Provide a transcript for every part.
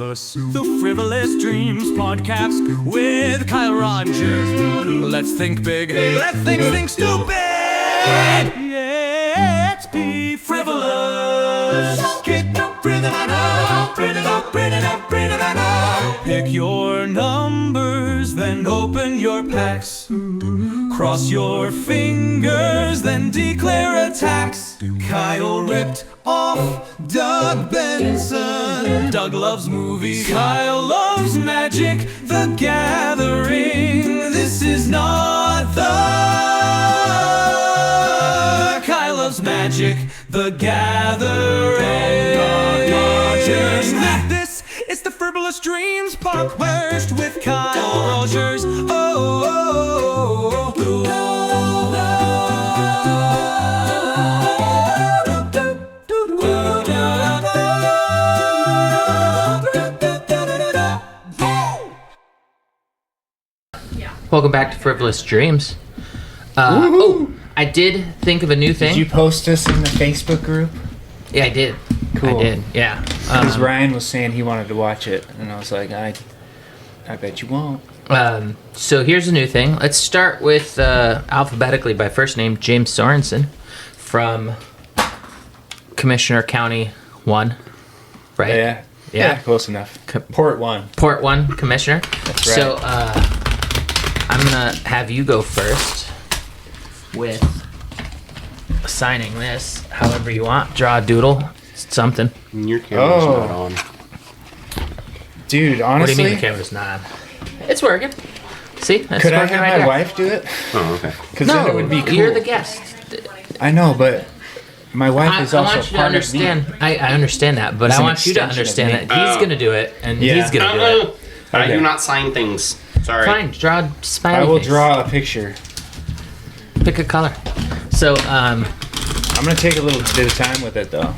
of the soup. The Frivolous Dreams podcast with Kyle Rogers. Let's think big. Let's think stupid. Yeah, let's be frivolous. Get up, bring it on, bring it up, bring it up, bring it on. Pick your numbers, then open your packs. Cross your fingers, then declare attacks. Kyle ripped off Doug Benson. Doug loves movies. Kyle loves magic. The Gathering. This is not the Kyle loves magic. The Gathering. This is the Frivolous Dreams podcast with Kyle Rogers. Welcome back to Frivolous Dreams. I did think of a new thing. Did you post us in the Facebook group? Yeah, I did. Cool. I did, yeah. Because Ryan was saying he wanted to watch it, and I was like, I bet you won't. So here's a new thing. Let's start with alphabetically by first name, James Sorenson from Commissioner County 1, right? Yeah, close enough. Port 1. Port 1 Commissioner. That's right. So I'm going to have you go first with assigning this however you want. Draw a doodle, something. Your camera's not on. Dude, honestly... What do you mean the camera's not on? It's working. See? That's could I working have right my there. wife do it? Oh, okay. Because then it would be cool. You're the guest. I know, but my wife is I also want you to part understand. of me. I understand that, but It's I an want you to extension understand of that me. he's going to do it, and Yeah. he's going to do it. I do Okay. not sign things. Sorry. Fine, draw a smiley I will face. draw a picture. Pick a color. So, I'm going to take a little bit of time with it, though.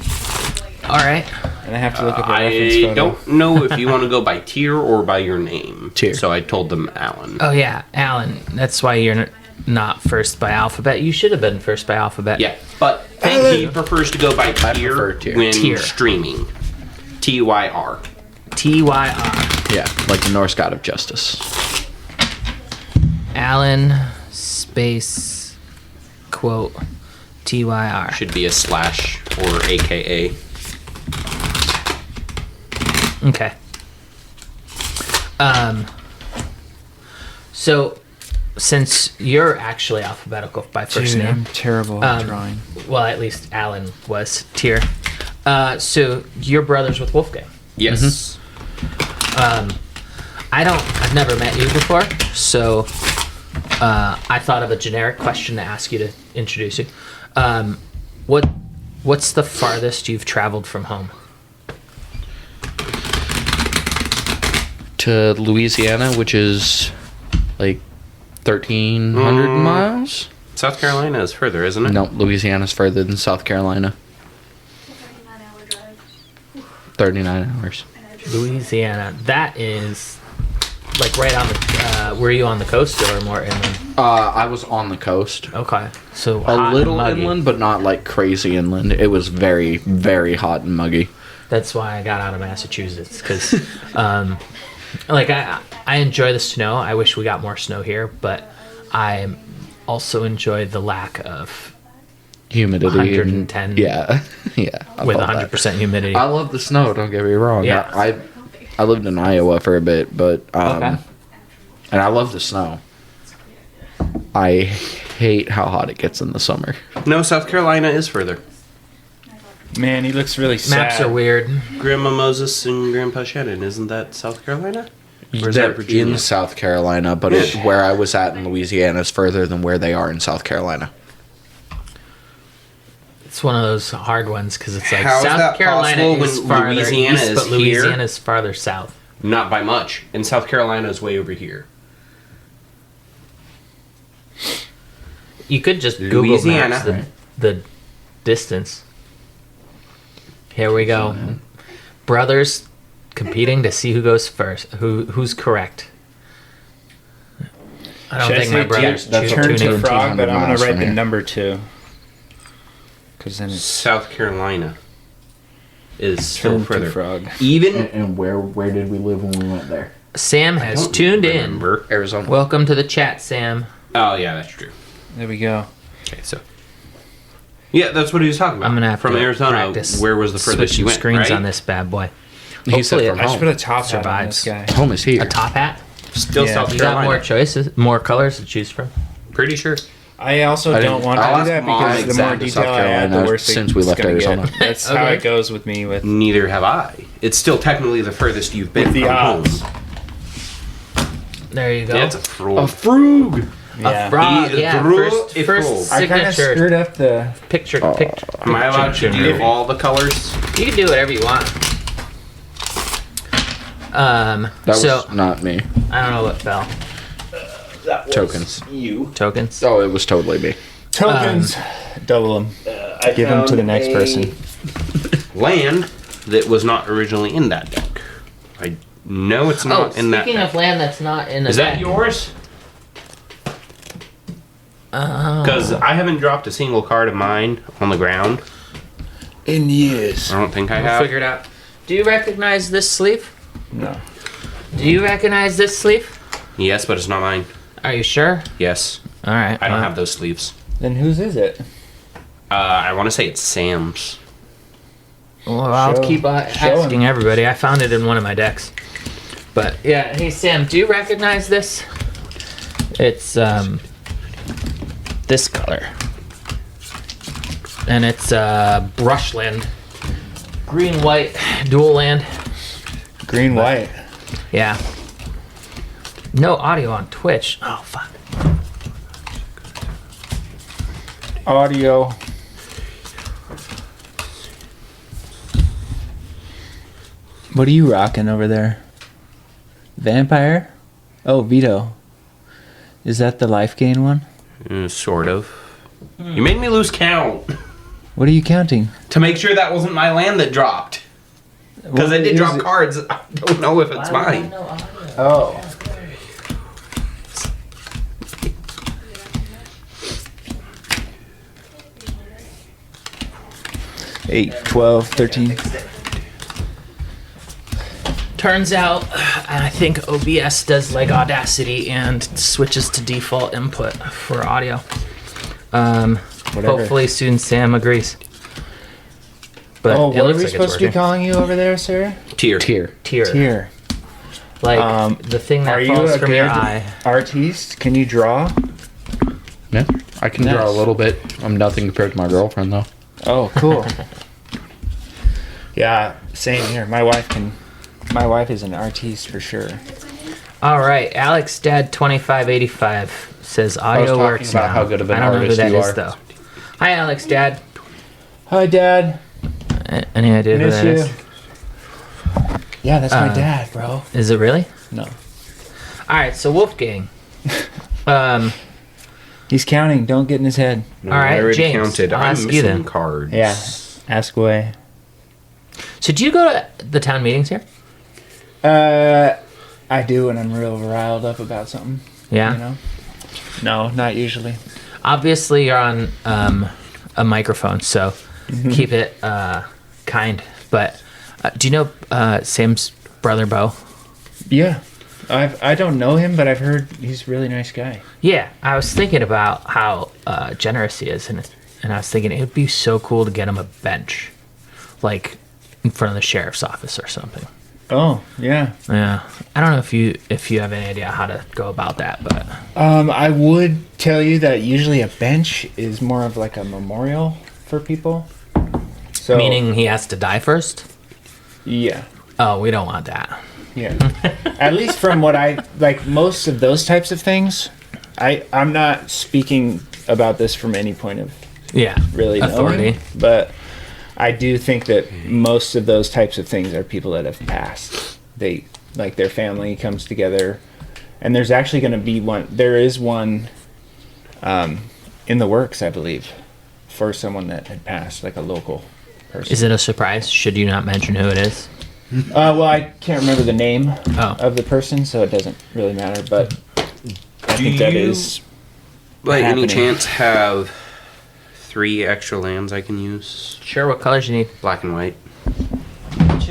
all right. And I have to look up a reference I photo. don't know if you want to go by tier or by your name. Tier. So I told them Alan. Oh, yeah, Alan. That's why you're not first by alphabet. You should have been first by alphabet. Yeah, but he prefers to go by tier, when Tier. streaming. TYR. TYR. Yeah, like the Norse god of justice. Alan space quote TYR. Should be a slash or AKA. Okay. So since you're actually alphabetical by first Dude, name, I'm terrible at drawing. well, at least Alan was tier. So you're brothers with Wolfgang. Yes. I've never met you before, so I thought of a generic question to ask you to introduce you. What's the farthest you've traveled from home? To Louisiana, which is like 1,300 miles? South Carolina is further, isn't it? No, Louisiana's further than South Carolina. 39 hours. Louisiana. That is like right on the. Were you on the coast or more inland? I was on the coast. Okay, so A hot little and muggy. inland, but not like crazy inland. It was very, very hot and muggy. That's why I got out of Massachusetts because, like I enjoy the snow. I wish we got more snow here, but I also enjoy the lack of Humidity. 110. Yeah. Yeah. I with love that. 100% humidity. I love the snow, don't get me wrong. Yeah. I lived in Iowa for a bit, but Okay. and I love the snow. I hate how hot it gets in the summer. No, South Carolina is further. Man, he looks really sad. Maps are weird. Grandma Moses and Grandpa Shannon, isn't that South Carolina? Or is They're that Virginia? in South Carolina, but where I was at in Louisiana is further than where they are in South Carolina. It's one of those hard ones because it's like How is South that Carolina possible is when farther Louisiana east, is but here? Louisiana is farther south. Not by much. And South Carolina is way over here. You could just Google Louisiana. Maps the distance. Here we go. Brothers competing to see who goes first. Who's correct. I don't Should think I my say brothers that's turn tuning to in. frog, but I'm going 1,500 to write miles the from number 2. Because then it's... South Carolina. is still Turn to further. frog. Even And where did we live when we went there? Sam has tuned remember. Arizona. Welcome to the chat, Sam. Oh yeah, that's true. There we go. Okay, so yeah, that's what he was talking about. I'm gonna have from to Arizona. practice Where was the furthest switching you went? screens right? on this bad boy. He said Hopefully from it I should home. put a top hat on this Survives. guy. Home is here. A top hat. Still Yeah. South You got Carolina. more choices, more colors to choose from. Pretty sure. I also I don't didn't- want to I'll do ask that Mom because the more exact to South detail I add, the Carolina worse since it's we left gonna Arizona. Get. That's how Okay. it goes with me. With Neither have I. It's still technically the furthest you've been With the from odds. home. There you go. Yeah, it's a frog. A frog. A frog, He yeah. drew First, a first frog. I kind of signature screwed up the. picture. Am I allowed to do all the colors? You can do whatever you want. That was So not me. I don't know what fell. Tokens. Tokens. Oh, it was totally me. Tokens. Double them. Give them to the next person. Land that was not originally in that deck. I know it's Oh, not in that speaking deck. of land that's not in the Is that deck. yours? Because I haven't dropped a single card of mine on the ground. In years. I don't think I We'll have. figure it out. Do you recognize this sleeve? No. Do you recognize this sleeve? Yes, but it's not mine. Are you sure? Yes, All right. I don't have those sleeves. Then whose is it? I want to say it's Sam's. Well, I'll Show- keep show asking him. everybody. I found it in one of my decks. But yeah, hey Sam, do you recognize this? It's this color, and it's brushland, green white dual land. Green white. Yeah. No audio on Twitch. Oh fuck. Audio. What are you rocking over there? Vampire? Oh, Vito. Is that the life gain one? Sort of. You made me lose count What are you counting? to make sure that wasn't my land that dropped. Because I What did is drop it? cards. I don't know if it's mine. Oh. 8, 12, 13. Turns out, I think OBS does like Audacity and switches to default input for audio. Whatever. Hopefully soon Sam agrees. But Oh, it what are looks we like supposed it's to be working. calling you over there, sir? Tier. Tier. Tier. Here. Like the thing Are that you falls a from your good eye. artiste? Can you draw? Yeah, I can draw a Nice. little bit. I'm nothing compared to my girlfriend though. Oh, cool. Yeah, same here. My wife is an artiste for sure. All right, Alex Dad 2585 says audio talking works about now. how good of an I don't know who artist that you is are. though. Hi, Alex Dad. Hi, Dad. Any idea who Miss that you. is? Yeah, that's my dad, bro. Is it really? No. All right, so Wolfgang. He's counting. Don't get in his head. No, All right, I already James, counted. I'll I'm ask you missing then. cards. Yeah. Ask away. So do you go to the town meetings here? I do when I'm real riled up about something. Yeah. You know? No, not usually. Obviously, you're on a microphone, so keep it kind. But do you know Sam's brother Bo? Yeah. I don't know him, but I've heard he's a really nice guy. Yeah, I was thinking about how generous he is, and I was thinking it would be so cool to get him a bench, like in front of the sheriff's office or something. Oh, yeah. Yeah, I don't know if you have any idea how to go about that, but I would tell you that usually a bench is more of like a memorial for people. So meaning he has to die first. yeah. Oh, we don't want that. Yeah. At least from what I like, most of those types of things, I'm not speaking about this from any point of Yeah, really authority. knowing, but I do think that most of those types of things are people that have passed. They like their family comes together, and there's actually going to be one. There is one in the works, I believe, for someone that had passed, like a local person. Is it a surprise? Should you not mention who it is? Well, I can't remember the name Oh. of the person, so it doesn't really matter. But I Do think that you- is By any happening. chance, have 3 extra lands I can use? Sure. What colors you need? Black and white.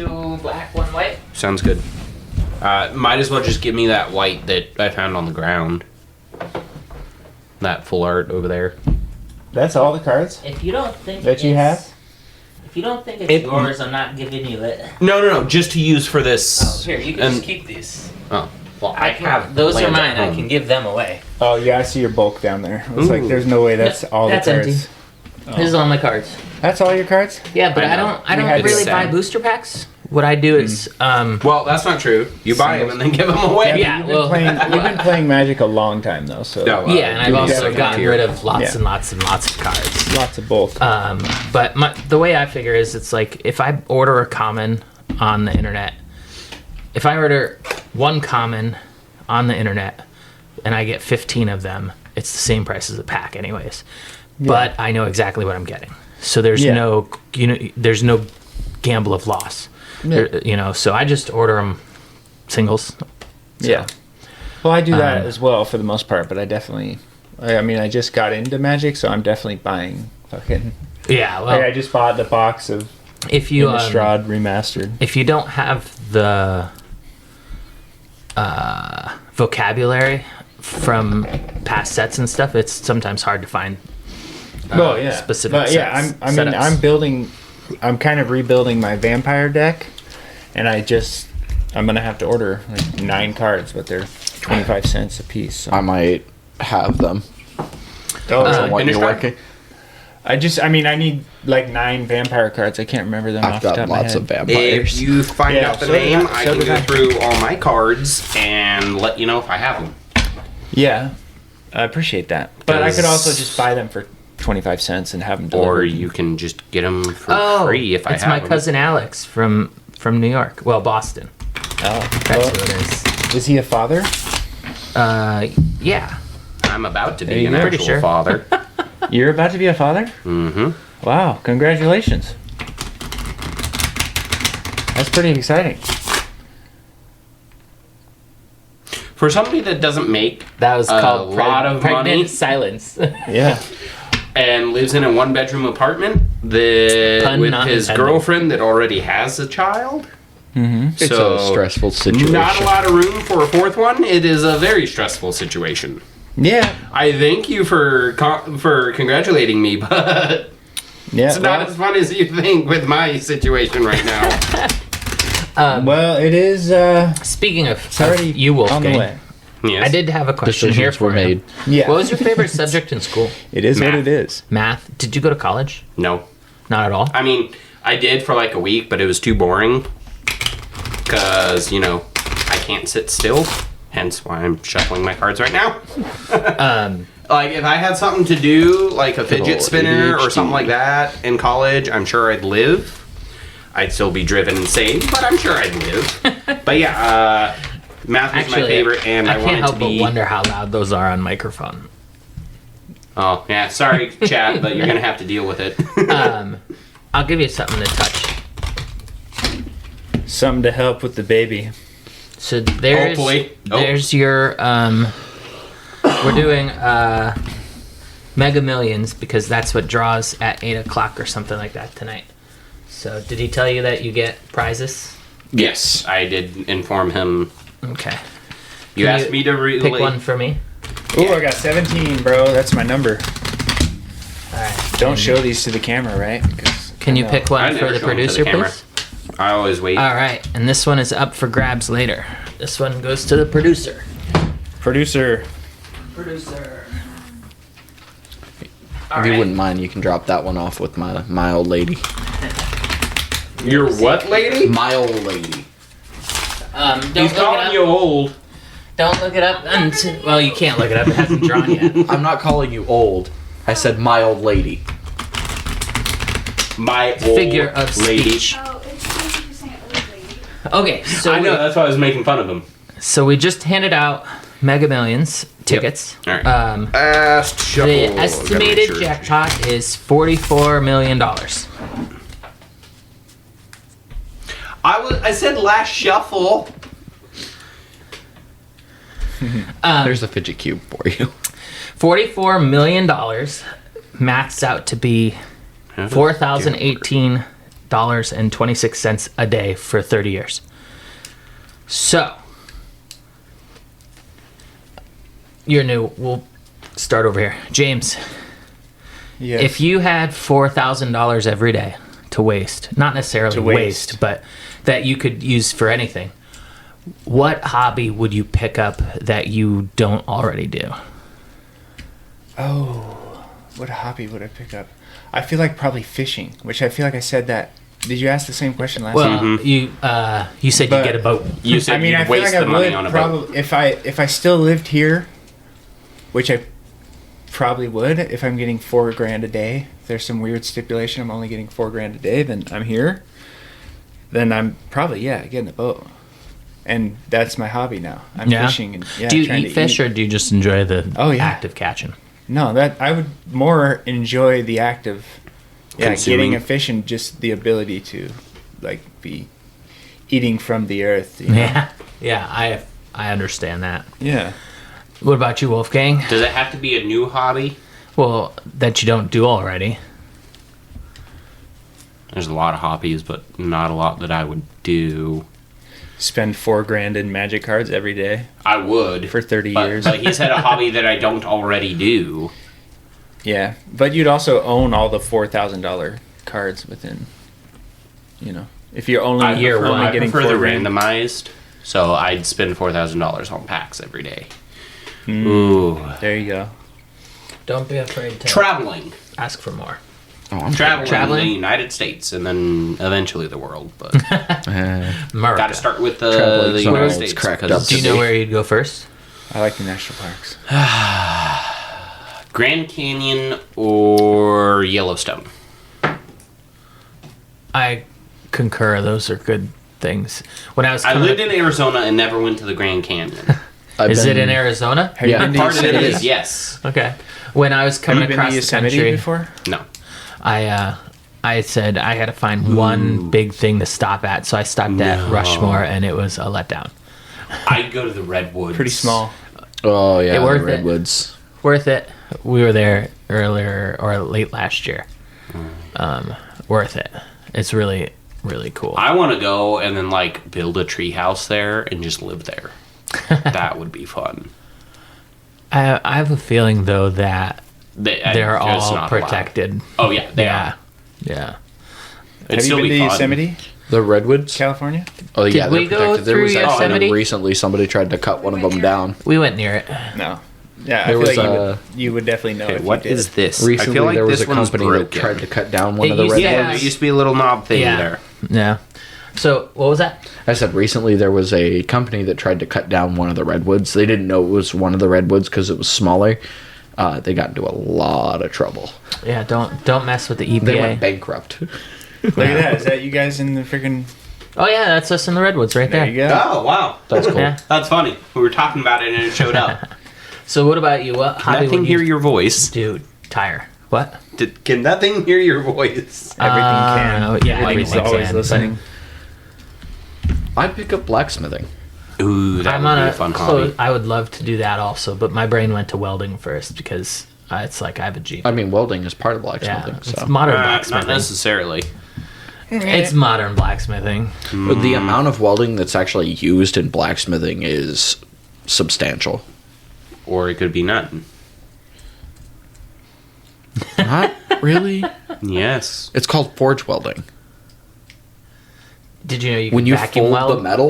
2 black, 1 white. Sounds good. Might as well just give me that white that I found on the ground. That full art over there. That's all the cards If you don't think that you have? if you don't think it's It- yours, I'm not giving you it. No. Just to use for this. Oh, here, you can and- just keep these. Oh. Well, I have those are land mine. at I home. can give them away. Oh, yeah, I see your bulk down there. It's like, Ooh. there's no way that's No, all that's the cards. empty. This is all my cards. That's all your cards? Yeah, but I I know. don't. I You don't had to really say. buy booster packs. What I do is, Well, that's not true. You buy them and then give them away. Yeah, You've well- been playing Magic a long time, though, so No, yeah, and I've you also definitely gotten tier. rid of lots Yeah. and lots and lots of cards. lots of bulk. But the way I figure is, it's like if I order a common on the internet, if I order 1 common on the internet and I get 15 of them, it's the same price as a pack, anyways. But I know exactly what I'm getting, so there's Yeah. no there's no gamble of loss. So I just order them singles. So, Yeah. Well, I do that Um, as well for the most part, but I just got into Magic, so I'm definitely buying fucking. yeah. Well, Like, I just bought the box of if you Innistrad remastered. if you don't have the vocabulary from past sets and stuff, it's sometimes hard to find specific But yeah, sets, I'm setups. I'm kind of rebuilding my vampire deck, and I'm gonna have to order like 9 cards, but they're 25 cents a piece. So. I might have them. Oh, What you're Innistrad? working? I need like 9 vampire cards. I can't remember them I've off the top got of my lots head. of vampires. If you find Yeah, out the so did name, I- I so can did go I. through all my cards and let you know if I have them. Yeah, I appreciate that. But I could also just buy them for 25 cents and have them delivered. Or you can just get them for free if I it's have my them. cousin Alex from New York. Well, Boston. Oh, That's well, who it is. is he a father? Yeah. I'm about to There be you an go. actual Pretty sure. father. You're about to be a father? Mm-hmm. Wow, congratulations. That's pretty exciting. For somebody that doesn't make That was a called lot of pregnant money silence. Yeah. and lives in a 1-bedroom apartment Pun with not his intended. girlfriend that already has a child. It's So, a stressful situation. Not a lot of room for a 4th one. It is a very stressful situation. Yeah. I thank you for congratulating me, but Yeah. it's not as fun as you think with my situation right now. well, it is. Speaking of, It's already you, on the Wolfgang, way. Yes. I did have a question here Decisions for were you. made. Yeah. What was your favorite subject in school? It is what Math. it is. Math. Did you go to college? No. Not at all. I mean, I did for like a week, but it was too boring. Because, I can't sit still. Hence why I'm shuffling my cards right now. Like, if I had something to do, like a fidget Little spinner or ADHD. something like that in college, I'm sure I'd live. I'd still be driven insane, but I'm sure I'd live. But yeah, math was my favorite, and I can't wanted help to but be. wonder how loud those are on microphone. Oh, yeah, sorry, chat, but you're going to have to deal with it. I'll give you something to touch. Something to help with the baby. So there's Hopefully. Oh. there's your we're doing Mega Millions because that's what draws at 8 o'clock or something like that tonight. So did he tell you that you get prizes? Yes, I did inform him. Okay. You Can asked me to Pick one for me. Ooh, I got 17, bro. That's my number. All right. Don't show these to the camera, right? 'Cause Can you I know. pick I one never for the show 'em to the producer, camera. please? I always wait. All right, and this one is up for grabs later. This one goes to the producer. Producer. Producer. If you wouldn't mind, you can drop that one off with my old lady. Your what, lady? My old lady. Don't He's look it calling up. you old. Don't look it up until. Well, you can't look it up. It hasn't drawn yet. I'm not calling you old. I said my old lady. My old Figure of lady. speech. Oh, it's supposed to say old lady. Okay, so I know, that's why I was making fun of him. so we just handed out Mega Millions tickets. All right. The estimated jackpot is $44 million. I said last shuffle. There's a fidget cube for you. $44 million maths out to be 4,018 $4,000.26 a day for 30 years. So, you're new. We'll start over here. James, Yes. if you had $4,000 every day to waste, not necessarily To waste, waste. but that you could use for anything, what hobby would you pick up that you don't already do? Oh, what hobby would I pick up? I feel like probably fishing, which I feel like I said that. Did you ask the same question last time? Well, you said But- you'd get a boat. You said I mean, you'd I feel waste like I the money would on a boat. probably if I still lived here, which I probably would if I'm getting $4,000 a day. If there's some weird stipulation, I'm only getting $4,000 a day, then I'm here. Then I'm probably getting a boat, and that's my hobby now. I'm Yeah. fishing and Do you trying eat to fish or do you just enjoy the Oh, yeah. act of catching? No, that I would more enjoy the act of Consuming. getting a fish and just the ability to like be eating from the earth. You know? Yeah, I understand that. Yeah. What about you, Wolfgang? Does it have to be a new hobby? Well, that you don't do already. There's a lot of hobbies, but not a lot that I would do. Spend $4,000 in magic cards every day I would. for 30 but, years. But he said a hobby that I don't already do. Yeah, but you'd also own all the $4,000 cards within. If you're only Year one. I getting prefer the $4,000. randomized, so I'd spend $4,000 on packs every day. Ooh. There you go. Don't be afraid to Traveling. ask for more. Oh, I'm Traveling in the United States and then eventually the world. But America. got to start with Traveling the is United always States. cracked 'cause up Do you know where you'd go first? I like the national parks. Grand Canyon or Yellowstone? I concur. Those are good things. When I was I coming lived in Arizona and never went to the Grand Canyon. is it in Arizona? Have Yeah. you been to Part of it Yosemite? is, yes. Okay. When I was Have coming you been across to the Yosemite country, before? No. I said I had to find one big thing to stop at, so I stopped at Rushmore, and it was a letdown. I'd go to the Redwoods. Pretty small. Oh yeah, It the worth it. redwoods. Worth it. We were there earlier or late last year. Worth it. It's really, really cool. I want to go and then like build a tree house there and just live there. That would be fun. I have a feeling though that they're it's all not allowed. protected. Oh yeah, they Yeah, are. yeah. It'd Have you still been be to fun. Yosemite, The redwoods. California? Oh yeah, Did they're we go protected. There was through actually Yosemite? recently somebody tried to cut one of them down. We went near it. No. Yeah, I There feel was, like you would definitely know Okay, if what you did. is this? Recently, I feel like there was this a one's company that broken. tried to cut down one It of the used- redwoods. Yeah, there used to be a little knob thing Yeah. there. Yeah. So what was that? I said recently there was a company that tried to cut down one of the redwoods. They didn't know it was one of the redwoods because it was smaller. They got into a lot of trouble. Yeah. Don't mess with the EPA. They went bankrupt. Look at that. Is that you guys in the freaking... Oh yeah, that's us in the redwoods right There there. you go. Oh wow, That's cool. Yeah. that's funny. We were talking about it and it showed up. So what about you? What hobby Nothing would hear you your voice. do? Tire. What? Can nothing hear your voice? Everything can. Yeah, Everything's everything always can, listening. I'd pick up blacksmithing. Ooh, that I'm would on be a a fun close. hobby. I would love to do that also, but my brain went to welding first because it's like I have a Jeep. I mean, welding is part of Yeah, blacksmithing. it's So modern Not blacksmithing. necessarily. It's modern blacksmithing. But the amount of welding that's actually used in blacksmithing is substantial. Or it could be nothing. Not really. Yes. It's called forge welding. Did you know you When can you vacuum fold weld? the metal,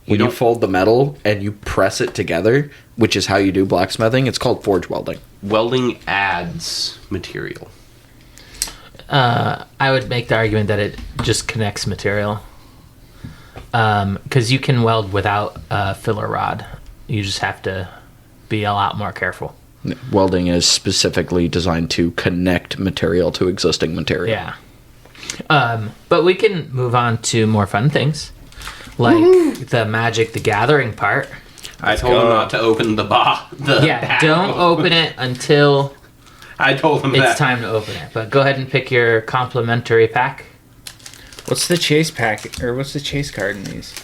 when you don't- fold the metal and you press it together, which is how you do blacksmithing, it's called forge welding. Welding adds material. I would make the argument that it just connects material. Because you can weld without a filler rod. You just have to be a lot more careful. Welding is specifically designed to connect material to existing material. Yeah. But we can move on to more fun things. Like the Magic the Gathering part. I told him not to open the Yeah, pack. don't open it until I told him it's that. time to open it. But go ahead and pick your complimentary pack. What's the chase pack, or what's the chase card in these?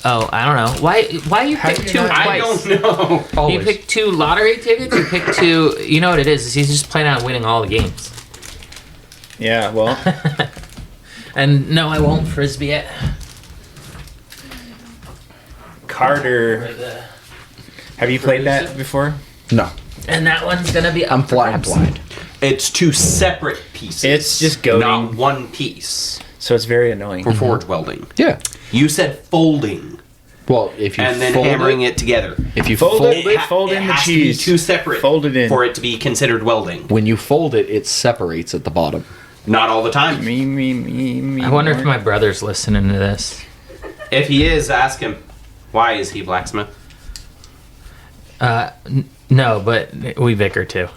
Oh, I don't know. Why you How pick do you two not- I twice? don't know. You Always. pick two lottery tickets. You pick two. You know what it is? He's just planning on winning all the games. Yeah, well, And no, I won't frisbee it. Carter. Have you played that before? No, And that one's gonna be. I'm flying blind. It's two separate pieces. It's just goading. not one piece So it's very annoying. for forge welding. Yeah. You said folding Well, if you and then fold hammering it, it together. if you Fold fold, it. it, Fold in the has to be cheese. two separate. Fold it in. for it to be considered welding. when you fold it, it separates at the bottom. Not all the time. Me. I wonder if more. my brother's listening to this. If he is, ask him. Why is he blacksmith? No, but we bicker too.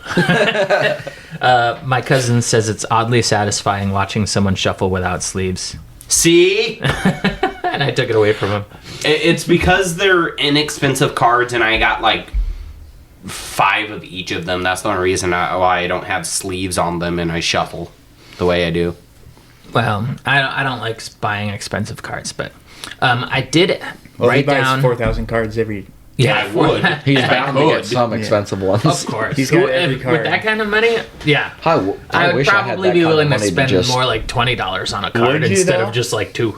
My cousin says it's oddly satisfying watching someone shuffle without sleeves. See? And I took it away from him. It's because they're inexpensive cards, and I got like 5 of each of them. That's the only reason why I don't have sleeves on them, and I shuffle the way I do. Well, I don't like buying expensive cards, but I did Well, he write buys down. 4,000 cards every. I would. He's If I bound to get could. some expensive ones. Of course, He's got every With card. that kind of money, yeah. I I would wish I had probably that be kind of willing to money spend just- more like $20 on a card Would you, instead though? of just like 2.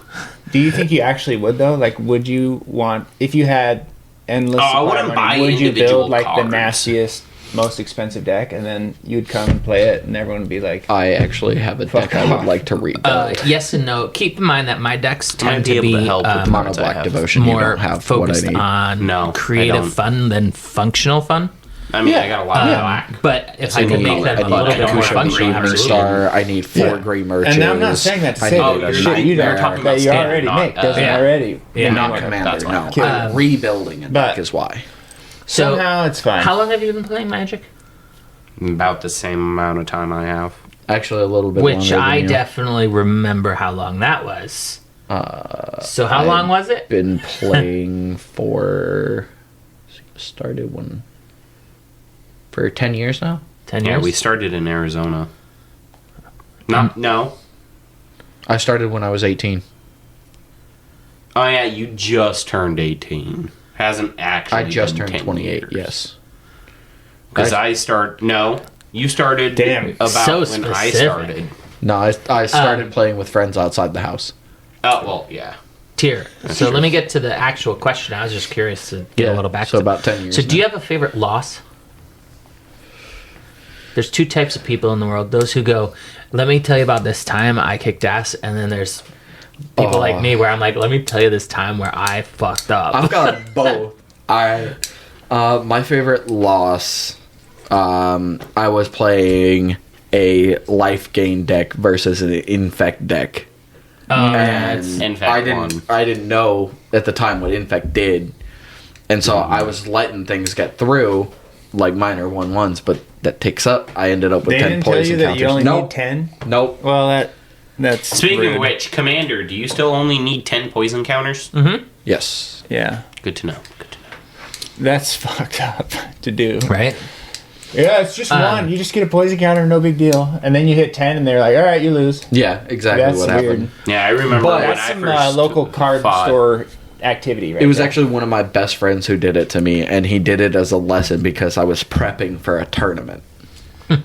Do you think you actually would though? Like, would you want if you had endless? I supply of wouldn't money, buy would you individual build like the cards. nastiest, most expensive deck, and then you'd come and play it, and everyone would be like, I actually have a Fuck deck I would off. like to rebuild. Yes and no. Keep in mind that my decks Might tend be to able be to help with the Mono cards I Black have. Devotion, you more don't have what I focused need. on No, I creative don't. fun than functional fun. I mean, Yeah. I got a lot of black. But if I I can need- make them I a need little bit more Kusha functional, Green absolutely. Star. I need 4 Yeah. gray merchants. and I'm not saying that to I say need that you're shit not- you you're don't talking that about you standard, already not, make doesn't yeah. already. Yeah. not Anyway. commander. That's No, why. I'm rebuilding a but- deck is why. So Somehow it's fine. how long have you been playing Magic? About the same amount of time I have. Actually, a little bit Which longer than I you. definitely remember how long that was. So how long was it? Been playing for started when for 10 years now. 10 Yeah, years? we started in Arizona. No. I started when I was 18. Oh yeah, you just turned 18. Hasn't actually. I just been turned 10 28. years. Yes. Because you started. Damn. About So when I specific. started. No, I started playing with friends outside the house. Oh well, yeah. Tier. So let me get to the actual question. I was just curious to get a little back So to about 10 years. So do you have a favorite loss? There's 2 types of people in the world. Those who go, let me tell you about this time I kicked ass. And then there's people like me where I'm like, let me tell you this time where I fucked up. I've got both. My favorite loss. I was playing a life gain deck versus an infect deck, and Infect won. I didn't know at the time what infect did, and so I was letting things get through, like minor 1/1s, but that takes up. I ended up with They 10 didn't tell poison you that counters. you only nope. need 10. Nope. Well, that's Speaking rude. of which, Commander, do you still only need 10 poison counters? Yes. Yeah, Good to know. Good to know. that's fucked up to do. Right? Yeah, it's just one. You just get a poison counter, no big deal. And then you hit 10, and they're like, "All right, you lose." Yeah. Exactly That's what weird. happened. Yeah, I remember But when That's I some first local card fought. store activity, right? It was there. actually one of my best friends who did it to me, and he did it as a lesson because I was prepping for a tournament. Was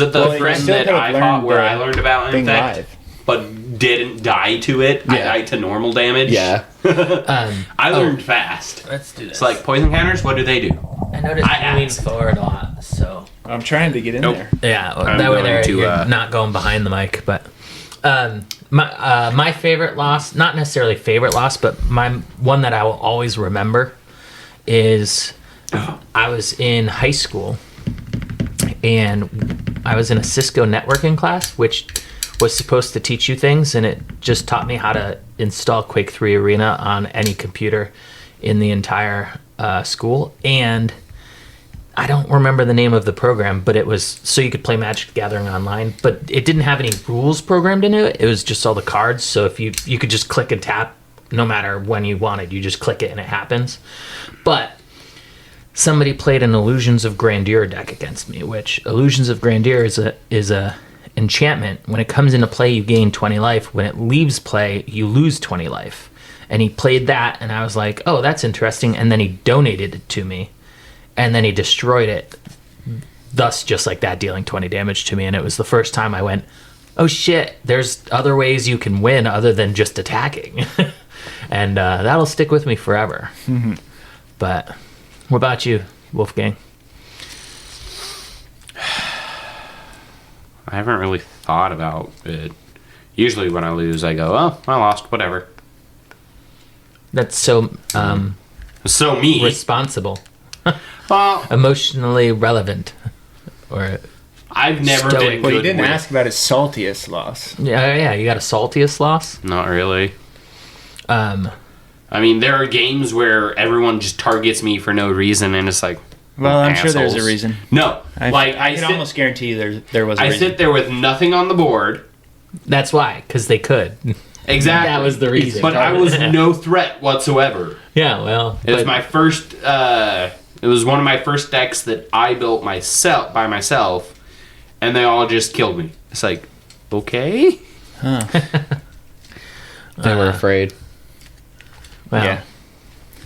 it the Well, you friend still that could've I learned fought where the I learned about thing infect, live. but didn't die to it? I Yeah. died to normal damage. Yeah. I learned fast. Let's do this. It's like poison counters. What do they do? I noticed I you lean asked. forward a lot, so I'm trying to get in Nope. there. yeah, I'm that way going there to, you're not going behind the mic. But my favorite loss, not necessarily favorite loss, but my one that I will always remember is I was in high school and I was in a Cisco networking class, which was supposed to teach you things, and it just taught me how to install Quake 3 Arena on any computer in the entire school. And I don't remember the name of the program, but it was so you could play Magic the Gathering online, but it didn't have any rules programmed into it. It was just all the cards. So if you could just click and tap no matter when you wanted, you just click it and it happens. But somebody played an Illusions of Grandeur deck against me, which Illusions of Grandeur is a enchantment. When it comes into play, you gain 20 life. When it leaves play, you lose 20 life. And he played that, and I was like, oh, that's interesting. And then he donated it to me, and then he destroyed it, thus just like that, dealing 20 damage to me. And it was the first time I went, oh shit, there's other ways you can win other than just attacking. And that'll stick with me forever. But what about you, Wolfgang? I haven't really thought about it. Usually when I lose, I go, oh, I lost, whatever. That's so So me. responsible, Well, emotionally relevant, or I've never Stoic. been Well, you good didn't with... ask about his saltiest loss. yeah, you got a saltiest loss. Not really. Um, I mean, there are games where everyone just targets me for no reason, and it's like, Well, I'm sure there's a assholes. reason. No, I I can sit, almost guarantee there was a I reason. sit there with nothing on the board. that's why, because they could. Exactly. That was the reason. But I was no threat whatsoever. Yeah, well, It was my first. It was one of my first decks that I built myself by myself, and they all just killed me. It's like, okay. They were afraid. well, Yeah.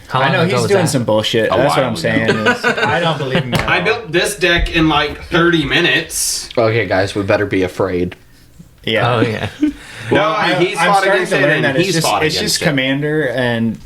How I long know ago he's was doing that? some bullshit. A That's what while I'm ago. saying. Is, I don't believe him. At I all. built this deck in like 30 minutes. Okay, guys, we better be afraid. Yeah. Oh yeah. No, he's fought starting against to it, learn and that he's fought it's against just it. commander, and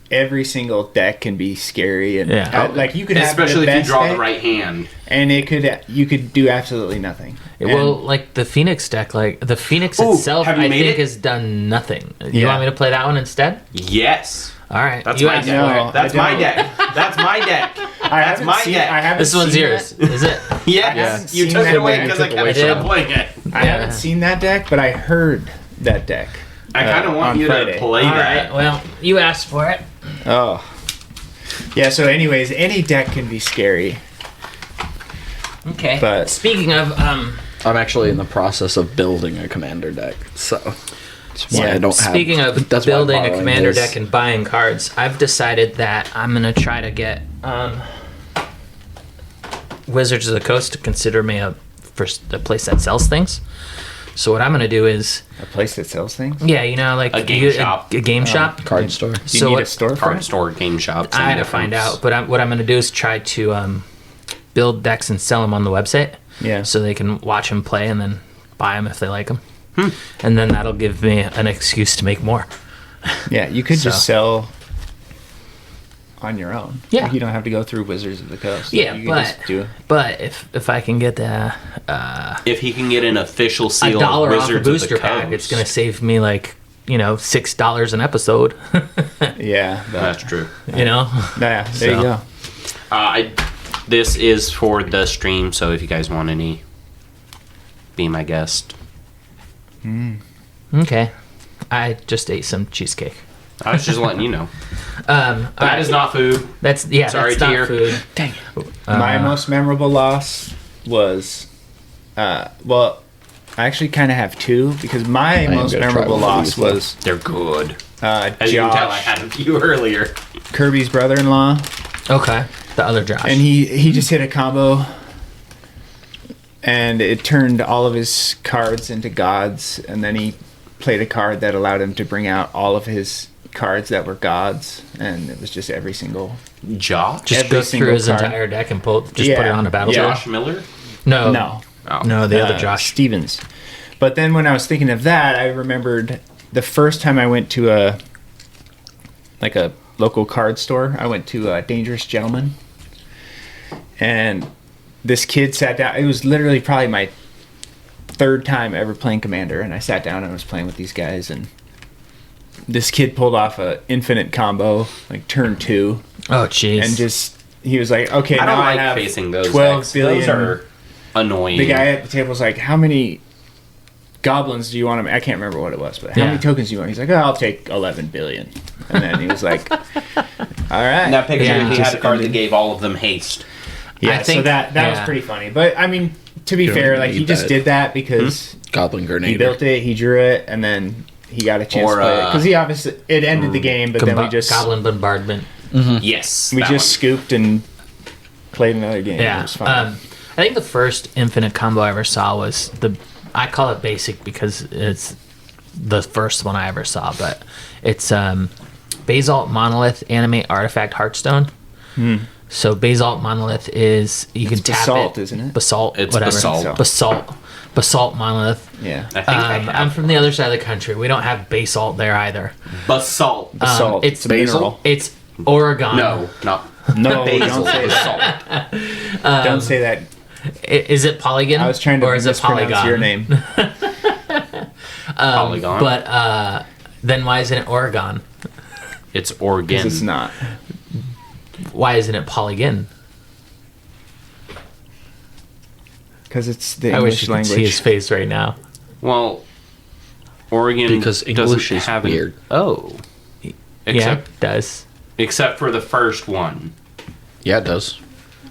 every single deck can be scary. And Yeah. like you could have Especially the if you best draw deck, the right hand. and you could do absolutely nothing. Well, like the Phoenix deck, like the Phoenix Ooh, itself, have you I made think it? has done nothing. You Yeah. want me to play that one instead? Yes. All right. That's you my asked deck. for it. No. That's I my don't. deck. That's my deck. I That's haven't my seen, deck. I haven't This one's seen yours, that. is it? Yes. You seen took that it away deck. because I Took kept away from shuffling it. I haven't seen that deck, but I heard that deck. I kind of want on you Friday. to play All that. right. Well, you asked for it. Oh. Yeah, so anyways, any deck can be scary. Okay. But- speaking of, I'm actually in the process of building a commander deck, so that's why Yeah, I don't have. speaking of that's why I'm building a borrowing commander this. deck and buying cards, I've decided that I'm gonna try to get Wizards of the Coast to consider me a place that sells things. So what I'm gonna do is, A place that sells things? yeah, you know, like A game shop. a game shop. card store. Do you So need what- a store for Card it? store, game shops. I had and to find different- out, but what I'm going to do is try to build decks and sell them on the website, Yeah. so they can watch them play and then buy them if they like them, and then that'll give me an excuse to make more. Yeah, you could just So- sell on your own. Yeah. Like, you don't have to go through Wizards of the Coast. Yeah, you but could just do but if I can get the If he can get an official $1 seal of off a Wizards of booster the pack, Coast, it's going to save me like $6 an episode. Yeah, but, That's true. You know, yeah, there you So. go. This is for the stream, so if you guys want any, be my guest. okay. I just ate some cheesecake. I was just letting you know. All That right. is not food. That's Sorry, that's not dear. food. My most memorable loss was, well, I actually kind of have two because my am most gonna try memorable one of loss these, though. was They're good. As you can tell, I Josh, had a few earlier. Kirby's brother-in-law, Okay, the other Josh. and he just hit a combo, and it turned all of his cards into gods, and then he played a card that allowed him to bring out all of his cards that were gods, and it was just every single. Josh? just every go through single his card. entire deck and put it Yeah. on a battle board. Josh Miller? No, No, Oh. no, the other Josh. Stevens. But then when I was thinking of that, I remembered the first time I went to a local card store. I went to a Dangerous Gentleman, and this kid sat down. It was literally probably my third time ever playing Commander, and I sat down and was playing with these guys, and this kid pulled off a infinite combo, like turn 2, Oh, jeez. and just he was like, "Okay, I now don't I like have facing those 12 decks. billion." Those are annoying. The guy at the table was like, "How many goblins do you want to?" I can't remember what it was, but how Yeah. many tokens do you want? He's like, "Oh, I'll take 11 billion." And then he was like, "All right." In that picture, Yeah. he Just had a card that ended. gave all of them haste. Yeah, I so think- that was yeah. pretty funny. But I mean, to be You don't fair, even like he need just that. did that because Goblin Grenade. he built it, he drew it, and then he got a chance Or, to play it because he obviously it ended the game. But then we just Goblin Yes. we that just one. scooped and played another game. It Yeah. was fun. I think the first infinite combo I ever saw was I call it basic because it's the first one I ever saw, but it's Basalt Monolith Animate Artifact Heartstone. So Basalt Monolith is you It's can tap basalt, it. isn't it? Basalt, It's whatever. basalt. Basalt. basalt monolith. Yeah. I think I have I'm from the other side of the country. We don't have basalt there either. basalt. Basalt. it's a mineral. It's Oregon. No, not No, basil. don't say that. Basalt. Don't say that. Is it Polygon? I was trying to or is it mispronounce Polygon? your name. Polygon. But then why isn't it Oregon? it's Oregon. Because it's not. Why isn't it Polygon? Because it's the I wish English you could see his language. face right now. Well, Oregon Because English doesn't is have weird. An O. Yeah, Except it does. except for the first one. Yeah, it does.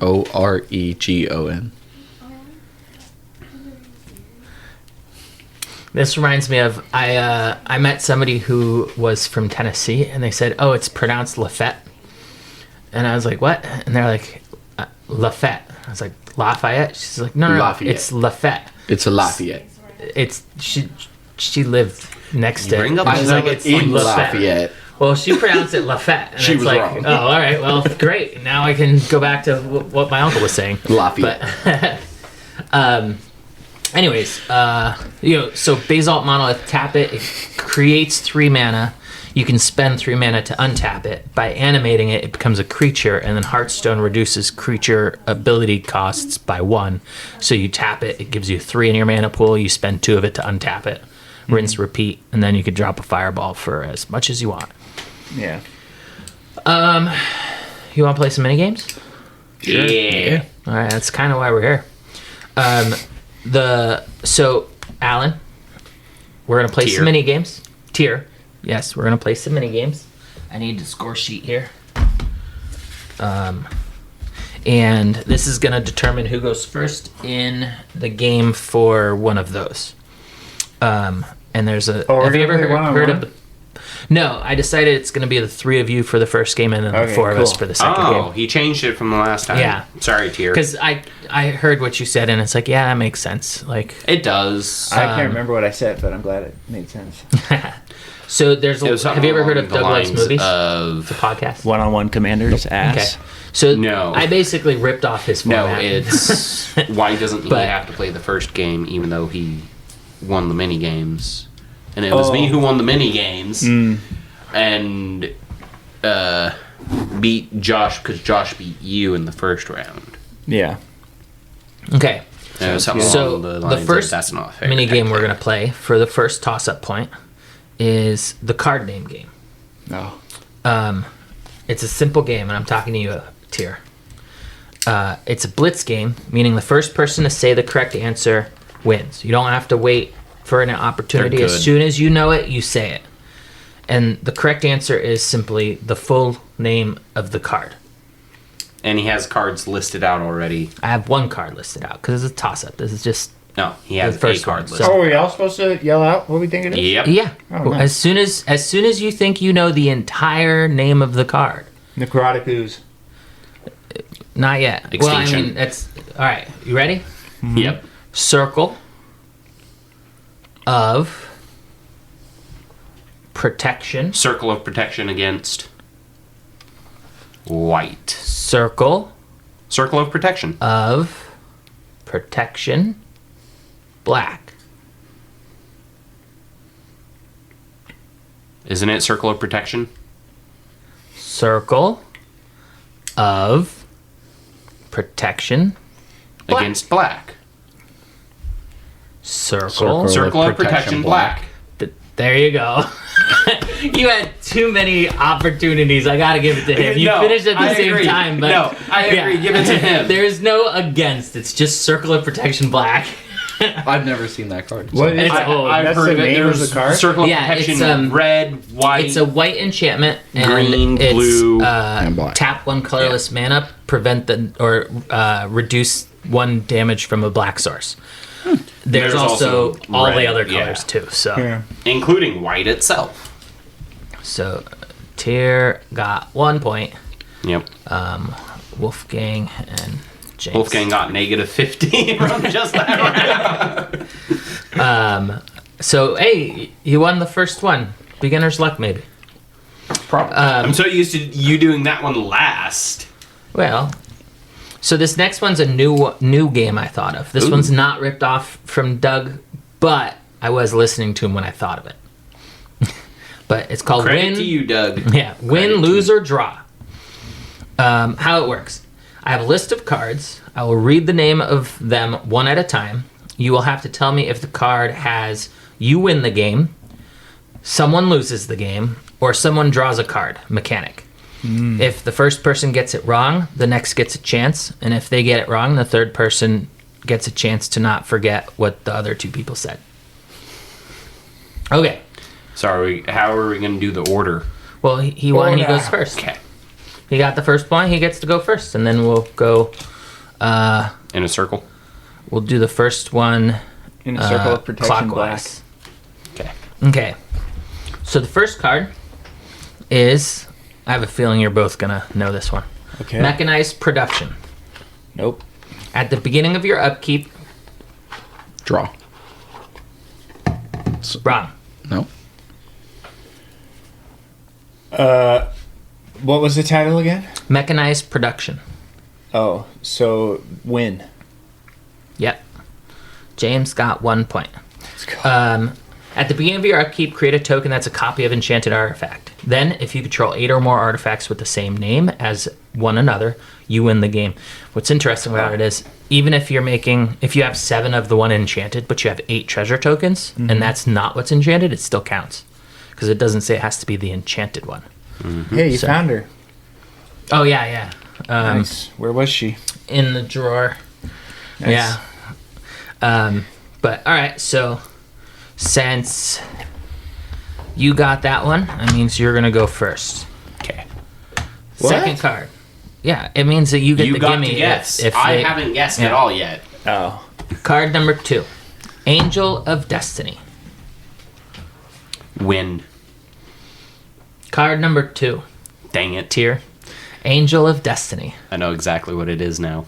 Oregon. This reminds me of I met somebody who was from Tennessee, and they said, "Oh, it's pronounced Lafette," and I was like, "What?" And they're like, "Lafette." I was like, "Lafayette." She's like, "No, Lafayette. it's Lafette." It's a Lafayette. It's she lived next to. bring it. up And she's another like, "It's In Lafette." Lafayette. Well, she pronounced it Lafette, and She it's was like, wrong. "Oh, all right, well, great. Now I can go back to what my uncle was saying." Lafayette. But, anyways, so basalt monolith, tap it. It creates 3 mana. You can spend 3 mana to untap it. By animating it, it becomes a creature, and then Hearthstone reduces creature ability costs by 1. So you tap it, it gives you 3 in your mana pool. You spend 2 of it to untap it. Rinse, repeat, and then you could drop a fireball for as much as you want. Yeah. You want to play some mini games? Yeah. All right, that's kind of why we're here. So Alan, we're gonna play Tier. some mini games. Tier, yes, we're gonna play some mini games. I need the score sheet here. And this is gonna determine who goes first in the game for one of those. And there's a. Oh, we're have you gonna ever play heard of one-on-one? the? No, I decided it's gonna be the 3 of you for the first game, and then the Okay, 4 of us cool. for the second Oh, game. he changed it from the last time. Yeah. Sorry, Tier. Because I heard what you said, and it's like, yeah, that makes sense. Like, It does. I can't remember what I said, but I'm glad it made sense. so there's. It was Have you ever heard of along the Doug Likes lines Movies? Of The podcast. One-on-one commanders ass. Okay. So No. I basically ripped off his no, format. it's why doesn't he But- have to play the first game even though he won the mini games? And it was me who won the mini games and beat Josh because Josh beat you in the first round. Yeah. Okay. And it was something So along the the lines first of that's not fair. mini game we're gonna play for the first toss-up point is the card name game. No. It's a simple game, and I'm talking to you, Tier. It's a blitz game, meaning the first person to say the correct answer wins. You don't have to wait for an opportunity. They're As good. soon as you know it, you say it. And the correct answer is simply the full name of the card. And he has cards listed out already. I have 1 card listed out because it's a toss-up. This is just No, he has The first a card one, listed. so- Oh, are we all supposed to yell out what we think it is? Yep. yeah. Oh, Well, nice. as soon as you think you know the entire name of the card. Necrotic ooze. Not yet. Well, I Extinction. mean, that's all right. You ready? Yep. Circle of protection. Circle of protection against white. Circle Circle of protection. of protection. Black. Isn't it circle of protection? Circle of protection. Black. Against black. Circle. Circle of protection black. There you go. You had too many opportunities. I gotta give it to him. You No, finished at the I same agree. time, but No, I agree. Give it to him. There's no against. It's just circle of protection black. I've never seen that card. What is It's it? old. I've That's heard the of it. name of There's the card? circle of Yeah, protection, it's, red, white. It's a white enchantment, and Green, it's, blue, and black. Tap 1 colorless mana, prevent reduce 1 damage from a black source. There's also all the red, other yeah. colors too. So Yeah. including white itself. Tier got 1 point. Yep. Wolfgang and James. Wolfgang got negative 15 from just that round. So hey, you won the first one. Beginner's luck, maybe. Probably. I'm so used to you doing that one last. Well, So this next one's a new game I thought of. This one's not ripped off from Doug, but I was listening to him when I thought of it. But it's called Credit Win. to you, Doug. Yeah, win, Credit to lose, you. or draw. How it works. I have a list of cards. I will read the name of them one at a time. You will have to tell me if the card has you win the game, someone loses the game, or someone draws a card. Mechanic. If the first person gets it wrong, the next gets a chance. And if they get it wrong, the third person gets a chance to not forget what the other two people said. Okay. So how are we going to do the order? Well, he won. He goes first. Okay. He got the first point. He gets to go first. And then we'll go... In a circle? We'll do the first one In a circle of protection clockwise. Okay. Okay. So the first card is... I have a feeling you're both going to know this one. black. Okay. Mechanized production. Nope. At the beginning of your upkeep... Draw. Wrong. No. What was the title again? Mechanized production. Oh, so win. Yep. James got 1 point. Let's go. At the beginning of your upkeep, create a token that's a copy of enchanted artifact. Then, if you control 8 or more artifacts with the same name as one another, you win the game. What's interesting about it is, even if if you have 7 of the one enchanted, but you have 8 treasure tokens, and that's not what's enchanted, it still counts. Because it doesn't say it has to be the enchanted one. Hey, you so- found her. Oh, yeah. Nice. Where was she? In the drawer. Nice. Yeah. But, alright, so... Since you got that one, that means you're gonna go first. Okay. Second card. Yeah, it means that you get You the got gimme. to guess. If I they- haven't guessed Yeah. at all yet. Oh. Card number 2, Angel of Destiny. Win. Card number 2, Dang it. tier, Angel of Destiny. I know exactly what it is now.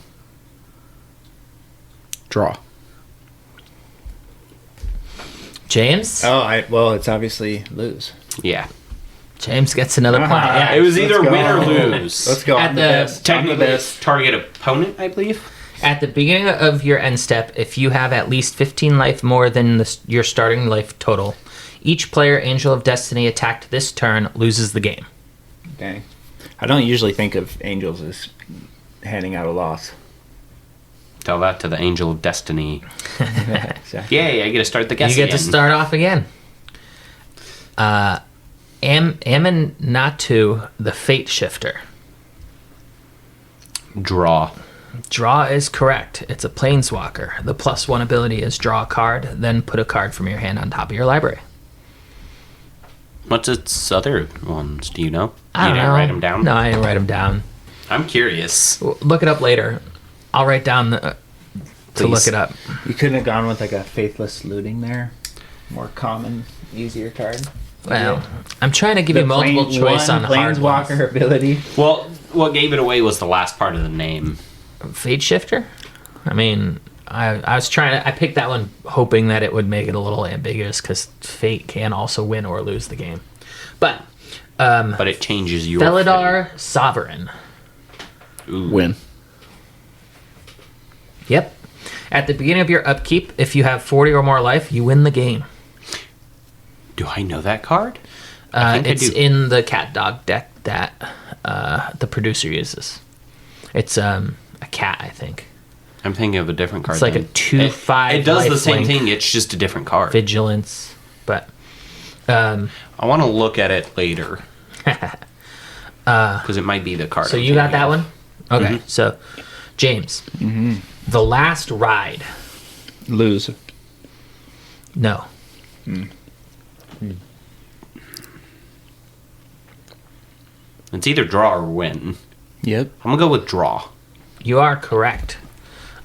Draw. James. Oh, well, it's obviously lose. Yeah. James gets another point. Yeah. It was either Let's win or go. lose. Let's go. At I'm the the- best. I'm the Technically, best. it's target opponent, I believe. At the beginning of your end step, if you have at least 15 life more than your starting life total, each player Angel of Destiny attacked this turn loses the game. Dang. I don't usually think of angels as handing out a loss. Tell that to the Angel of Destiny. Exactly. Yay, I get to start the guess You get again. to start off again. Aminatu, the Fate Shifter. Draw. Draw is correct. It's a planeswalker. The +1 ability is draw a card, then put a card from your hand on top of your library. What's its other ones? Do you know? I don't you didn't know. write them down? No, I didn't write them down. I'm curious. Look it up later. I'll write down to Please. look it up. You couldn't have gone with like a faithless looting there. More common, easier card. Well, I'm trying to give you multiple choice on hard ones. planeswalker ability. Well, what gave it away was the last part of the name. Fate Shifter? I mean, I was trying to... I picked that one hoping that it would make it a little ambiguous because Fate can also win or lose the game. But, But it changes your Felidar Sovereign. fate. Ooh. Win. Yep. At the beginning of your upkeep, if you have 40 or more life, you win the game. Do I know that card? I think I It's do. in the cat dog deck that the producer uses. It's a cat, I think. I'm thinking of a different card. It's like a then. 2/5 It does the life same link. thing. It's just a different card. Vigilance. But I want to look at it later because it might be the card. so I'm you got thinking that of. one? Okay. So James. The Last Ride. Lose. No. It's either draw or win. Yep. I'm gonna go with draw. You are correct.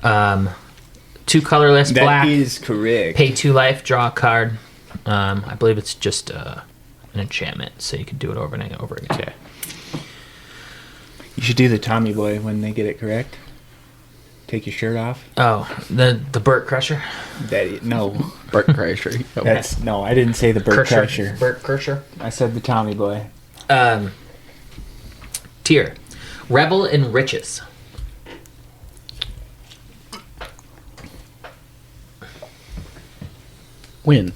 2 colorless, That black, is correct. pay 2 life, draw a card. I believe it's just an enchantment, so you can do it over and over again. Okay. You should do the Tommy Boy when they get it correct. Take your shirt off. Oh, the Burt Crusher? No, Burt Kreischer. that's no. I didn't say the Burt Crusher. Burt Crusher. I said the Tommy Boy. Tier. Revel in Riches. Win.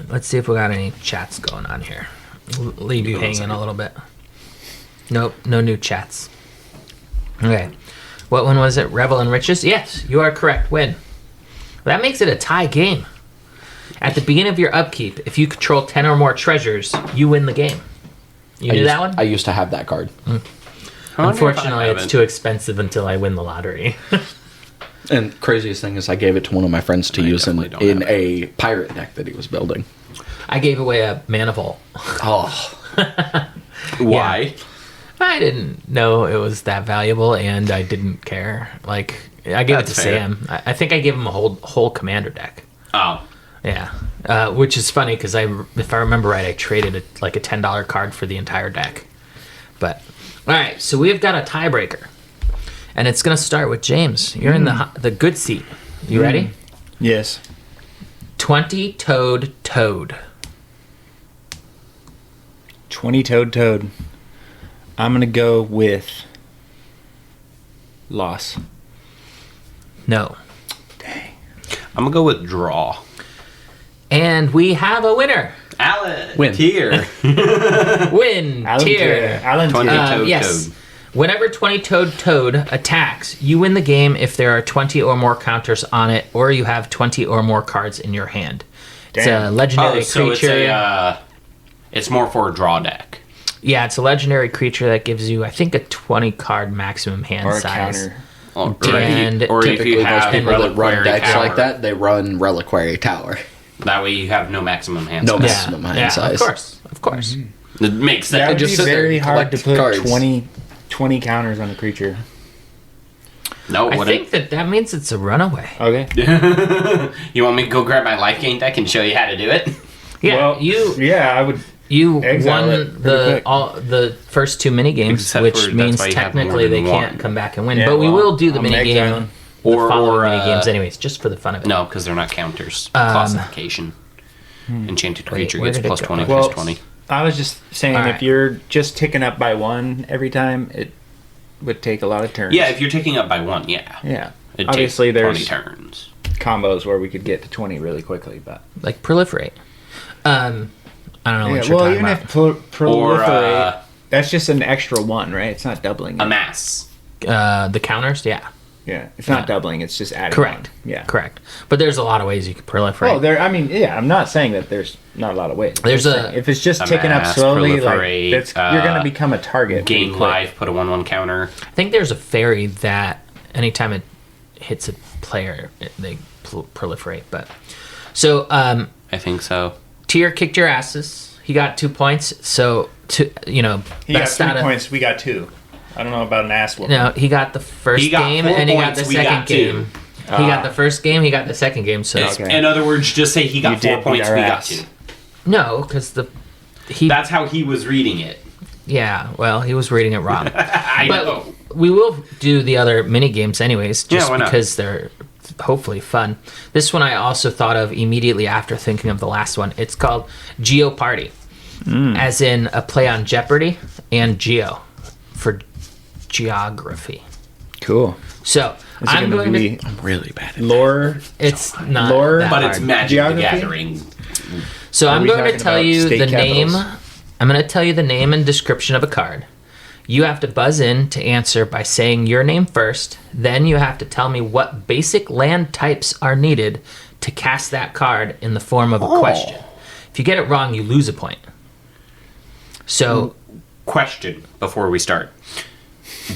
Let's see if we got any chats going on here. Leave you hanging a little bit. Nope, no new chats. Okay. What one was it? Revel in Riches? Yes, you are correct. Win. That makes it a tie game. At the beginning of your upkeep, if you control 10 or more treasures, you win the game. You knew that one? I used to have that card. Unfortunately, it's too expensive until I win the lottery. And craziest thing is I gave it to one of my friends to use in definitely don't have a pirate deck that he was building. I gave away a Mana Vault. Oh. Why? I didn't know it was that valuable, and I didn't care. Like, I gave it to That's fair. Sam. I think I gave him a whole commander deck. Oh. Yeah, which is funny because if I remember right, I traded like a $10 card for the entire deck. But all right, so we've got a tiebreaker, and it's gonna start with James. You're in the good seat. You ready? Yes. 20-toed toad. 20-toed toad. I'm going to go with loss. No. I'm gonna go with draw. And we have a winner. Alan. Win. Tier. Win. Alan Tier. Alan 20 Tier. toad Yes. toad. Whenever 20-toed toad attacks, you win the game if there are 20 or more counters on it, or you have 20 or more cards in your hand. It's a Damn. legendary So creature. it's more for a draw deck. Yeah, it's a legendary creature that gives you, I think, a 20-card maximum hand Or a size. counter. And Or if Typically, you most have people that run Reliquary decks Tower. like that, they run Reliquary Tower. That way you have no maximum hand No size. maximum hand size. Of course. It makes That sense. would just be sit there very and hard to collect put cards. 20 counters on a creature. No, I what think that means it's a runaway. Okay. You want me to go grab my life gain deck and show you how to do it? Yeah, Well, yeah, I would. you exile won it pretty quick. the first two mini games, Except which for that's means why you have technically more they than can't one. come back and win. Yeah, but we well, will do the I'm mini game, exiling. the following mini uh, games, anyways, just for the fun of it. No, because they're not counters. Classification. Enchanted creature where gets did it plus go? 20, Well, plus 20. I was just saying, All if right. you're just ticking up by one every time, it would take a lot of turns. Yeah, if you're taking up by one, yeah. Yeah. It'd Obviously, take 20 there's turns. combos where we could get to 20 really quickly, but Like proliferate. I don't know what yeah, you're well, talking even about. if proliferate, Or that's just an extra one, right? It's not doubling. It. amass. The counters, yeah. Yeah, it's not doubling. It's just adding. Correct. One. Yeah. Correct. But there's a lot of ways you can proliferate. Oh, there. I mean, yeah. I'm not saying that there's not a lot of ways. There's Just a- saying, if it's just ticking up amass, slowly, like proliferate, that's you're gonna become a target. pretty Gain quick. life, put a 1/1 counter. I think there's a fairy that anytime it hits a player, they proliferate. But so I think so. Tier kicked your asses. He got 2 points. So He got best 3 out of points. We got 2. I don't know about an ass whooping. no, he got the first He got game 4 and he got points, the we second got 2. game. He got the first game. He got the second game. So Okay. In other words, just say he You got did 4 beat points, our we got ass. 2. no, because he That's how he was reading it. yeah. Well, he was reading it wrong. I But know. we will do the other mini games anyways, just Yeah, why not? because they're hopefully fun. This one I also thought of immediately after thinking of the last one. It's called Geo Party, as in a play on Jeopardy and Geo for geography. Cool. So Is it I'm gonna going be to. I'm really bad at lore? It's not lore, that But hard. it's Magic Geography? the Gathering. So Are I'm we going to talking tell about you state the name. capitals? I'm going to tell you the name and description of a card. You have to buzz in to answer by saying your name first. Then you have to tell me what basic land types are needed to cast that card in the form of a question. If you get it wrong, you lose a point. So Question before we start.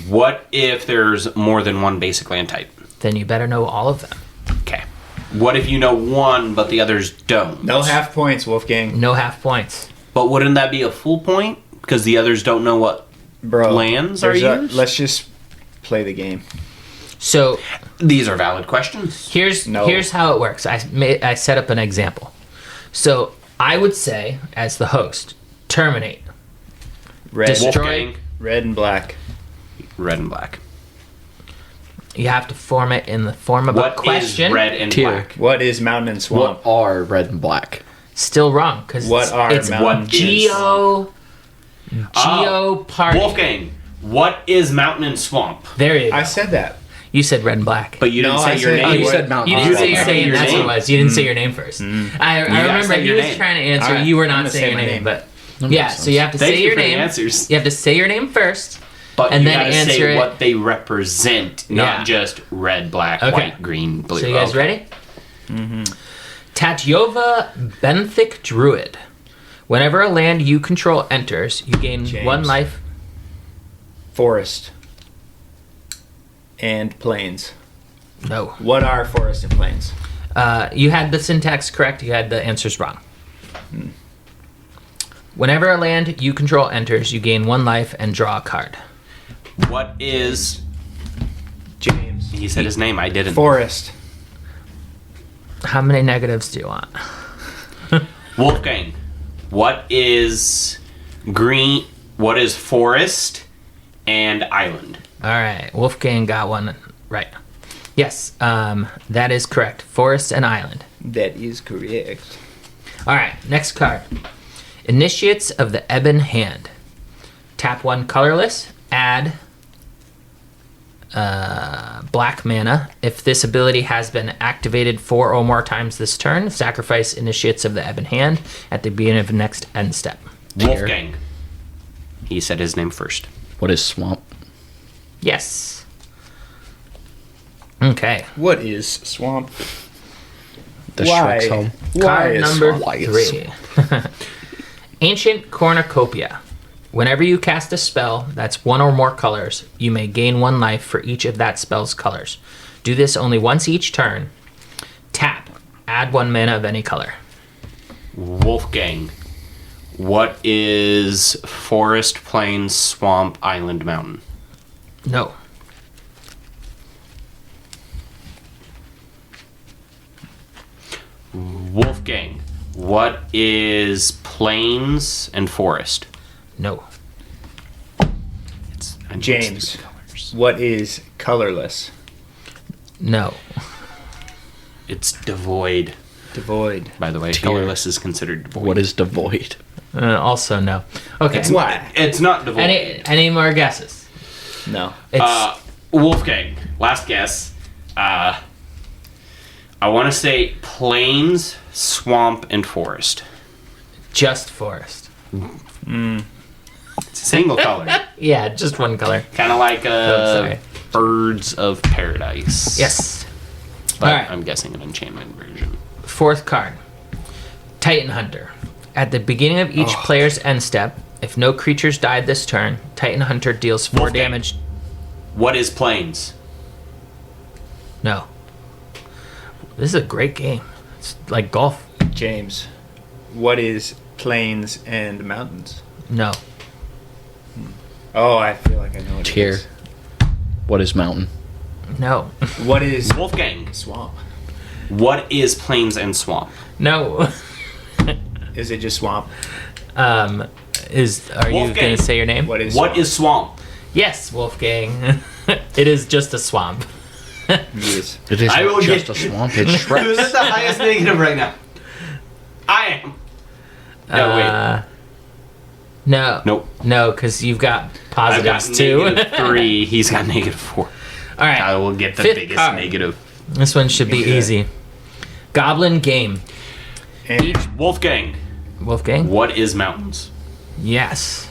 What if there's more than one basic land type? then you better know all of them. Okay. What if you know one but the others don't? No half points, Wolfgang. No half points. But wouldn't that be a full point? Because the others don't know what Bro, lands are there's used? let's just play the game. So These are valid questions. here's No. here's how it works. I set up an example. So I would say, as the host, terminate. Red, Destroy- Wolfgang, red and black. red and black. You have to form it in the form of What a question. is red and Tier. black? What is mountain and swamp? What are red and black? Still wrong because What are it's mountain- What is- geo party. Wolfgang, what is mountain and swamp? There you go. I said that. You said red and black. But you didn't No, say I your said- name. oh, you what? said mountain. You didn't say didn't your say name. your That's what it name. was. You didn't say your name first. I gotta remember say he your was name. trying to answer. All right, You were I'm not gonna saying say your my name, name. but That yeah. makes So you have to Thank say you your for the name. answers. You have to say your name first, But and you then gotta answer say it. what they represent, not Yeah. just red, black, Okay. white, green, blue. So you guys Okay. ready? Tatyova Benthic Druid. Whenever a land you control enters, you gain James. 1 life. Forest and plains. No. What are forest and plains? You had the syntax correct. You had the answers wrong. Whenever a land you control enters, you gain 1 life and draw a card. What is? James. He said his name. I didn't. Forest. How many negatives do you want? Wolfgang. What is green? What is forest and island? All right, Wolfgang got one right. Yes, that is correct. Forest and island. That is correct. All right, next card. Initiates of the Ebon Hand. Tap 1 colorless, add black mana. If this ability has been activated 4 or more times this turn, sacrifice Initiates of the Ebon Hand at the beginning of the next end step. Wolfgang. He said his name first. What is swamp? Yes. Okay. What is swamp? The Why? Shrek's home. Why Card is number swamp? Why is 3. Ancient Cornucopia. Whenever you cast a spell that's 1 or more colors, you may gain 1 life for each of that spell's colors. Do this only once each turn. Tap. Add 1 mana of any color. Wolfgang. What is forest, plains, swamp, island, mountain? No. Wolfgang. What is plains and forest? No. I know James. it's 3 colors. What is colorless? No. It's devoid. Devoid. By the way, colorless is considered devoid. What is devoid? Also no. Okay. Why? It's not devoid. Any more guesses? No. It's Wolfgang. Last guess. I want to say plains, swamp, and forest. just forest. It's a single color. Yeah, just 1 color. Kind of like sorry. Birds of Paradise. Yes. But All right. I'm guessing an enchantment version. 4th card. Titan Hunter. At the beginning of each player's end step, if no creatures died this turn, Titan Hunter deals 4 Wolfgang. damage. What is plains? No. This is a great game. It's like golf. James. What is plains and mountains? No. Oh, I feel like I know what it Tier. is. What is mountain? No. What is Wolfgang. swamp? What is plains and swamp? No. Is it just swamp? Are you Wolfgang. going to say your name? What is What swamp? is swamp? Yes, Wolfgang. It is just a swamp. Yes. It is I will just get- a swamp. It's Who's Shrek. at the highest negative right now? I am. No, wait. No. Nope. No, because you've got I've got positives too. -3. He's got -4. All right. I will get the 5th biggest card. negative. This one should be Okay. easy. Goblin Game. And Wolfgang. Wolfgang? What is mountains? Yes.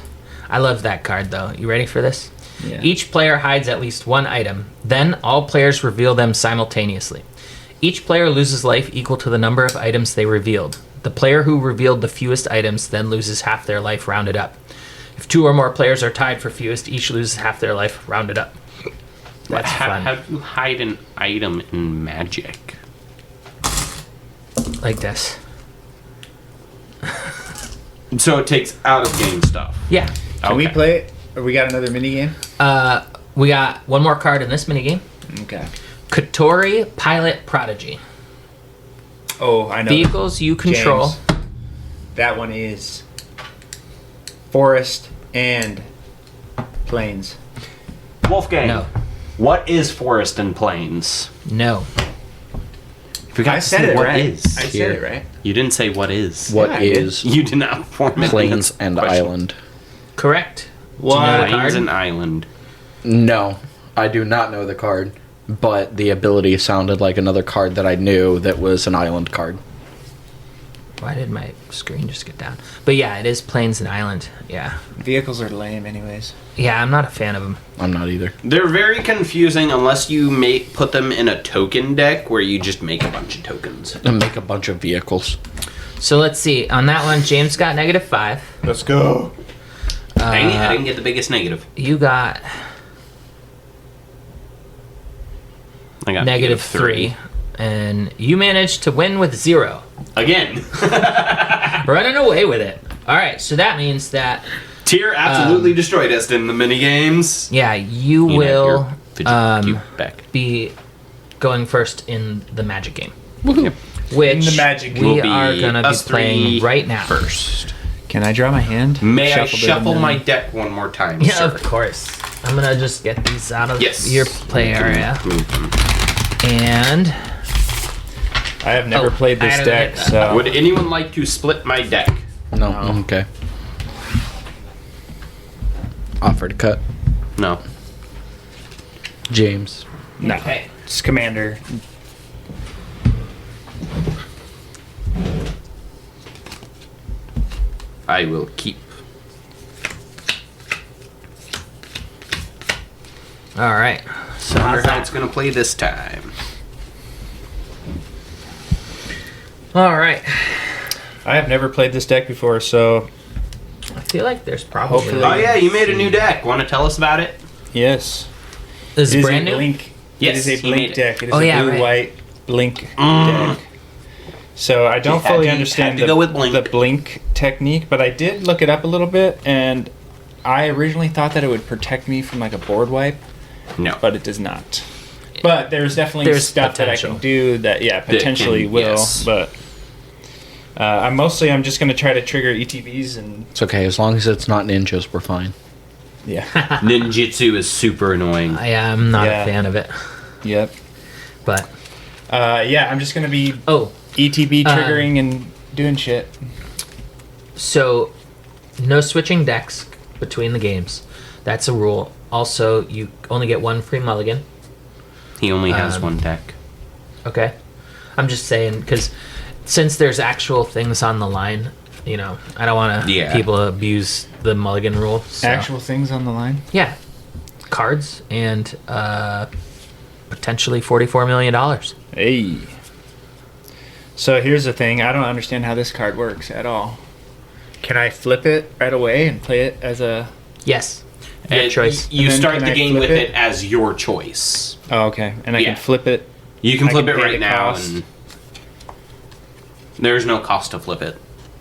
I love that card, though. You ready for this? Yeah. Each player hides at least 1 item. Then all players reveal them simultaneously. Each player loses life equal to the number of items they revealed. The player who revealed the fewest items then loses half their life rounded up. If 2 or more players are tied for fewest, each loses half their life rounded up. That's fun. How do you hide an item in Magic? Like this. So it takes out of game stuff. Yeah. can we play it? Or we got another mini game? We got 1 more card in this minigame. Okay. Katori Pilot Prodigy. Oh, I know. Vehicles you control. James. That one is forest and plains. Wolfgang. No. What is forest and plains? No. Forgot I to said say it what right. is. I said it right. You didn't say what is. What Yeah, I did. is You did not form it. plains and island? Correct. What? Do you know the Plains card? and island. No, I do not know the card. but the ability sounded like another card that I knew that was an island card. Why did my screen just get down? But yeah, it is Plains and Island. Yeah. Vehicles are lame, anyways. Yeah, I'm not a fan of them. I'm not either. They're very confusing unless you put them in a token deck where you just make a bunch of tokens. And make a bunch of vehicles. So let's see. On that one, James got -5. Let's go. Dang it, I didn't get the biggest negative. You got I got -3. And you managed to win with 0. Again. Running away with it. All right, so that means that Tyr absolutely destroyed us in the mini games. yeah, you will back. be going first in the Magic game, Yep. which In the Magic we will be are gonna be us playing three right now. first. Can I draw my hand? May I it in shuffle the- my deck one more time, Yeah, sir? of course. I'm gonna just get these out of Yes. your play area, Move them. and I have never Oh, played I this had deck, it. so Would anyone like to split my deck? No. Okay. Offer to cut. No. James. no. okay. It's Commander. I will keep. All right. So I wonder how's how that? it's going to play this time. All right. I have never played this deck before, so I feel like there's probably Hopefully- Oh yeah, you made a new deck. Want to tell us about it? yes. This It is is brand a new. blink. Yes, it is a he made blink it. deck. It is Oh, a yeah, right. blue-white blink deck. So I don't had fully to- understand had to go with blink. the blink technique, but I did look it up a little bit, and I originally thought that it would protect me from like a board wipe, No. but it does not. But there's definitely There's stuff potential. that I can do that, yeah, potentially can- will. yes. But I'm just going to try to trigger ETBs and It's okay. As long as it's not ninjas, we're fine. yeah, Ninjutsu is super annoying. I am not Yeah. a fan of it, yep. but Yeah, I'm just going to be oh, ETB triggering and doing shit. so no switching decks between the games. That's a rule. Also, you only get one free mulligan. He only has Um, one deck. Okay. I'm just saying because since there's actual things on the line, you know, I don't want to Yeah. people abuse the mulligan rule. So. Actual things on the line. Yeah, cards and potentially $44 million. Hey. So here's the thing. I don't understand how this card works at all. Can I flip it right away and play it as a... Yes, your And choice. You And then start can the I game flip with it? it as your choice. Oh, okay. And I Yeah. can flip it. You can I flip can it pay right the now, cost. and there's no cost to flip it.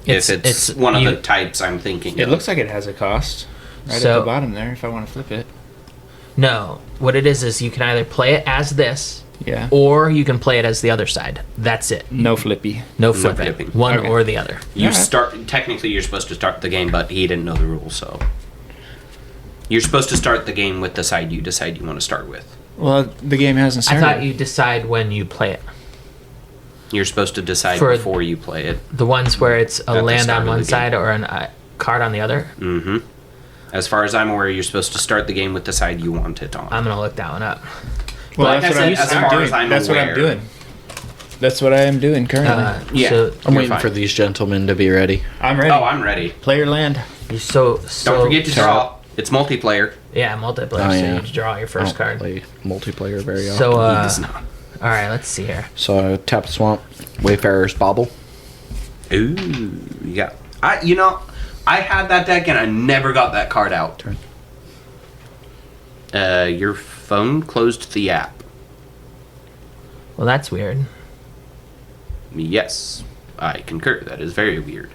It's- if it's one of you- the types I'm thinking It of. looks like it has a cost. Right at So- the bottom there if I want to flip it. No, what it is you can either play it as this, Yeah. or you can play it as the other side. That's it. No flippy. No No flipping. flipping. One Okay. or the other. You Alright. start. Technically, you're supposed to start the game, but he didn't know the rules, so you're supposed to start the game with the side you decide you want to start with. Well, the game hasn't I started. thought you decide when you play it. You're supposed to decide For- before you play it. The ones where it's a the land start on of one the game. side or a card on the other. Mm-hmm. As far as I'm aware, you're supposed to start the game with the side you want it on. I'm gonna look that one up. Well, Like that's I what I'm, said, as I'm far doing. as I'm That's what I'm aware. doing. That's what I am doing currently. Yeah. So, I'm You're waiting fine. for these gentlemen to be ready. I'm ready. Oh, I'm ready. Play your land. you so Don't forget to so- draw. It's multiplayer. Yeah, multiplayer. Oh, So yeah. you draw your first I don't card. play multiplayer very often. So He does not. all right, let's see here. So tap swamp, Wayfarer's Bauble. Ooh, yeah. I had that deck and I never got that card out. Turn. Your phone closed the app. Well, that's weird. Yes, I concur. That is very weird.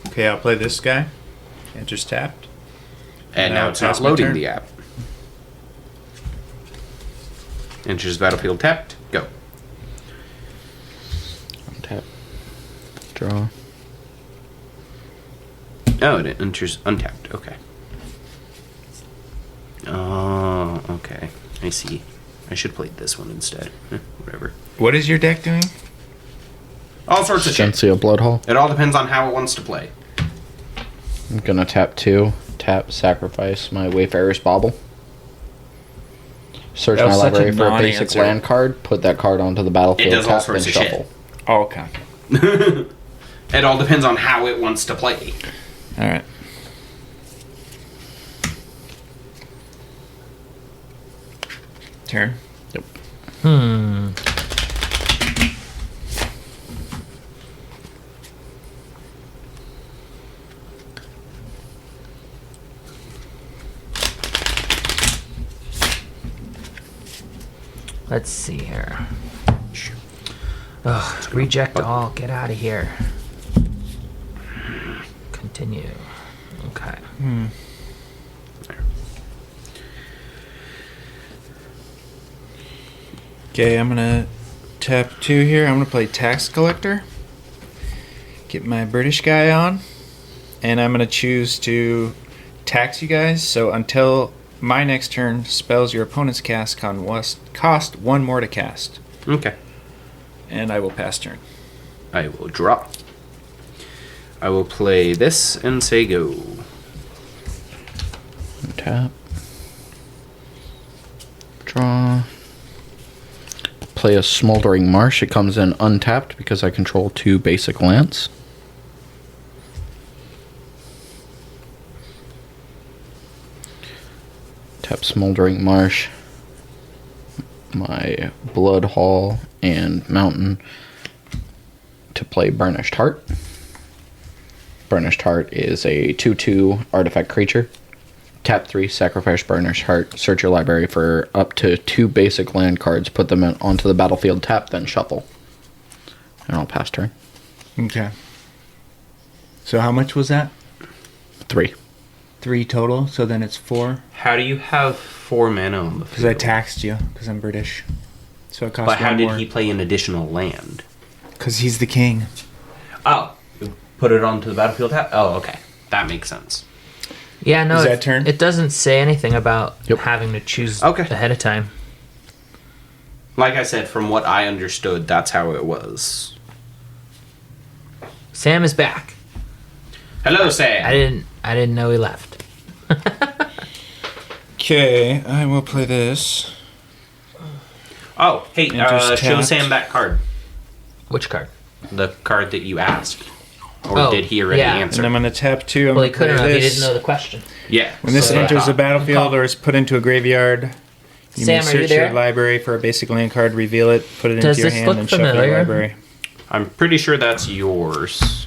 Okay, I'll play this guy. It just tapped. And Now now it's not it's my loading turn. the app. Enters battlefield tapped. Go. Tap. Draw. Oh, it enters untapped. Okay. Oh, okay. I see. I should play this one instead. Whatever. What is your deck doing? All sorts of shit. Gentile Bloodhall. It all depends on how it wants to play. I'm gonna tap 2. Tap sacrifice my Wayfarer's Bauble. Search That my was such a library for a basic non-answer. land card. Put that card onto the battlefield. It does all tap, sorts then of shit. shuffle. Oh, okay. It all depends on how it wants to play. All right. Turn. Let's see here. Ugh, reject all. Get out of here. Continue. Okay. Okay, I'm gonna tap 2 here. I'm gonna play Tax Collector. Get my British guy on. And I'm gonna choose to tax you guys. So until my next turn, spells your opponent's cast cost 1 more to cast. Okay. And I will pass turn. I will draw. I will play this and say go. Tap. Draw. Play a Smoldering Marsh. It comes in untapped because I control 2 basic lands. Tap Smoldering Marsh. My Blood Hall and Mountain to play Burnished Heart. Burnished Heart is a 2/2 artifact creature. Tap 3, sacrifice Burnished Heart. Search your library for up to 2 basic land cards. Put them onto the battlefield. Tap, then shuffle. And I'll pass turn. Okay. So how much was that? 3. 3 total. So then it's 4. How do you have 4 mana on the Because I field? taxed you. Because I'm British. So it costs But how 1 did more. he play an additional land? Because he's the king. Oh, put it onto the battlefield tap? Oh, okay. That makes sense. Yeah, no. Is that turn? It doesn't say anything about Yep. having to choose Okay. ahead of time. Like I said, from what I understood, that's how it was. Sam is back. Hello, Sam. I didn't know he left. Okay, I will play this. Oh, hey, And just show tapped. Sam that card. Which card? The card that you asked. Or Oh, did he already yeah. And answer? I'm going to tap 2. I'm Well, he going to play couldn't have. He this. didn't know the question. Yeah. When this So, enters the yeah. battlefield or is put into a graveyard, you Sam, may are search you there? your library for a basic land card, reveal it, put it Does into your this hand, look and shuffle your familiar? library. I'm pretty sure that's yours.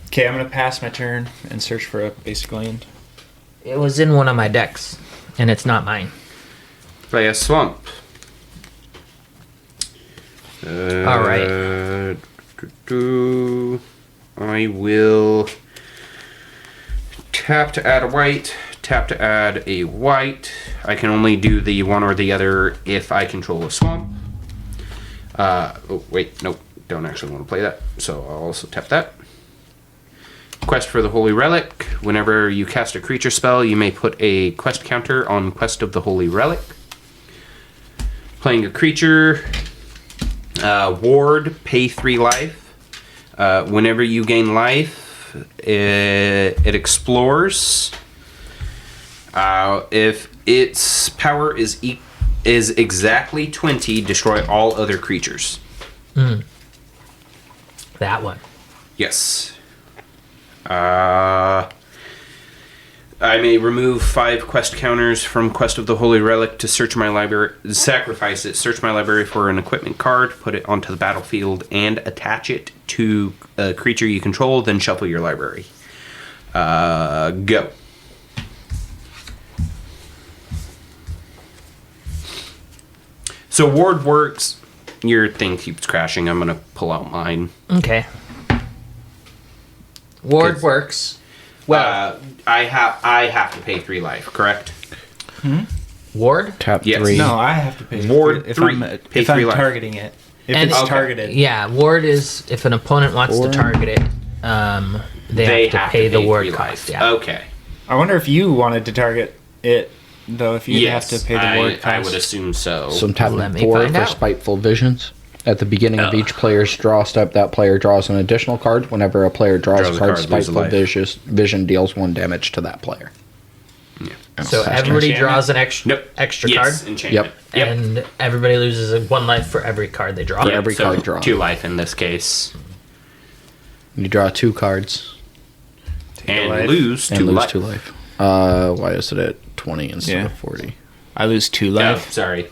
Okay, I'm going to pass my turn and search for a basic land. It was in one of my decks, and it's not mine. Play a swamp. All right. I will tap to add a white, tap to add a white. I can only do the one or the other if I control a swamp. Oh, wait, nope, don't actually want to play that, so I'll also tap that. Quest for the Holy Relic. Whenever you cast a creature spell, you may put a quest counter on Quest of the Holy Relic. Playing a creature, ward, pay 3 life. Whenever you gain life, it explores. If its power is exactly 20, destroy all other creatures. That one. Yes. I may remove 5 quest counters from Quest of the Holy Relic to search my library, sacrifice it, search my library for an equipment card, put it onto the battlefield, and attach it to a creature you control, then shuffle your library. Go. So ward works. Your thing keeps crashing. I'm gonna pull out mine. Okay. Ward Good. works. Well, I have to pay 3 life, correct? Ward? Tap Yes. 3. No, I have to pay Ward if 3. I'm, Pay if 3 I'm life. targeting it. If And- it's Okay. targeted. Yeah, ward is if an opponent wants Ward. to target it, they have to pay the ward 3 cost. Yeah. Okay. I wonder if you wanted to target it, though, if you'd Yes, have to pay the ward cost. I would assume so. So I'm tapping Let me 4 find for out. Spiteful Visions. At the beginning of each player's draw step, that player draws an additional card. Whenever a player draws Draws a a card, card, lose a Spiteful life. Vision deals 1 damage to that player. So everybody draws an extra Yes, card, enchantment. Yep. and everybody loses 1 life for every card they draw. For every so card drawn. 2 life in this case. You draw 2 cards And life. lose 2 and lose life. 2 life. Why is it at 20 instead of 40? I lose 2 Oh, life. sorry.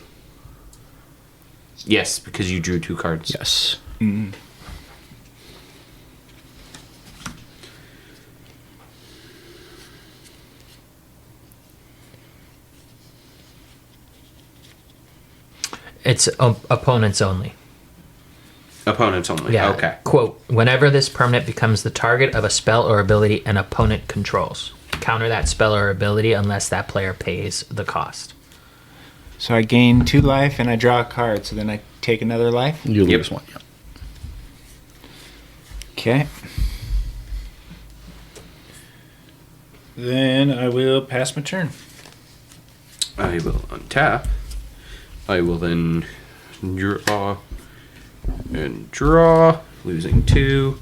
Yes, because you drew 2 cards. Yes. It's opponents only. Opponents only. Yeah. Okay. Quote, whenever this permanent becomes the target of a spell or ability an opponent controls, counter that spell or ability unless that player pays the cost. So I gain 2 life and I draw a card. So then I take another life. You Yep. lose 1. Yep. Okay. Then I will pass my turn. I will untap. I will then draw and draw, losing 2.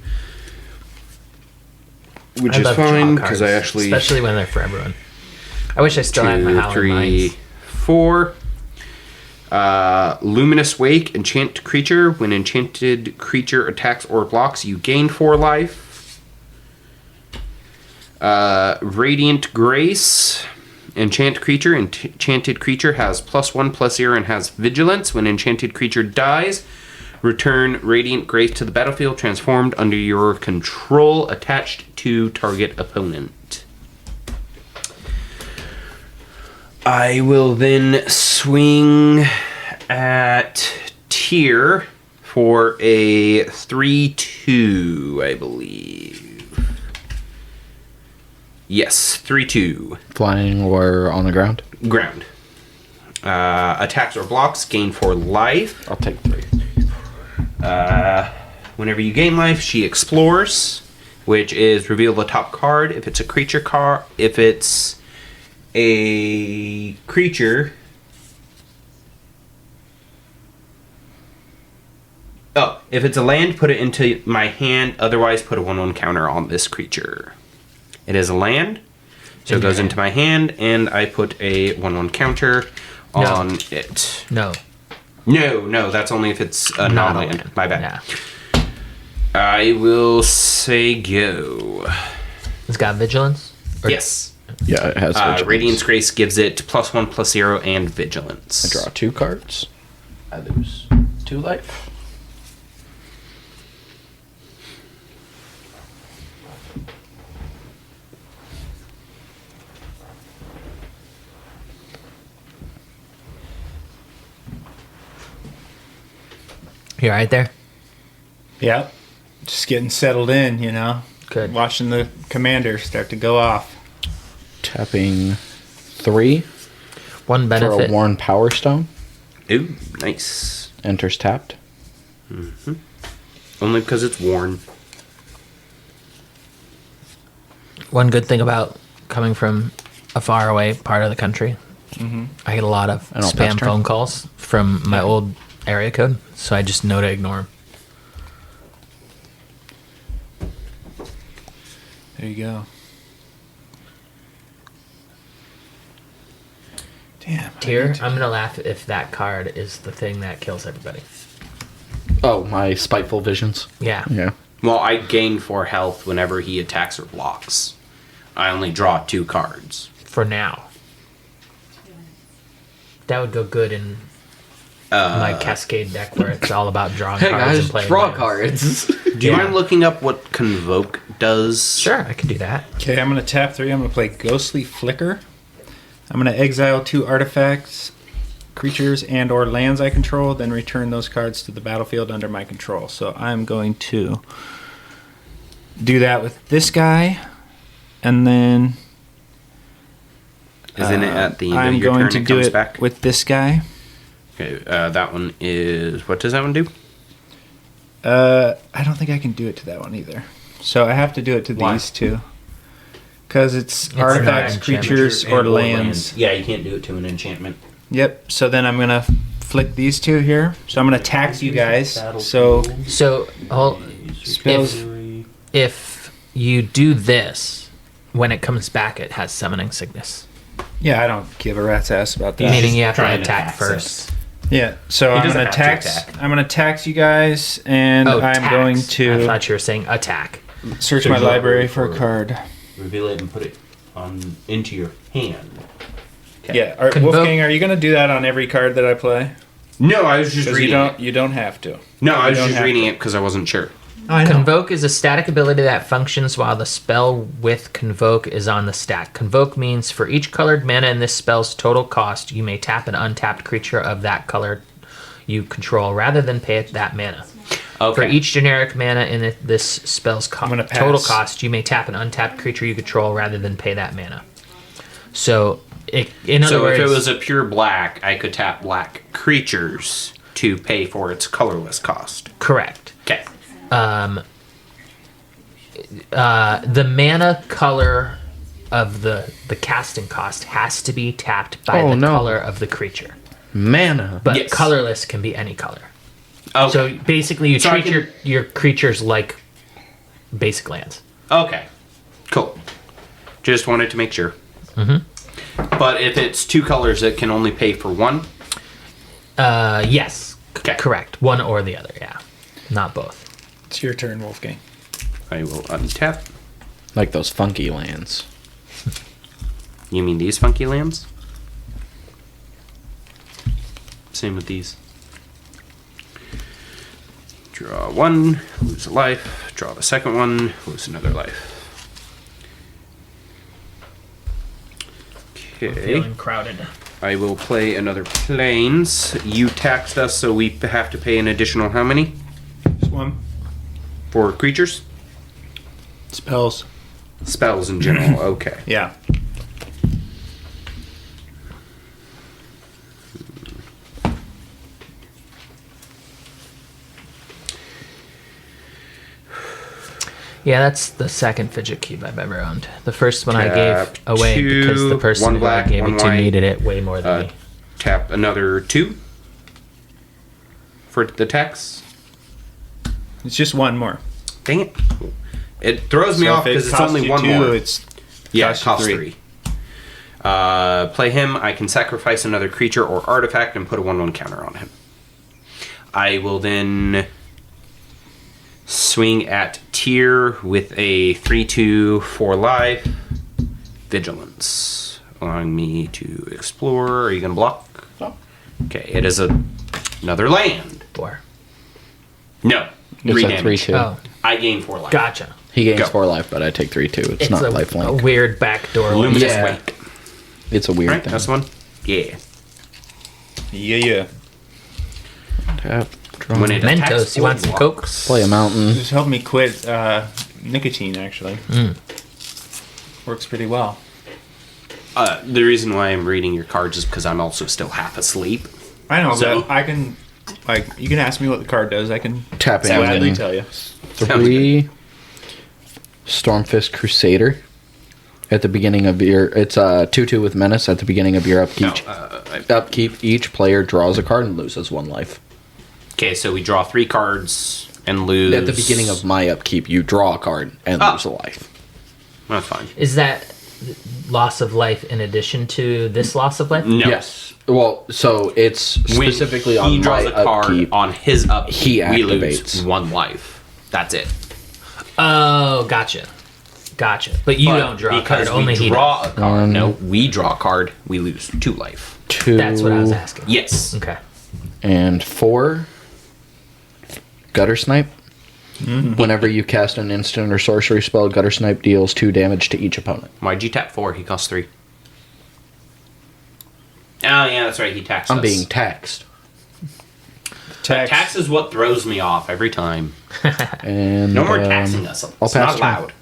Which I is love draw fine cards, because I actually especially when they're for everyone. I wish I still had my 2, Howling 3, Mines. 4. Luminous Wake, enchant creature. When enchanted creature attacks or blocks, you gain 4 life. Radiant Grace, enchant creature. Enchanted creature has +1/+0 and has vigilance. When enchanted creature dies, return Radiant Grace to the battlefield, transformed under your control, attached to target opponent. I will then swing at Tier for a 3/2, I believe. Yes, 3/2. Flying or on the ground? Ground. Attacks or blocks gain 4 life. I'll take 3. Whenever you gain life, she explores, which is reveal the top card. If it's a creature card, if it's a creature. Oh, if it's a land, put it into my hand. Otherwise, put a 1/1 counter on this creature. It is a land, so it goes into my hand, and I put a 1/1 counter on it. No. No, that's only if it's a Not a non-land. land. My bad. Yeah. I will say go. It's got vigilance? Or- Yes. Yeah, it has vigilance. Radiance Grace gives it +1/+0 and vigilance. I draw 2 cards. I lose 2 life. You right there? Yep. Just getting settled in, Good. Watching the commander start to go off. Tapping 3 One for benefit. a Worn Power Stone. Ooh, nice. Enters tapped. Only because it's worn. One good thing about coming from a faraway part of the country, I get a lot of And I'll pass spam turn. phone calls from my old area code, so I just know to ignore them. There you go. Damn. Tier, I'm gonna laugh if that card is the thing that kills everybody. Oh, my Spiteful Visions. Yeah. Yeah. Well, I gain 4 health whenever he attacks or blocks. I only draw 2 cards. For now. That would go good in my Cascade deck where it's all about drawing Hey cards guys, and playing draw lands. cards. Do you mind looking up what Convoke does? Sure, I can do that. Okay, I'm going to tap 3. I'm going to play Ghostly Flicker. I'm going to exile 2 artifacts, creatures, and or lands I control, then return those cards to the battlefield under my control. So I'm going to do that with this guy, and then Isn't it at the end I'm of your going turn to it do comes it back? with this guy. Okay, that one is... What does that one do? I don't think I can do it to that one either. So I have to do it to Why? these two. Because it's not artifacts, enchantment. creatures, or lands. Yeah, you can't do it to an enchantment. Yep. So then I'm going to flick these two here. So I'm going to tax you guys. So So, spells. if you do this, when it comes back, it has Summoning Sickness. Yeah, I don't give a rat's ass about that. Meaning you have to trying to attack tax first. Yeah, so I'm doesn't gonna have to tax. attack. I'm gonna tax you guys, and Oh, I'm tax. going I to thought you were saying attack. search So my you- library for a card. Reveal it and put it on into your hand. Yeah, Convoke- Wolfgang, are you gonna do that on every card that I play? No, I was just Because reading it. you don't have to. No, I you was don't just have reading to. it because I wasn't sure. I Convoke is a static ability that functions while the spell with Convoke is on the stack. Convoke means for each colored mana in this spell's total cost, you may tap an untapped creature of that color you control rather than pay it that mana. Okay. For each generic mana in this spell's I'm gonna pass. total cost, you may tap an untapped creature you control rather than pay that mana. So, in other So words, if it was a pure black, I could tap black creatures to pay for its colorless cost. correct. Okay. The mana color of the casting cost has to be tapped by Oh, the no. color of the creature. Mana. But Yes. colorless can be any color. Okay. So basically, you So I treat your creatures like basic lands. Okay. Cool. Just wanted to make sure. Mm-hmm. But if it's two colors, it can only pay for one. Yes, Okay. correct. One or the other. Yeah, not both. It's your turn, Wolfgang. I will untap. Like those funky lands. You mean these funky lands? Same with these. Draw one, lose a life. Draw the second one, lose another life. Okay. Feeling crowded. I will play another planes. You taxed us, so we have to pay an additional how many? Just one. For creatures? Spells. Spells in general, okay. Yeah. Yeah, that's the second fidget cube I've ever owned. The first one I Tap gave away two, because the person one who black, I gave one it to white. needed it way more than me. Tap another 2 for the tax. It's just one more. Dang it. It throws me So off if it because it's costs only you one two, more. It's Yeah, costs it you costs three. 3. Play him. I can sacrifice another creature or artifact and put a 1/1 counter on him. I will then swing at Tyr with a 3/2 for life. Vigilance, allowing me to explore. Are you going to block? No. Okay, it is another land. 4. No, It's 3 a damage. 3/2. Oh, I gain 4 life. gotcha. He gains Go. 4 life, but I take 3/2. It's not a lifelink. weird backdoor. Luminous Yeah. Wake. It's a weird Right, thing. that's the one. Yeah. Yeah. Tap, draw. When it Mentos, attacks you want some or Coke? blocks. Play a mountain. Just helped me quit nicotine, actually. Works pretty well. The reason why I'm reading your cards is because I'm also still half asleep. I know, So- but I can, you can ask me what the card does. I can Tap in. gladly tell you. 3 Stormfist Crusader. At the beginning of your, it's 2/2 with menace. At the beginning of your upkeep, each player draws a card and loses 1 life. Okay, so we draw 3 cards and lose. At the beginning of my upkeep, you draw a card and lose a life. That's fine. Is that loss of life in addition to this loss of life? No. Yes. Well, so it's When specifically he on draws my a card upkeep. on his upkeep, he we lose activates. 1 life. That's it. Oh, gotcha. But you But don't draw a because card. Only we he draw does. a card. No, we draw a card. We lose 2 life. 2. That's what I was asking. Yes. Okay. And 4 Gutter Snipe. Whenever you cast an instant or sorcery spell, Gutter Snipe deals 2 damage to each opponent. Why'd you tap 4? He costs 3. Oh yeah, that's right. He taxed I'm us. being taxed. Tax is what throws me off every time. And No more taxing us. I'll It's pass not turn. allowed.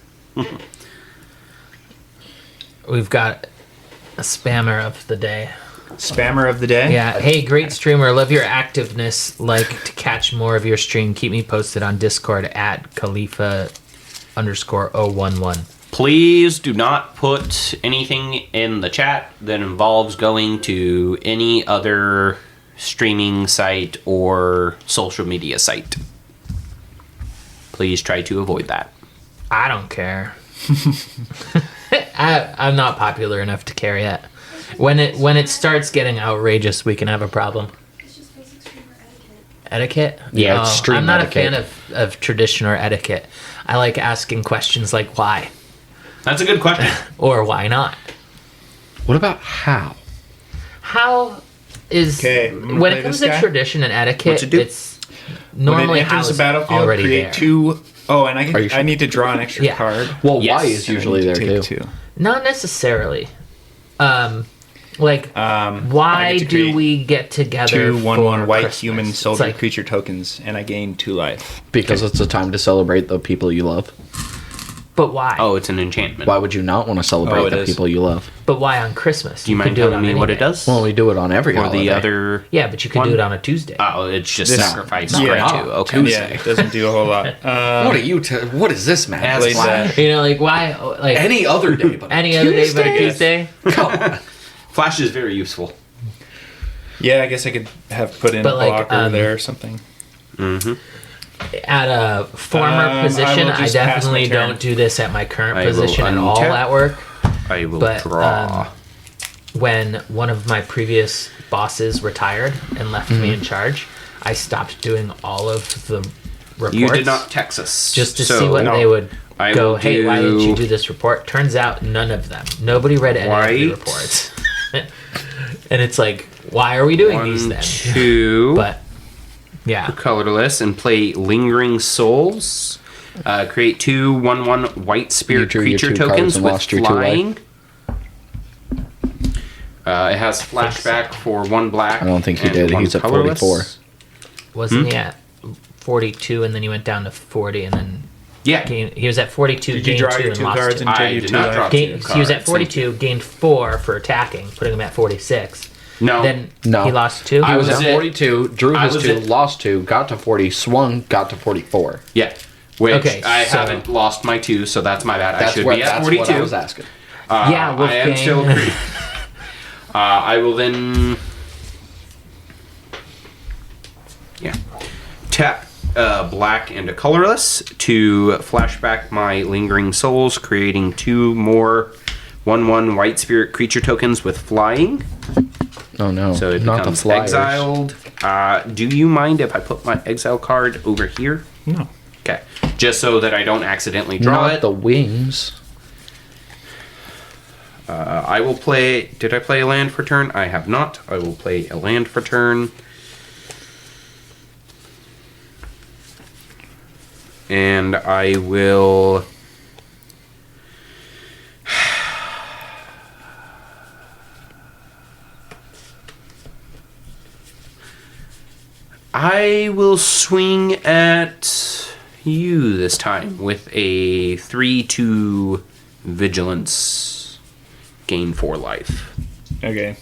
We've got a spammer of the day. Spammer of the day. Yeah. Hey, great streamer. Love your activeness. Like to catch more of your stream. Keep me posted on Discord at Khalifa_011. Please do not put anything in the chat that involves going to any other streaming site or social media site. Please try to avoid that. I don't care. I'm not popular enough to carry it. When it starts getting outrageous, we can have a problem. It's just basic streamer Etiquette? etiquette. Yeah, it's stream I'm not etiquette. a fan of tradition or etiquette. I like asking questions like why That's a good question. or why not. What about how? How is Okay, I'm gonna when play it comes this to guy. tradition and etiquette, What's it do? it's normally when it how enters the is battlefield, already create there. 2. Oh, and Are you sure? I need to draw an extra Yeah. card. Well, Yes. Y is And I usually need there to too. take 2. Not necessarily. Why I get to do create we get together? 2 1 for 1 white Christmas? human It's soldier like, creature tokens, and I gain 2 life. Because it's a time to celebrate the people you love. but why? Oh, it's an enchantment. Why would you not want to Oh, celebrate it the is. people you love? But why on Christmas? Do you mind could do it telling on me what it any day. does? Well, we do it on every Or holiday. the other. Yeah, but you could One? do it on a Tuesday. Oh, it's just This- sacrifice No, for yeah. two. Okay. Tuesday. Yeah, it doesn't do a whole lot. What are you? What is this, man? As Played Flash? that. You know, like why? Like Any other day, but any other day but a Tuesday. Come on. Flash is very useful. Yeah, I guess I could have put in But, a like, blocker there or something. Mm-hmm. At a former I position, will I just pass my definitely turn. don't do this at my current I will position at all untap. at work. I will But draw. when one of my previous bosses retired and left me Mm-hmm. in charge, I stopped doing all of the reports. You did not text us. just to so see what no. they would I go. will Hey, why didn't do- you do this report? Turns out none of them. Nobody read any of the White. reports. And it's like, why are we doing these 1, then? 2. But yeah, colorless and play Lingering Souls. Create 2 1/1 white spirit You drew your creature 2 cards tokens and with lost your 2 life. flying. It has flashback for 1 black. I don't think he and did. 1 He's at colorless. 44. wasn't he at 42 and then he went down to 40 and then Yeah. he was at 42, Did you gained draw 2 your and 2 lost cards 2. and I take your did 2 not life? draw Gained, two he was at cards. 42, gained 4 for attacking, putting him at 46. No. Then No. he lost 2. I He was was at at- 42, drew I his was 2, at- lost 2, got to 40, swung, got to 44. Yeah. Which Okay, I so- haven't lost my 2, so that's my bad. I That's should what, be at that's 42. what I was asking. Yeah, I am Wolfgang. still. I will then. Yeah. Tap black and a colorless to flashback my Lingering Souls, creating 2 more 1/1 white spirit creature tokens with flying. Oh no, So it not the becomes flyers. exiled. Do you mind if I put my exile card over here? No. Okay. Just so that I don't accidentally draw Not it. the wings. I will play. Did I play a land for turn? I have not. I will play a land for turn. And I will. I will swing at you this time with a 3/2 vigilance, gain 4 life. Okay.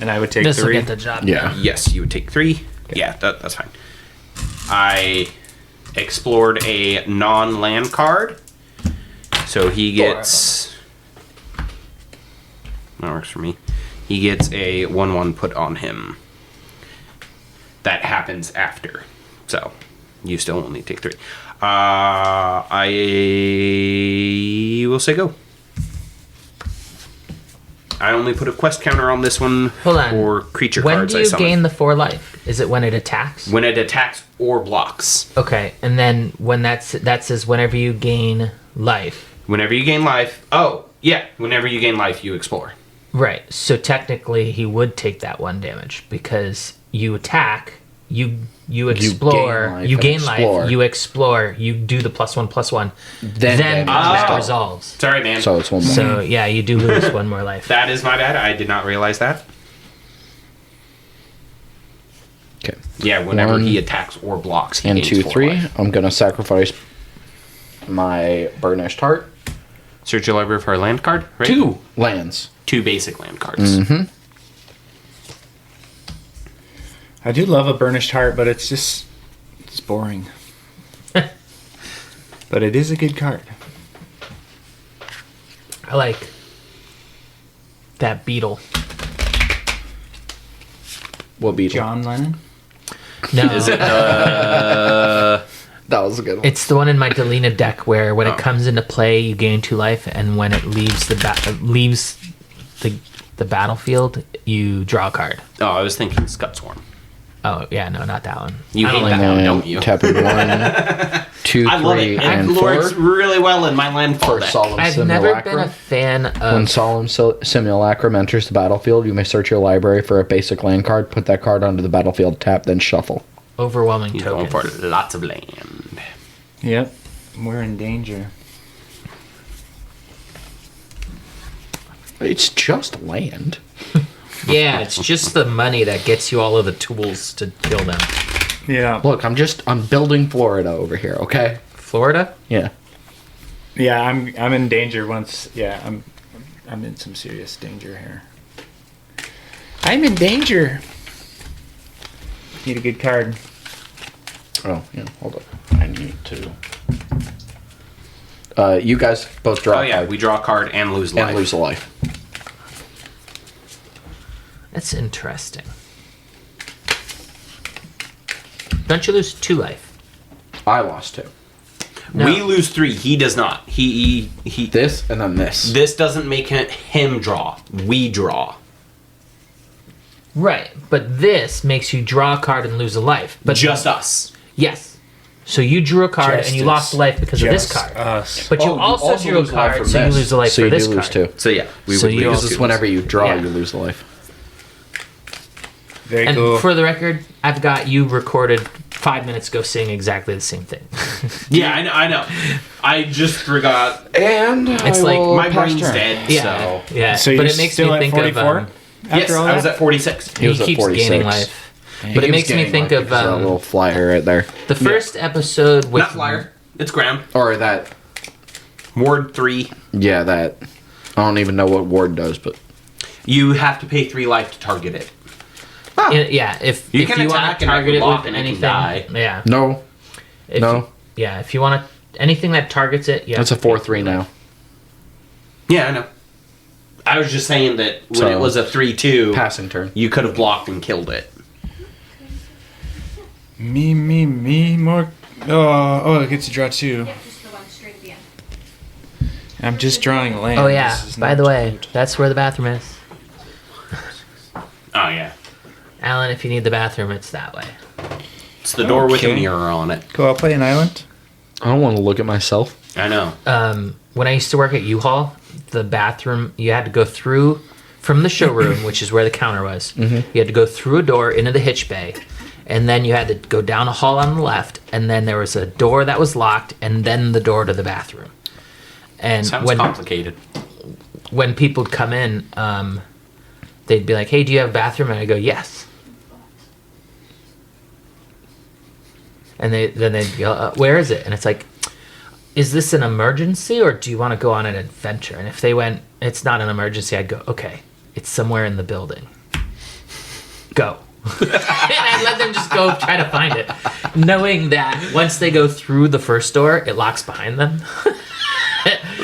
And I would take This will 3. get the job Yeah. done. Yes, you would take 3. Yeah, that's fine. I explored a non-land card, so he gets. That works for me. He gets a 1/1 put on him. That happens after, so you still only take 3. I will say go. I only put a quest counter on this one Hold on. for creature When cards do I you summon. gain the 4 life? Is it when it attacks? When it attacks or blocks. Okay, and then when that says whenever you gain life. Whenever you gain life. Oh, yeah. Whenever you gain life, you explore. Right. So technically he would take that 1 damage because you attack, you explore, life you and gain explore. life, you explore, you do the +1/+1. Then Then damage that is resolves. Sorry, man. So it's one more. So yeah, you do lose 1 more life. That is my bad. I did not realize that. Okay. Yeah, whenever 1 he attacks or blocks, he and gains 2, 4 3. life. I'm gonna sacrifice my burnished heart. Search your library for a land card, right? 2 lands. 2 basic land cards. Mm-hmm. I do love a burnished heart, but it's boring. But it is a good card. I like that beetle. What beetle? John Lennon? No, Is it That was a good one. It's the one in my Delina deck where when it comes into play, you gain 2 life, and when it leaves the battlefield, you draw a card. Oh, I was thinking Scutswarm. Oh yeah, no, not that one. You I hate don't that like one, And don't you? tapping 1, 2, I love 3, it. and It 4 works really well in my landfall for deck. Solemn I've Simulacrum. never been a fan When of. Solemn Simulacrum enters the battlefield, you may search your library for a basic land card, put that card onto the battlefield, tap, then shuffle. Overwhelming He's going token. for lots of land. Yep. We're in danger. It's just land. Yeah, it's just the money that gets you all of the tools to kill them. Yeah. Look, I'm building Florida over here, okay? Florida? Yeah. Yeah, I'm in danger once. Yeah, I'm in some serious danger here. I'm in danger. Need a good card. Oh, yeah, hold up. I need to... you guys both draw Oh a yeah, card we draw a card and lose life. and lose a life. That's interesting. Don't you lose 2 life? I lost 2. No. We lose 3. He does not. He. This and then this. This doesn't make him draw. We draw. Right, but this makes you draw a card and lose a life. But Just us. yes. So you drew a card and you Justice. lost a life because of this Just card. us. But you Oh, also drew a lose life card, from so you this. lose a life so for you this do lose card. 2. So yeah, we So would you lose. also- Because whenever you draw, Yeah. you lose the life. Very And cool. for the record, I've got you recorded 5 minutes ago saying exactly the same thing. Yeah, I know. I just forgot. And It's like My brain's dead. Yeah, So yeah. So but you're it makes still me at think 44? of. Yes, all I was that? at 46. He was He at keeps 46. gaining life. He But it was makes me gaining think life of because that little flyer right there. the first episode with Not flyer. It's ground. Or that, Ward 3. yeah, that. I don't even know what ward does, but You have to pay 3 life to target it. Yeah, if You if can you want attack to and it target can it block with and it can anything, die. yeah. no, If no. you- yeah, if you want to anything that targets it, yeah. That's a 4/3 now. Yeah, I know. I was just saying that when So, it was a 3-2, Passing turn. you could have blocked and killed it. Me, more. Oh, it gets to draw 2. Yep, just the one straight at the end. I'm just drawing land. Oh yeah. This is By not the way, good. that's where the bathroom is. Oh, yeah. Alan, if you need the bathroom, it's that way. It's the door with a Okay. mirror on it. Cool, I'll play an island. I don't want to look at myself. I know. When I used to work at U-Haul, the bathroom you had to go through from the showroom, which is where the counter was. You had to go through a door into the hitch bay, and then you had to go down a hall on the left, and then there was a door that was locked, and then the door to the bathroom. And Sounds complicated. when people would come in, they'd be like, "Hey, do you have a bathroom?" And I go, "Yes." And then they'd go, "Where is it?" And it's like, "Is this an emergency, or do you want to go on an adventure?" And if they went, "It's not an emergency," I'd go, "Okay, it's somewhere in the building. Go." And I'd let them just go try to find it, knowing that once they go through the first door, it locks behind them.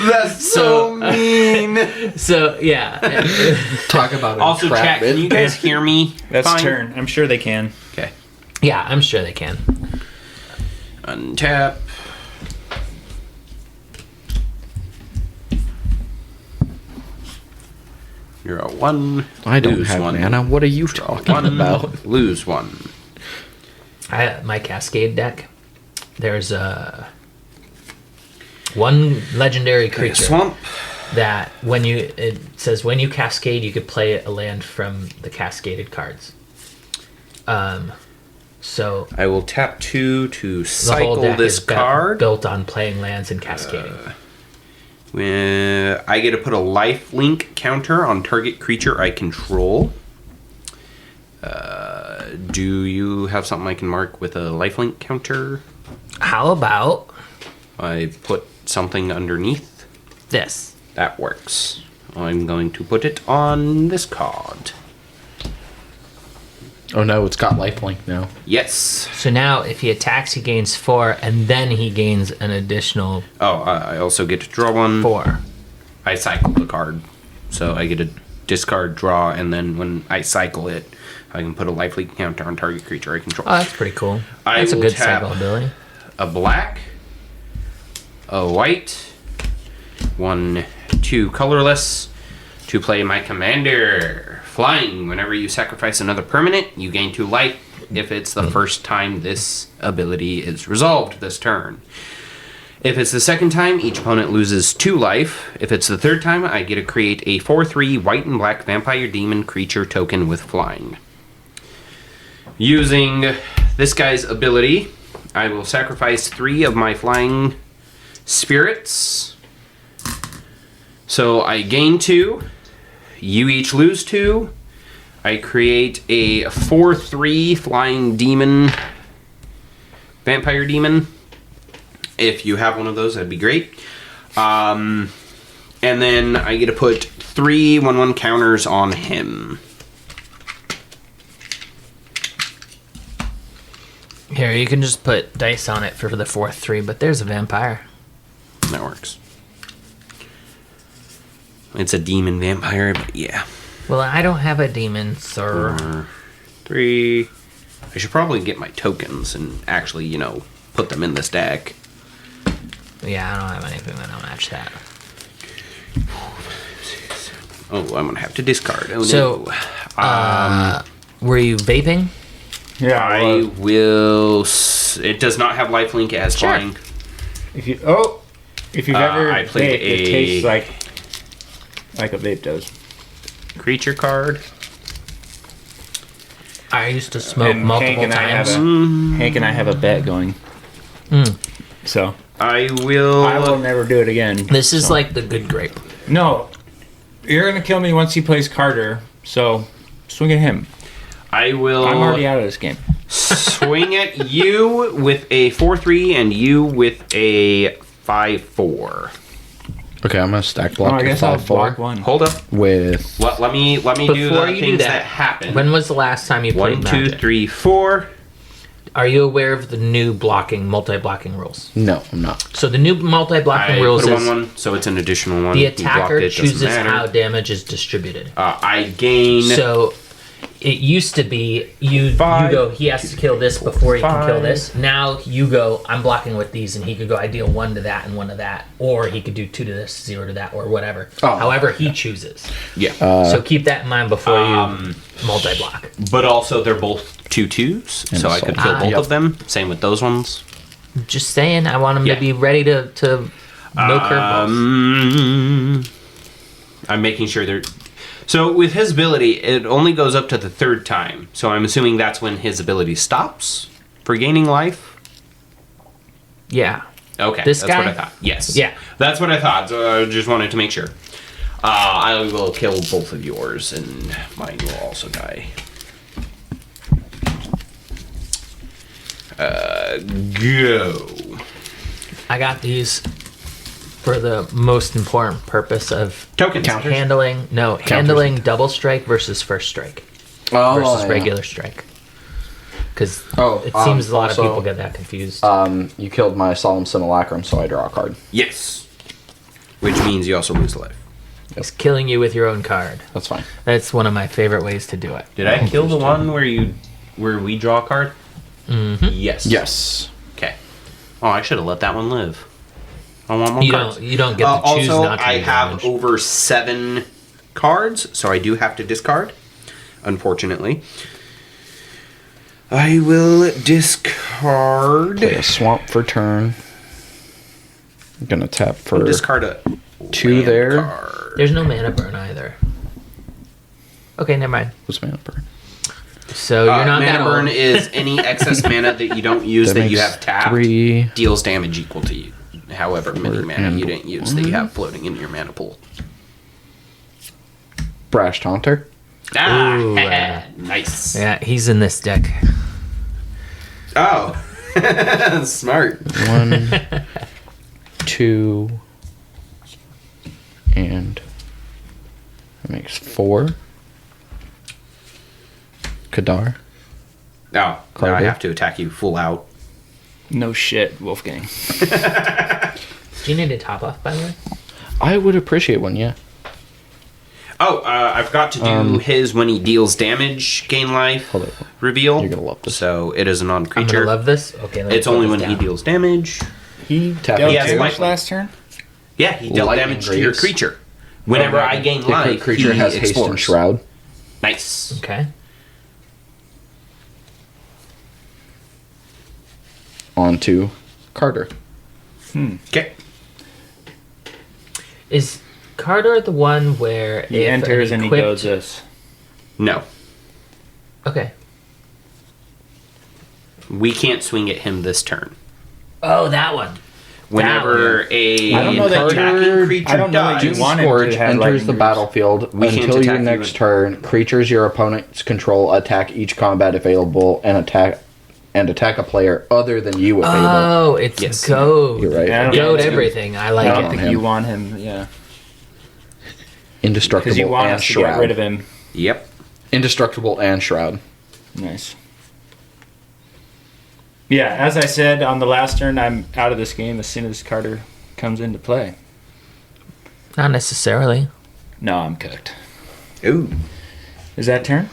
That's so mean. So yeah. Talk about Also, chat, can you guys hear me? That's fine? turn. I'm sure they can. Okay. Yeah, I'm sure they can. Untap. You're a 1. I don't lose have 1. mana. What are you talking 1, about? lose 1. My Cascade deck, there's one legendary creature Swamp. that it says when you cascade, you could play a land from the cascaded cards. So I will tap 2 to the whole cycle deck this is card. built on playing lands and cascading. I get to put a life link counter on target creature I control. Do you have something I can mark with a life link counter? How about I put something underneath. this? That works. I'm going to put it on this card. Oh no, it's got lifelink now. Yes. So now, if he attacks, he gains 4, and then he gains an additional Oh, I also get to draw 1. 4. I cycle the card. So I get a discard, draw, and then when I cycle it, I can put a life link counter on target creature I control. Oh, that's pretty cool. I That's a will good tap- cycle ability. a black, a white, 1, 2 colorless to play my commander. Flying. Whenever you sacrifice another permanent, you gain 2 life if it's the first time this ability is resolved this turn. If it's the second time, each opponent loses 2 life. If it's the third time, I get to create a 4/3 white and black vampire demon creature token with flying. Using this guy's ability, I will sacrifice 3 of my flying spirits. So I gain 2. You each lose 2. I create a 4/3 flying demon, vampire demon. If you have one of those, that'd be great. And then I get to put 3 1/1 counters on him. Here, you can just put dice on it for the 4/3, but there's a vampire. That works. It's a demon vampire, but yeah. Well, I don't have a demon, sir. 4, 3. I should probably get my tokens and actually, put them in this deck. Yeah, I don't have anything that'll match that. Oh, I'm gonna have to discard. Oh, So, no. Were you vaping? Yeah, I will. It does not have lifelink as Sure. flying. if you've ever I played vaped, it a- tastes like a vape does. Creature card. I used to smoke And multiple times. Hank and I have a bet going. So I will. I will never do it again. This is like the good grape. No, you're gonna kill me once he plays Carter. So swing at him. I will. I'm already out of this game. swing at you with a 4/3 and you with a 5/4. Okay, I'm gonna stack block I your guess I'll 5/4 block one. Hold up. with. Let me do Before the you things do that that, happen. when was the last time you played 1, 2, Magic? 3, 4. Are you aware of the new multi-blocking rules? No, I'm not. So the new multi-blocking I rules put a is 1/1, so it's an additional one. the You blocked attacker it, doesn't chooses matter. how damage is distributed. I gain. So it used to be you 5, go, he has to kill this before he can kill 5. this. Now you go, I'm blocking with these, and he could go, I deal 1 to that and 1 to that, or he could do 2 to this, 0 to that, or whatever. Oh. However he chooses. Yeah. So keep that in mind before you multi-block. But also, they're both 2/2s, And so I could kill assault. both Yep. of them. Same with those ones. Just saying, I want him Yeah. to be ready to no curveballs. I'm making sure they're. So with his ability, it only goes up to the 3rd time. So I'm assuming that's when his ability stops for gaining life. Yeah. Okay, This that's what guy? I thought. Yes. Yeah. That's what I thought. So I just wanted to make sure. I will kill both of yours, and mine will also die. Go. I got these for the most important purpose of Tokens. handling double strike versus first strike versus regular strike. Because it seems a lot of also, people get that confused. You killed my Solemn Simulacrum, so I draw a card. Yes. Which means you also lose life. It's killing you with your own card. That's fine. That's one of my favorite ways to do it. Did I kill the one where we draw a card? Mm-hmm. Yes. Yes. Okay. Oh, I should have let that one live. I want more You cards. don't get to choose also, not to I do have damage. over 7 cards, so I do have to discard. Unfortunately, I will discard. Play a swamp for turn. I'm gonna tap for Discard a 2 land there. card. There's no mana burn either. Okay, never mind. What's mana burn? So you're not mana that burn old. is any excess mana that you don't use that you makes have tapped 3. deals damage equal to you. However many mana and you didn't use that you have floating in your mana pool. Brash Taunter. Ah, Ooh, nice. Yeah, he's in this deck. Oh, smart. 1, 2, and that makes 4. Kadar. No, now I Carter. have to attack you full out. No shit, Wolfgang. Do you need a top off, by the way? I would appreciate one, yeah. I forgot to do his when he deals damage, gain life Hold it. reveal. You're gonna love this. So it is a I'm non-creature. gonna love this. Okay, let me It's put only this when he down. deals damage. He Tap dealt He has damage lifelink. last turn. Yeah, he dealt Lightning damage to your Greaves. creature. Whenever I gain The life, creature he has haste and explores. shroud. Nice. Okay. On to Carter. Okay. Is Carter the one where He if enters an and he equipped- goes this. No, Okay. we can't swing at him this turn. Oh, that one. Whenever a I don't know that attacking creature I don't know that you dies, want him Scourge to have enters lightning the greaves. battlefield We can't until your attack you next in- turn. Creatures your opponents control attack each combat available and attack a player other than you available. Oh, it's Yes. goad. You're right. Yeah, I don't Goad think- everything. I I like don't it. think him. you want him, yeah. Indestructible Because you want and us to shroud. get rid of him. Yep. Indestructible and shroud. Nice. Yeah, as I said on the last turn, I'm out of this game as soon as Carter comes into play. Not necessarily. No, I'm cooked. Ooh. Is that turn?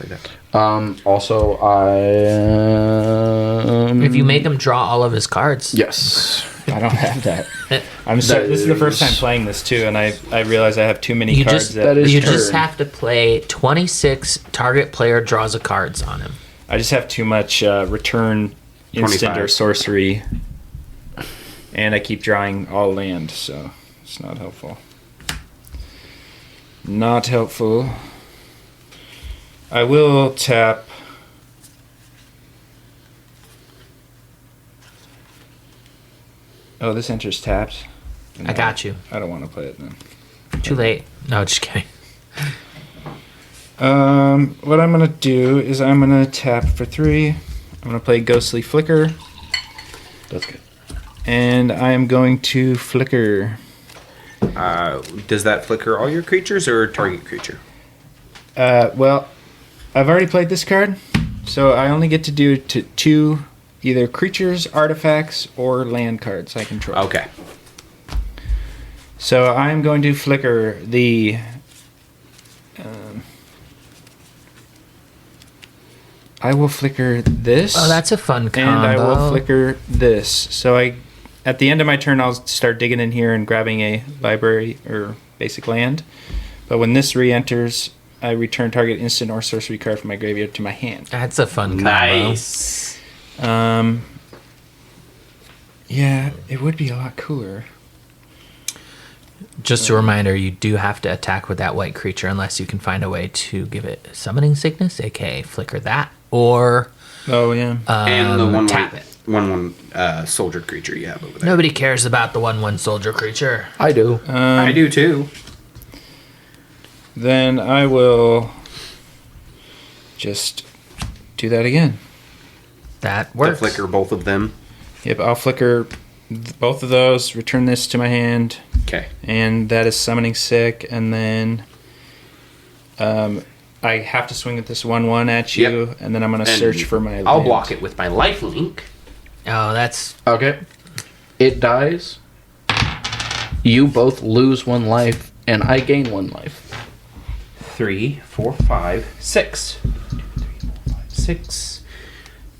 Also, If you make him draw all of his cards. yes. I don't have that. This is the first time playing this too, and I realize I have too many You cards just that is you turn. just have to play 26 target player draws a cards on him. I just have too much return instant 25. or sorcery, and I keep drawing all land, so it's not helpful. Not helpful. I will tap. Oh, this enters tapped. I got you. I don't want to play it then. Too late. No, just kidding. What I'm gonna do is I'm gonna tap for 3. I'm gonna play Ghostly Flicker, That's good. and I am going to flicker. Does that flicker all your creatures or target creature? Well, I've already played this card, so I only get to do to 2 either creatures, artifacts, or land cards I control. Okay. So I'm going to flicker the. I will flicker this. Oh, that's a fun combo. And I will flicker this. So at the end of my turn, I'll start digging in here and grabbing a library or basic land. But when this re-enters, I return target instant or sorcery card from my graveyard to my hand. That's a fun combo. Nice. Yeah, it would be a lot cooler. Just a reminder, you do have to attack with that white creature unless you can find a way to give it summoning sickness, aka flicker that, or Oh yeah. And the one tap white, it. soldier creature you have over there. Nobody cares about the 1/1 soldier creature. I do. I do too. Then I will just do that again. That To works. flicker both of them. Yep, I'll flicker both of those, return this to my hand, Okay. and that is summoning sick, and then I have to swing with this 1/1 at you, Yep. and then I'm going to And search for my I'll land. block it with my life link. Oh, that's Okay. It dies. You both lose 1 life, and I gain 1 life. 3, 4, 5, 6. 6.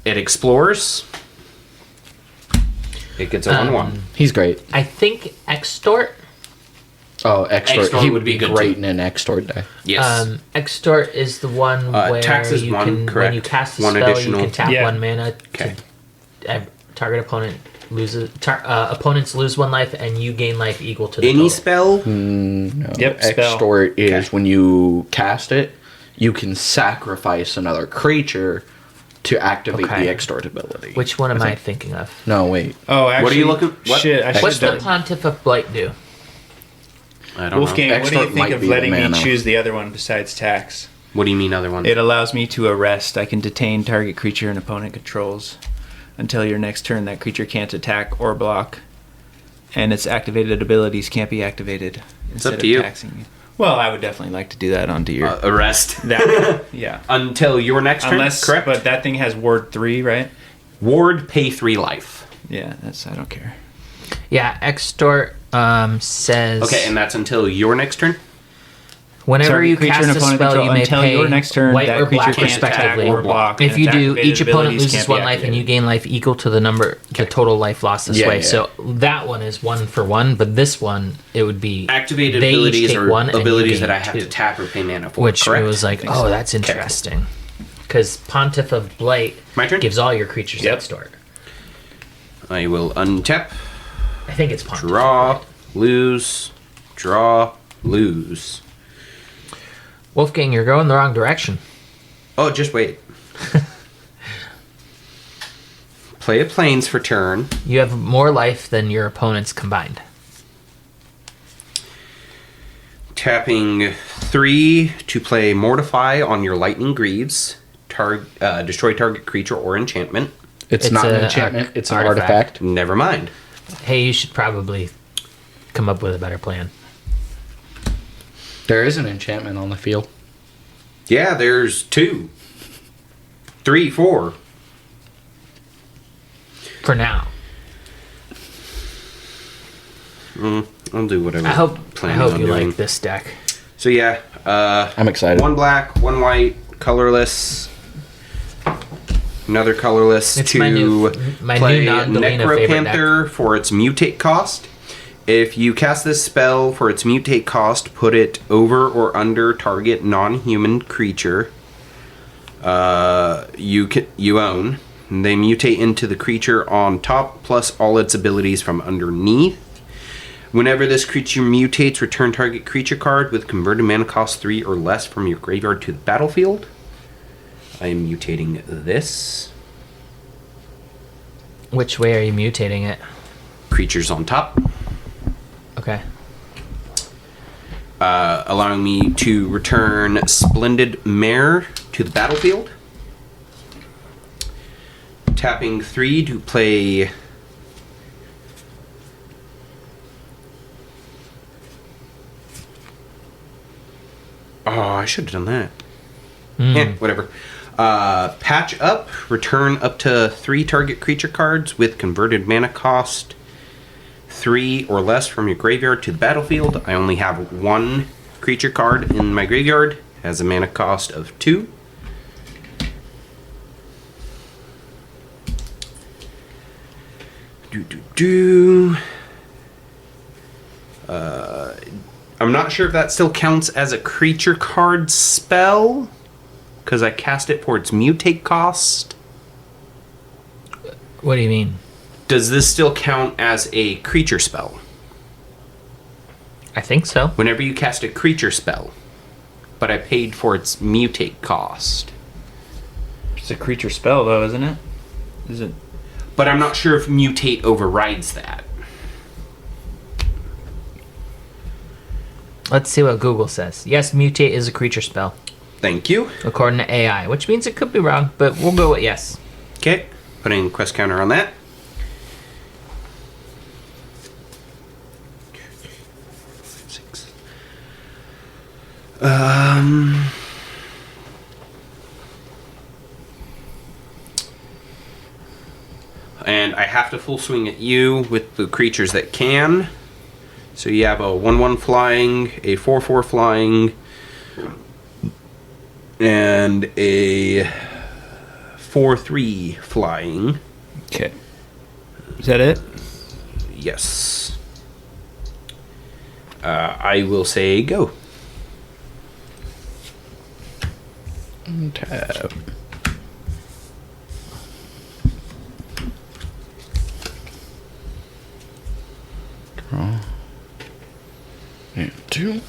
It explores. It gets a 1/1. He's great. I think extort. Oh, extort. Extort He would would be be good, great too. in an extort deck. Yes. Extort is the one where tax is you 1, can, when correct. you cast a 1 spell, additional. you can tap Yeah. 1 mana. Okay. Target opponent loses. Opponents lose 1 life, and you gain life equal to the Any total. spell? No. Yep, spell. Extort is Okay. when you cast it, you can sacrifice another creature to activate Okay. the extort ability. Which one am I thinking of? No, wait. Oh, actually, What are you looking- what? Shit, I should What's have the done. Pontiff of Blight do? I don't Wolfgang, know. what do you Extort think might of be the letting me mana. choose the other one besides tax? What do you mean other one? It allows me to arrest. I can detain target creature an opponent controls until your next turn. That creature can't attack or block, and its activated abilities can't be activated instead up of to you. taxing you. Well, I would definitely like to do that onto your Arrest. that. Yeah, Until your next turn. unless Correct. but that thing has ward 3, right? Ward, pay 3 life. Yeah, I don't care. Yeah, extort says. Okay, and that's until your next turn? Whenever Target you creature cast and a opponent spell, control you may until pay your next turn, white that or creature black can't attack respectively. or block, If and you do, activated each opponent abilities loses can't be one life, and activated. you gain life equal to the total life lost this Yeah, way. yeah. So that one is 1 for 1, but this one it would be Activated they each abilities take or one and you abilities gain that I have 2. to tap or pay mana for. Which correct? it was like, oh, that's interesting. Because Pontiff of Blight My turn? gives all your creatures Yep. next door. I will untap, I think it's Pontiff. draw, lose, draw, lose. Wolfgang, you're going the wrong direction. Oh, just wait. Play a planes for turn. You have more life than your opponents combined. Tapping 3 to play Mortify on your Lightning Greaves. Destroy target creature or enchantment. It's It's not an a enchantment. It's an artifact. artifact. Never mind. Hey, you should probably come up with a better plan. There is an enchantment on the field. Yeah, there's 2. 3, 4. For now. I'll do whatever. I hope planning on you doing. like this deck. So yeah, I'm excited. 1 black, 1 white, colorless. Another colorless It's to my new play non-Delina favorite Necropanther for its mutate cost. If you cast this spell for its mutate cost, put it over or under target non-human creature you own. And they mutate into the creature on top plus all its abilities from underneath. Whenever this creature mutates, return target creature card with converted mana cost 3 or less from your graveyard to the battlefield. I am mutating this. Which way are you mutating it? Creatures on top. Okay. Allowing me to return Splendid Mare to the battlefield. Tapping 3 to play Oh, I should have done that. Yeah, whatever. Patch up. Return up to 3 target creature cards with converted mana cost 3 or less from your graveyard to the battlefield. I only have 1 creature card in my graveyard. Has a mana cost of 2. I'm not sure if that still counts as a creature card spell, because I cast it for its mutate cost. What do you mean? Does this still count as a creature spell? I think so. Whenever you cast a creature spell, but I paid for its mutate cost. It's a creature spell, though, isn't it? Is it? But I'm not sure if mutate overrides that. Let's see what Google says. Yes, mutate is a creature spell, Thank you. according to AI, which means it could be wrong, but we'll go with yes. Okay, putting quest counter on that. Six. And I have to full swing at you with the creatures that can. So you have a 1/1 flying, a 4/4 flying, and a 4/3 flying. Okay. Is that it? Yes. I will say go. Tap. Draw. And 2.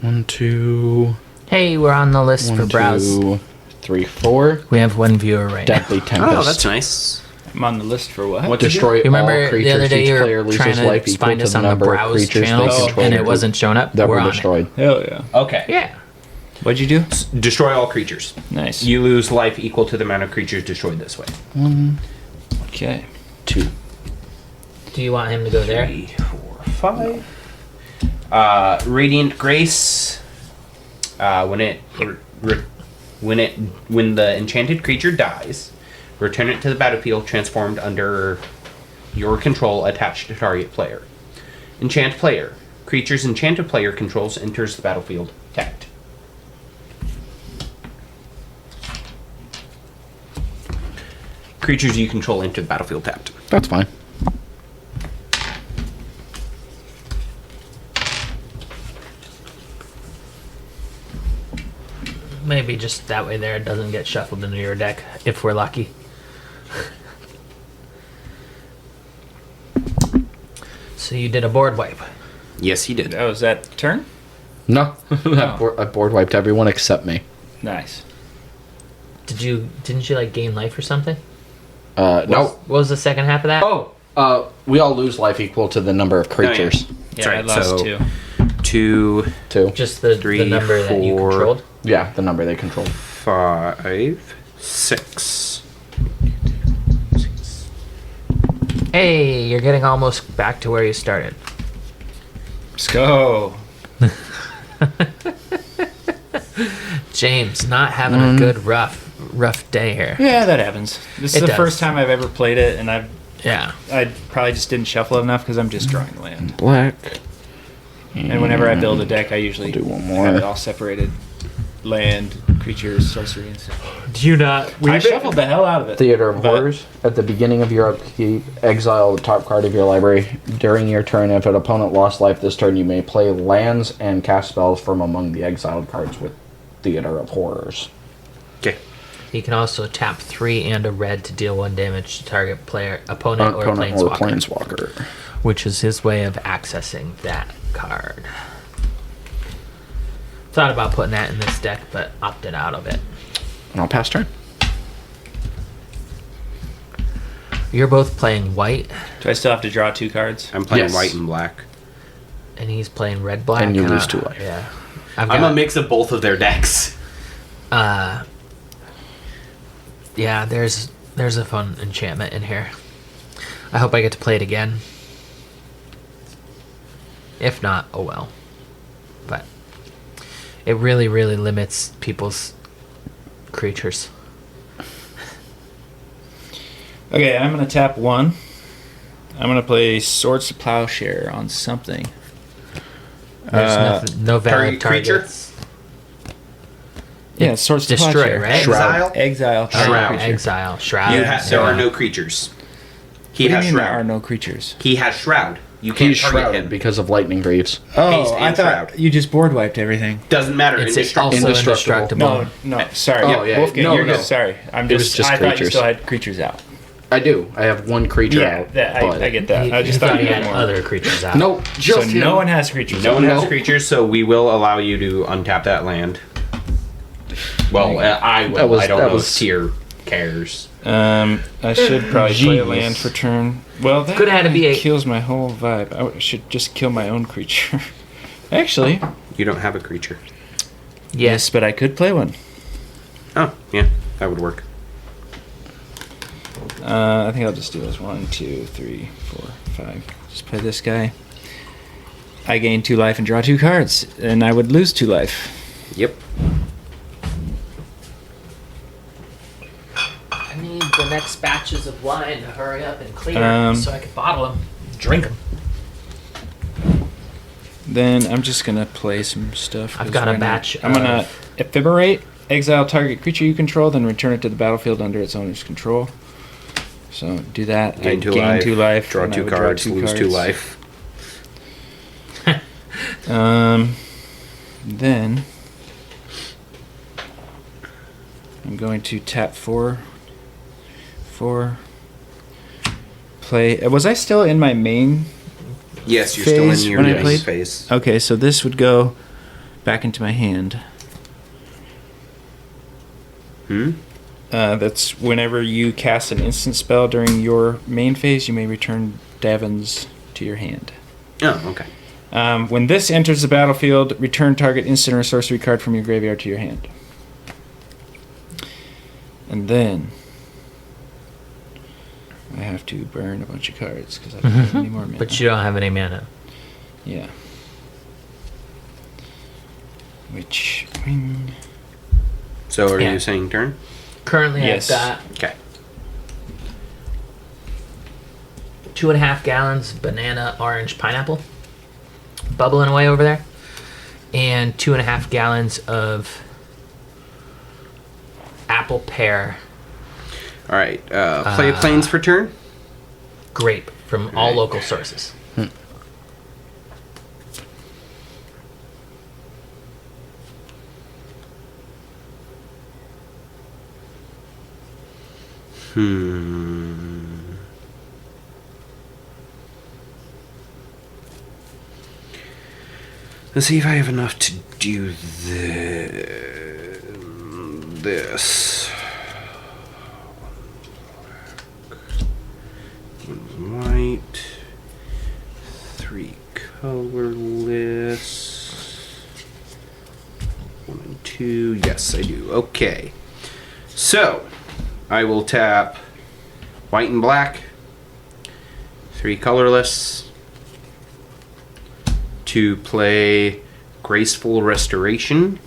One, 2. Hey, we're on the list for 1, browse. 2, 3, 4. We have 1 viewer right now. Deadly Tempest. Oh, that's nice. I'm on the list for what? What to do? Destroy You remember all the creatures. other day Each you player were loses trying life to equal find to us the on the number of browse creatures they channel, control and it wasn't showing up? that We're were on destroyed. Hell yeah. Okay. it. Yeah. What'd you do? Destroy all creatures. Nice. You lose life equal to the amount of creatures destroyed this way. Okay. 2. Do you want him to go there? 3, 4, 5. Radiant Grace When the enchanted creature dies, return it to the battlefield transformed under your control attached to target player. Enchant player. Creature's enchanted player controls enters the battlefield tapped. Creatures you control enter the battlefield tapped. That's fine. Maybe just that way there it doesn't get shuffled into your deck, if we're lucky. So you did a board wipe. Yes, he did. Oh, is that turn? No, I board wiped everyone except me. Nice. Didn't you like gain life or something? No. What was the second half of that? Oh, we all lose life equal to the number of creatures. Yeah, right, I lost so- 2. 2, Two. Just the 3, number that you 4. controlled? Yeah, the number they control. 5, 6. Hey, you're getting almost back to where you started. Let's go. James, not having a good rough day here. Yeah, that happens. This is It the does. first time I've ever played it, and I Yeah. probably just didn't shuffle it enough because I'm just drawing land. Black. And whenever I build a deck, I usually Do one more. have it all separated. Land, creatures, sorcery, and stuff. Do you not? I shuffled the hell out of it. Theater of But- Horrors. At the beginning of your upkeep, exile the top card of your library. During your turn, if an opponent lost life this turn, you may play lands and cast spells from among the exiled cards with Theater of Horrors. Okay. You can also tap 3 and a red to deal 1 damage to target player, opponent, or Opponent or planeswalker, planeswalker. which is his way of accessing that card. Thought about putting that in this deck, but opted out of it. And I'll pass turn. You're both playing white, Do I still have to draw 2 cards? I'm playing Yes. white and black. and he's playing red black. And you lose 2 life. Yeah. I've I'm got, a mix of both of their decks. yeah, there's a fun enchantment in here. I hope I get to play it again. If not, oh well. But it really, really limits people's creatures. Okay, I'm going to tap 1. I'm going to play Swords to Plowshare on something. There's nothing, no valid target creature? targets. Yeah, Swords to Destroy, Plowshare. right? Exile? Exile. Oh, Shroud. Creature. exile, shroud. There are no creatures. He What do you has mean there shroud. are no creatures? He has shroud. You can't He's target shrouded him. because of lightning greaves. Haste Oh, I and thought Shroud. you just board wiped everything. Doesn't matter. It's Indestructible. also Indestructible. indestructible. No, sorry. Oh, yeah. Wolfgang, No, you're no. good. Sorry. I'm It was just, just I thought you creatures. still had creatures out. I do. I have 1 creature out. I get that. I just thought he you had had more. other creatures out. Nope. So Just him. no one has creatures. No out. one has No. creatures, so we will allow you to untap that land. Well, I will. That was- I don't that know was- if Tier cares. I should probably play a Jeez. land for turn. Well, that Coulda had to be a- kills my whole vibe. I should just kill my own creature. Actually, You don't have a creature. Yes, but I could play one. Oh, yeah, that would work. I think I'll just do this. 1, 2, 3, 4, 5. Just play this guy. I gain 2 life and draw 2 cards, and I would lose 2 life. Yep. I need the next batches of wine to hurry up and clear so I can bottle them, drink them. Then I'm just gonna play some stuff. I've 'cause got a why not? batch I'm gonna of- ephemerate, exile target creature you control, then return it to the battlefield under its owner's control. So do that. Gain I 2 gain life. 2 life. Draw and I 2 would cards. 2 Lose 2 cards. life. Then I'm going to tap 4. Play. Was I still in my main? Yes, you're still in Phase your when I main played? phase. Okay, so this would go back into my hand. That's whenever you cast an instant spell during your main phase, you may return Davins to your hand. Oh, okay. When this enters the battlefield, return target instant or sorcery card from your graveyard to your hand. And then I have to burn a bunch of cards because I don't have any more mana. But you don't have any mana. Yeah. Which So are Yeah. you saying turn? Currently, Yes. I've got Okay. 2.5 gallons banana, orange, pineapple bubbling away over there, and 2.5 gallons of apple pear All right. Play planes for turn. grape from all local sources. Let's see if I have enough to do this. One white, 3 colorless, 1 and 2. Yes, I do. Okay. So, I will tap white and black, 3 colorless, to play Graceful Restoration.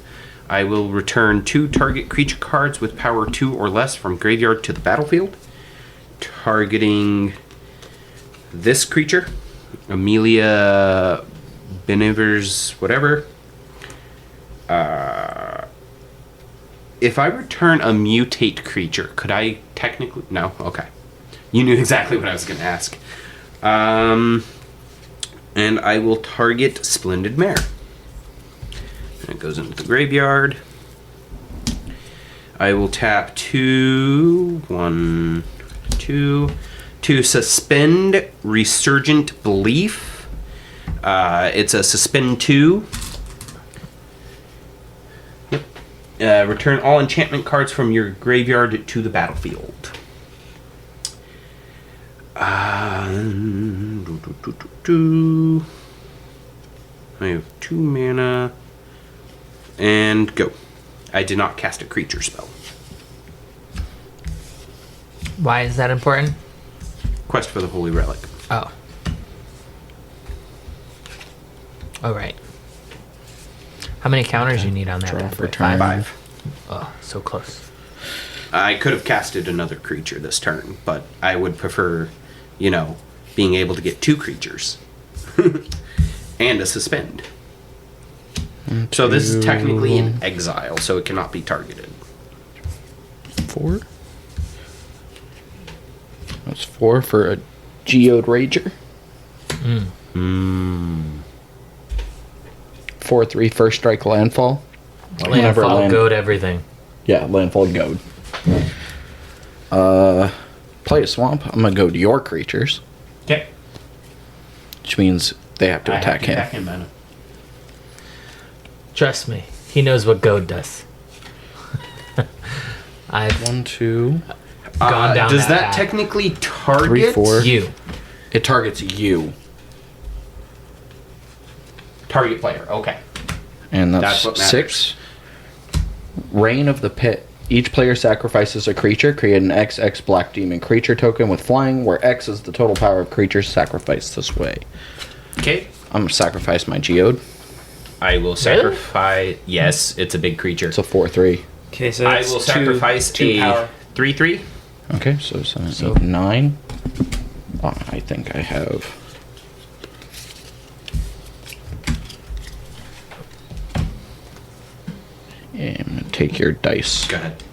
I will return 2 target creature cards with power 2 or less from graveyard to the battlefield, targeting this creature, Amelia Benevers, whatever. If I return a mutate creature, could I technically... No? Okay. You knew exactly what I was going to ask. And I will target Splendid Mare. And it goes into the graveyard. I will tap 2, 1, 2, to suspend Resurgent Belief. It's a suspend 2. Yep. Return all enchantment cards from your graveyard to the battlefield. I have 2 mana. And go. I did not cast a creature spell. Why is that important? Quest for the Holy Relic. Oh. Oh, right. How many counters you need on that? Draw bad for boy? turn. 5. Oh, so close. I could have casted another creature this turn, but I would prefer, being able to get 2 creatures. And a suspend. So this is technically an exile, so it cannot be targeted. 4. That's 4 for a Geode Rager. 4/3 first strike landfall. Whenever Landfall, land- goad, everything. Yeah, landfall goad. Play a swamp. I'm gonna go to your creatures, Okay. which means they have to attack him. man. Trust me, he knows what goad does. I've 1, 2. gone down Does that path. technically target 3, 4. You. It targets you, target player? Okay. and That's that's what matters. 6. Reign of the Pit. Each player sacrifices a creature. Create an XX black demon creature token with flying, where X is the total power of creatures sacrificed this way. Okay. I'm gonna sacrifice my Geode. I will sacrifice. Yes, it's a big creature. It's a 4/3. Okay, so I it's will sacrifice two a power. 3/3. Okay, so 7, 8, 9. Oh, I think I have. Yeah, I'm gonna take your dice. Go ahead.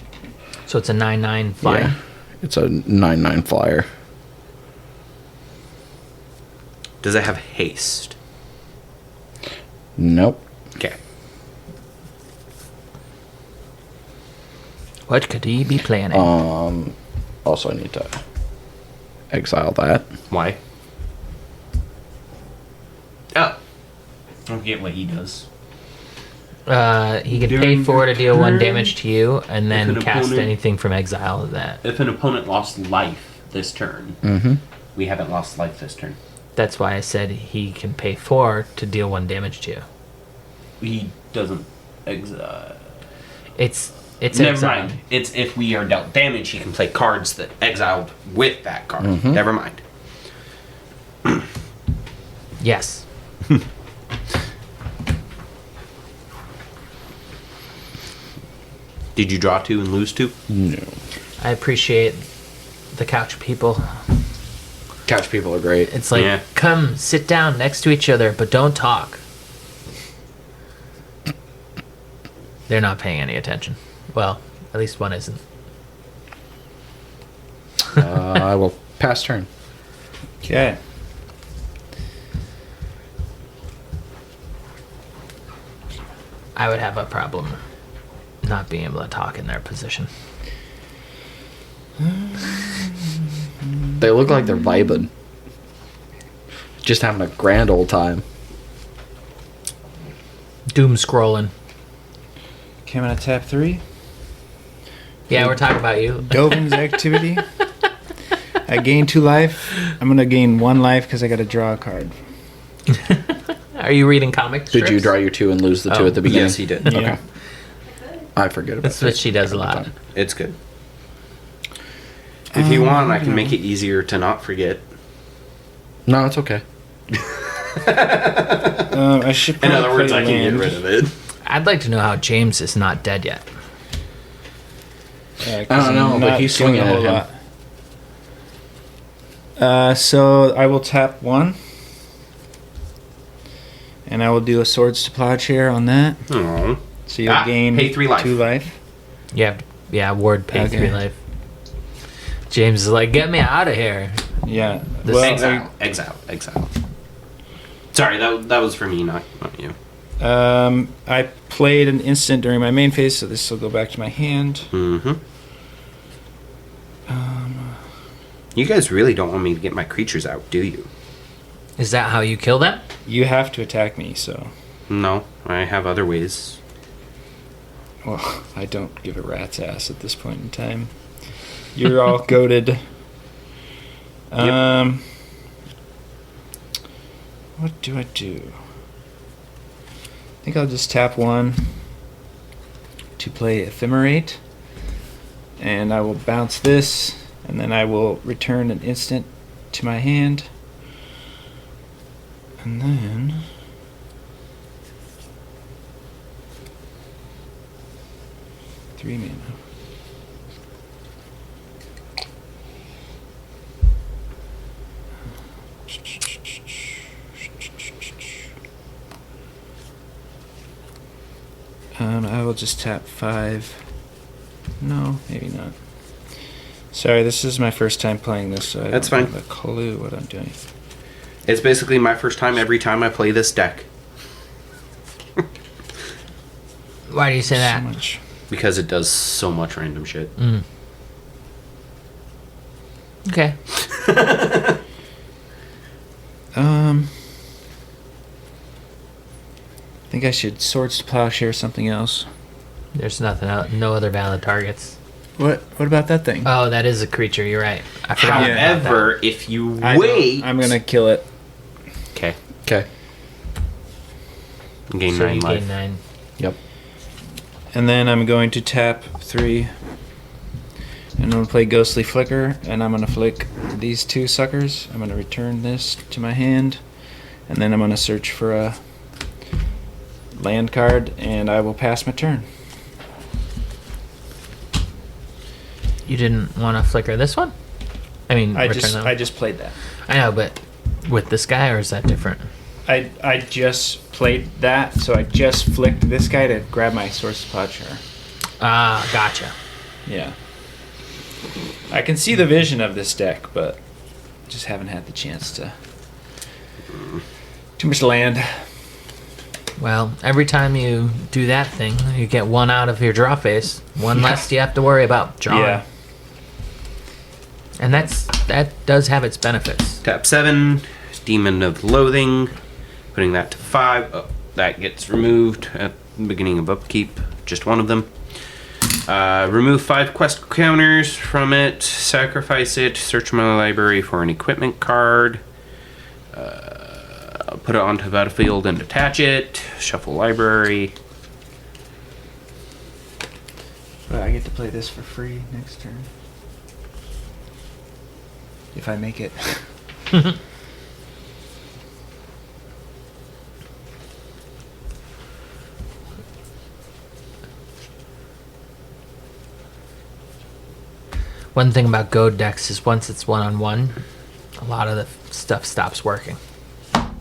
So it's a 9/9 flyer. Yeah, it's a 9/9 flyer. Does it have haste? Nope. Okay. What could he be playing in? Also, I need to exile that. Why? Oh. I don't get what he does. He can pay During 4 to deal 1 turn, damage to you, and then an cast opponent- anything from exile of that. If an opponent lost life this turn, we haven't lost life this turn. That's why I said he can pay 4 to deal 1 damage to you. He doesn't exile. It's Never exiled. mind. It's if we are dealt damage, he can play cards that exiled with that card. Never mind. Yes. Did you draw 2 and lose 2? No. I appreciate the couch people. Couch people are great. It's like, Yeah. come sit down next to each other, but don't talk. They're not paying any attention. Well, at least one isn't. I will pass turn. Okay. I would have a problem not being able to talk in their position. They look like they're vibing. Just having a grand old time. Doom scrolling. Okay, I'm gonna tap 3. Yeah, we're talking about you. Dovin's activity. I gain 2 life. I'm gonna gain 1 life because I gotta draw a card. Are you reading comic strips? Did you draw your 2 and lose the 2 Oh, at the beginning? Yes, he did. Yeah. Okay. I forget about That's what that. she does a lot. It's good. If you want, I can make it easier to not forget. No, it's okay. I should. In other words, play I can get land. rid of it. I'd like to know how James is not dead yet. Yeah, 'cause I don't know, I'm but not he's doing swinging a at whole him. lot. So I will tap 1. And I will do a Swords to Plowshare on that. Oh. So you'll gain pay 3 life. 2 life. Yeah, Ward paid Okay. 3 life. James is like, get me out of here. Yeah. This Exile. Sorry, that was for me, not you. I played an instant during my main phase, so this will go back to my hand. Mm-hmm. You guys really don't want me to get my creatures out, do you? Is that how you kill them? You have to attack me, so. No, I have other ways. Well, I don't give a rat's ass at this point in time. You're all goaded. What do I do? I think I'll just tap 1 to play Ephemerate. And I will bounce this, and then I will return an instant to my hand. And then... Three mana. I will just tap 5. No, maybe not. Sorry, this is my first time playing this, so I That's don't fine. have a clue what I'm doing. It's basically my first time every time I play this deck. Why do you say So that? much. Because it does so much random shit. Okay. I think I should Swords to Plowshare something else. There's nothing else, no other valid targets. What about that thing? Oh, that is a creature, you're right. I forgot about that. However, if you I know. wait... I'm gonna kill it. Okay. Okay. Gain So 9 you life. gain 9. Yep. And then I'm going to tap 3. And I'm going to play Ghostly Flicker. And I'm going to flick these 2 suckers. I'm going to return this to my hand. And then I'm going to search for a land card. And I will pass my turn. You didn't want to flicker this one? I mean, I return just that I one. just played that. I know, but with this guy, or is that different? I just played that. So I just flicked this guy to grab my Source of Plowshare. Ah, gotcha. Yeah. I can see the vision of this deck, but just haven't had the chance to. Too much land. Well, every time you do that thing, you get 1 out of your draw phase. 1 less you have to worry about drawing. Yeah. And that does have its benefits. Tap 7. Demon of Loathing. Putting that to 5. Oh, that gets removed at the beginning of upkeep. Just one of them. Remove 5 quest counters from it. Sacrifice it. Search my library for an equipment card. Put it onto the battlefield and attach it. Shuffle library. Well, I get to play this for free next turn. If I make it. One thing about goad decks is once it's 1-on-1, a lot of the stuff stops working.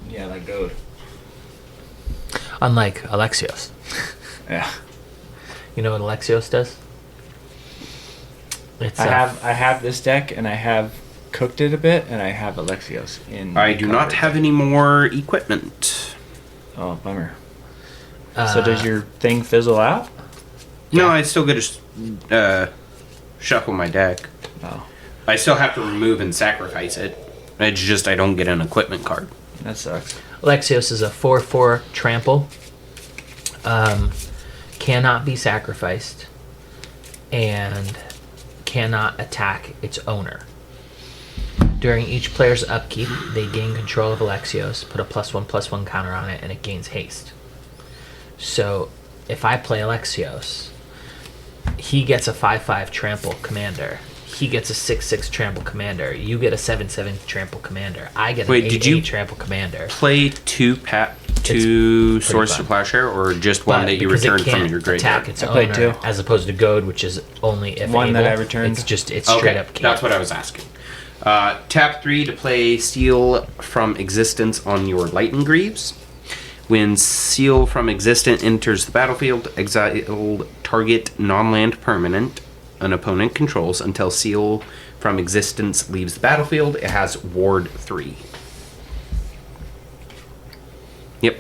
Yeah, like goat. Unlike Alexios. Yeah. You know what Alexios does? It's I have this deck, and I have cooked it a bit, and I have Alexios in. I do not cupboard. have any more equipment. Oh, bummer. So does your thing fizzle out? No, I still get to shuffle my deck. Oh, I still have to remove and sacrifice it. It's just I don't get an equipment card. that sucks. Alexios is a 4/4 trample. Cannot be sacrificed. And cannot attack its owner. During each player's upkeep, they gain control of Alexios, put a +1/+1 counter on it, and it gains haste. So, if I play Alexios, he gets a 5/5 trample commander. He gets a 6/6 trample commander. You get a 7/7 trample commander. I get an Wait, 8/8 did you trample commander. Play two Swords to Plowshare, or just one that you because it returned from can't your attack graveyard? its I played owner, two. as opposed to goad, which is only if One able. that I returned. It's straight up. That's what I was asking. Tap 3 to play Seal from Existence on your Lightning Greaves. When Seal from Existence enters the battlefield, exile target non-land permanent an opponent controls until Seal from Existence leaves the battlefield. It has Ward 3. Yep.